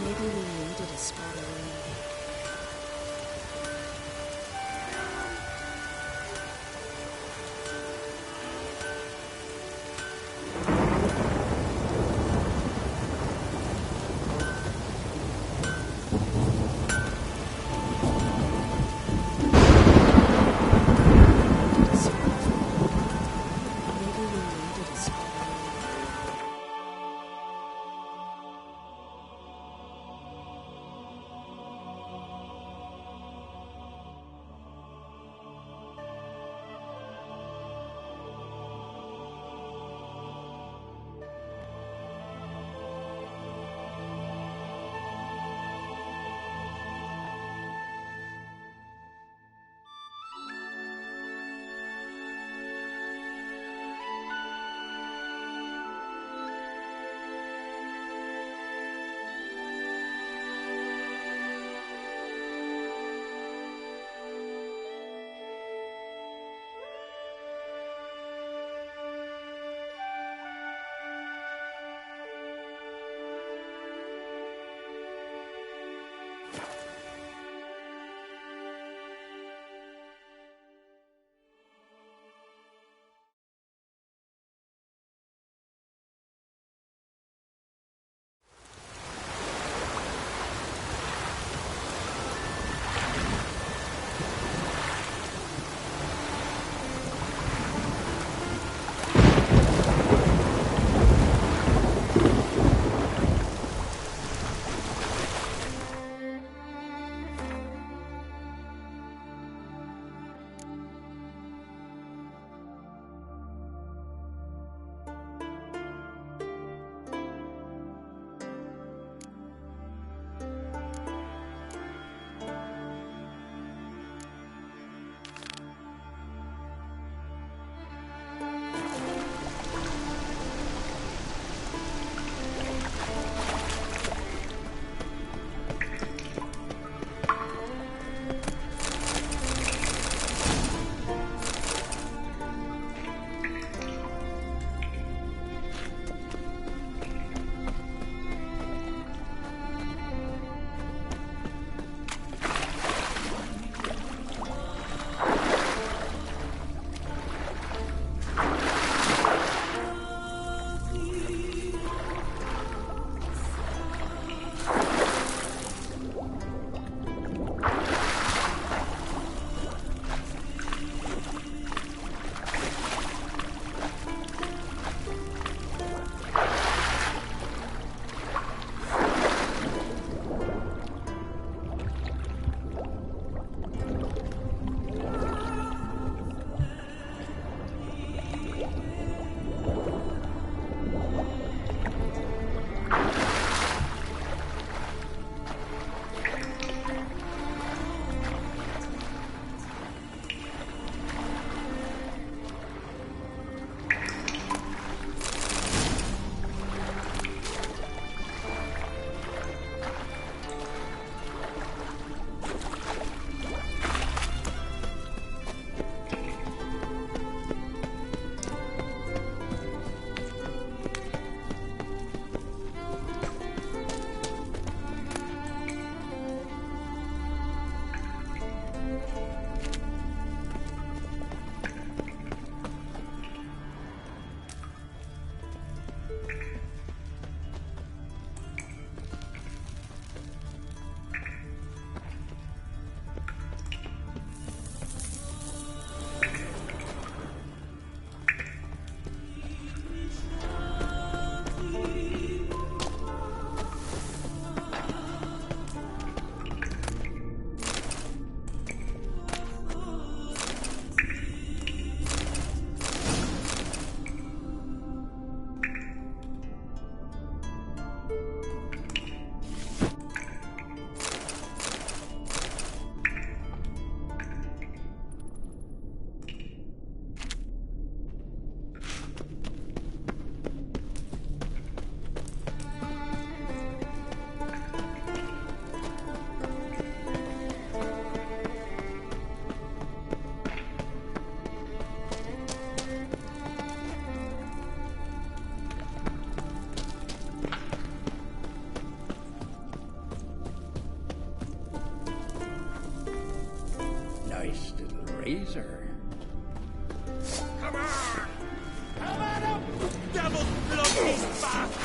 Maybe we needed a spot of rain. devil's blood is back!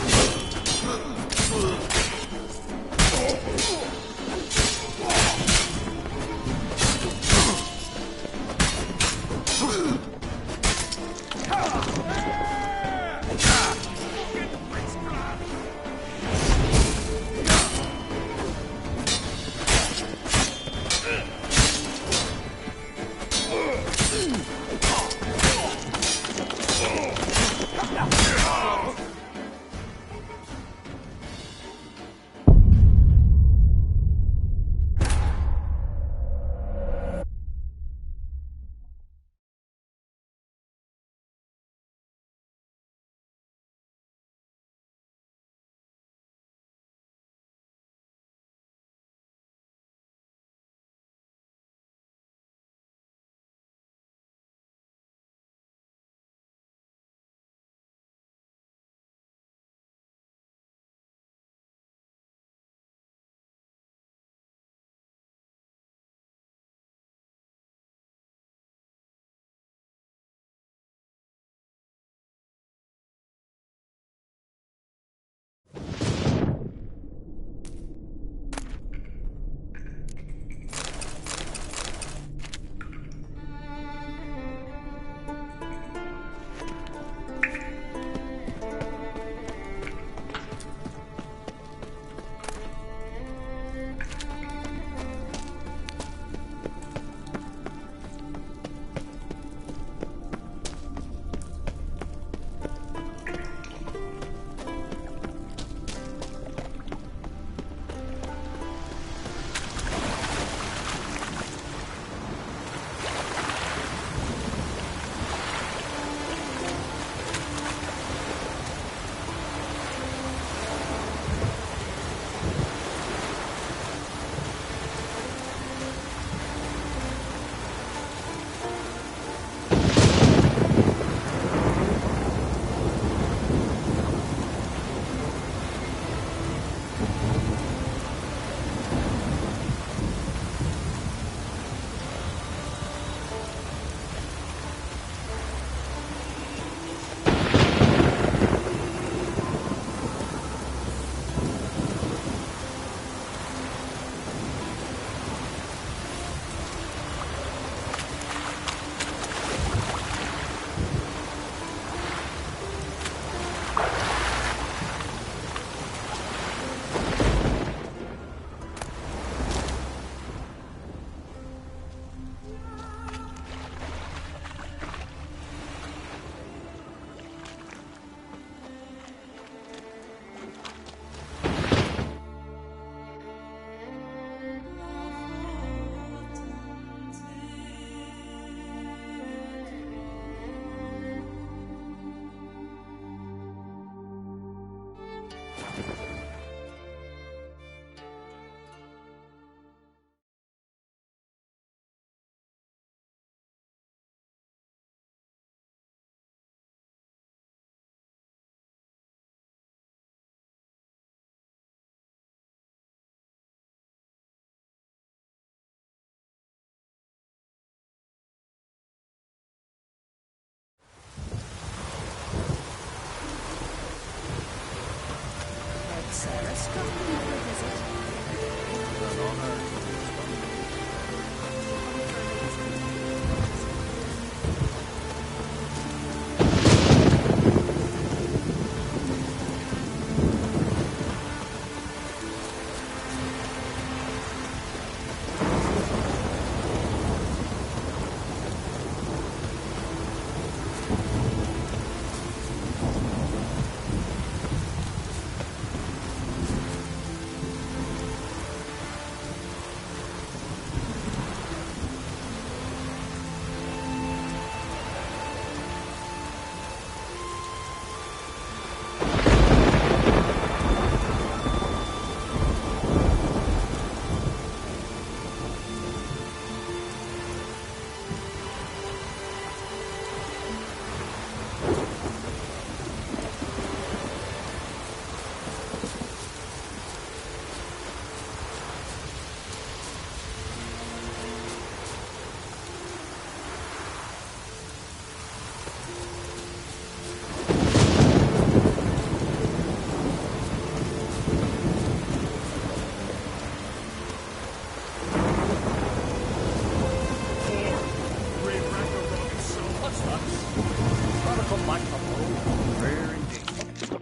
chance, lads. Gotta come back from home. Rare indeed.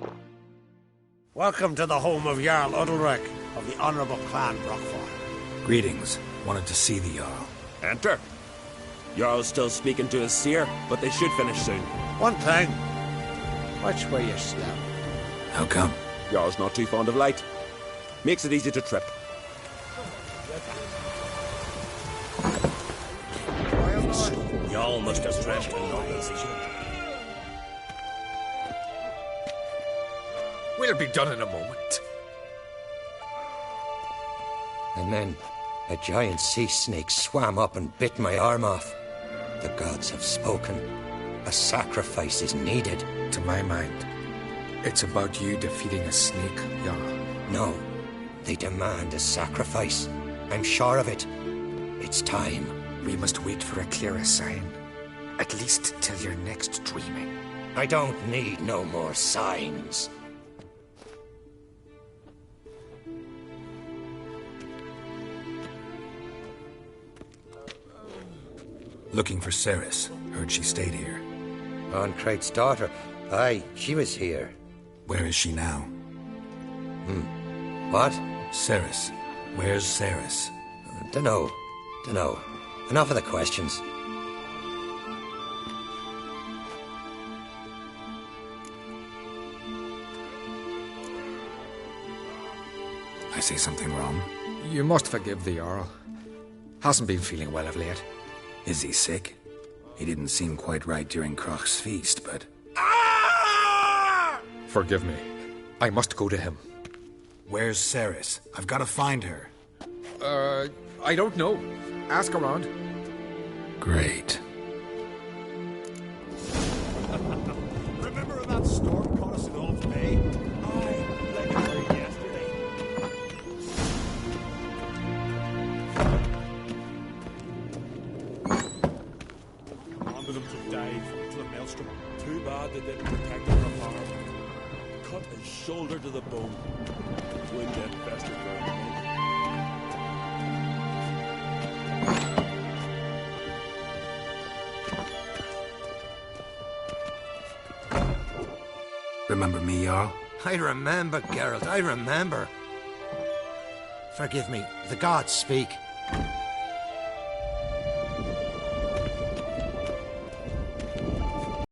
Welcome to the home of Jarl Udalrek of the Honourable Clan Brockfire. Greetings. Wanted to see the Jarl. Enter. Jarl's still speaking to his seer, but they should finish soon. One thing. Which way you step? How come? Jarl's not too fond of light. Makes it easy to trip. Jarl must have dreamt in London. We'll be done in a moment. And then a giant sea snake swam up and bit my arm off. The gods have spoken. A sacrifice is needed. To my mind, it's about you defeating a snake, Jarl. No, they demand a sacrifice. I'm sure of it. It's time. We must wait for a clearer sign. At least till your next dreaming. I don't need no more signs. Looking for Ceres. Heard she stayed here. Oncrate's daughter. Aye, she was here. Where is she now? What? Ceres. Where's Ceres? Dunno. Enough of the questions. I say something wrong? You must forgive the Jarl. Hasn't been feeling well of late. Is he sick? He didn't seem quite right during Kroch's feast, but... Forgive me. I must go to him. Where's Ceres? I've got to find her. I don't know. Ask around. Great. Remember that storm caught us in Old Bay? Aye, legendary yesterday. Commanded them to dive into the maelstrom. Too bad they didn't protect him from harm. Cut his shoulder to the bone. Wouldn't get fester for him. Remember me, Jarl? I remember, Geralt, I remember. Forgive me, the gods speak.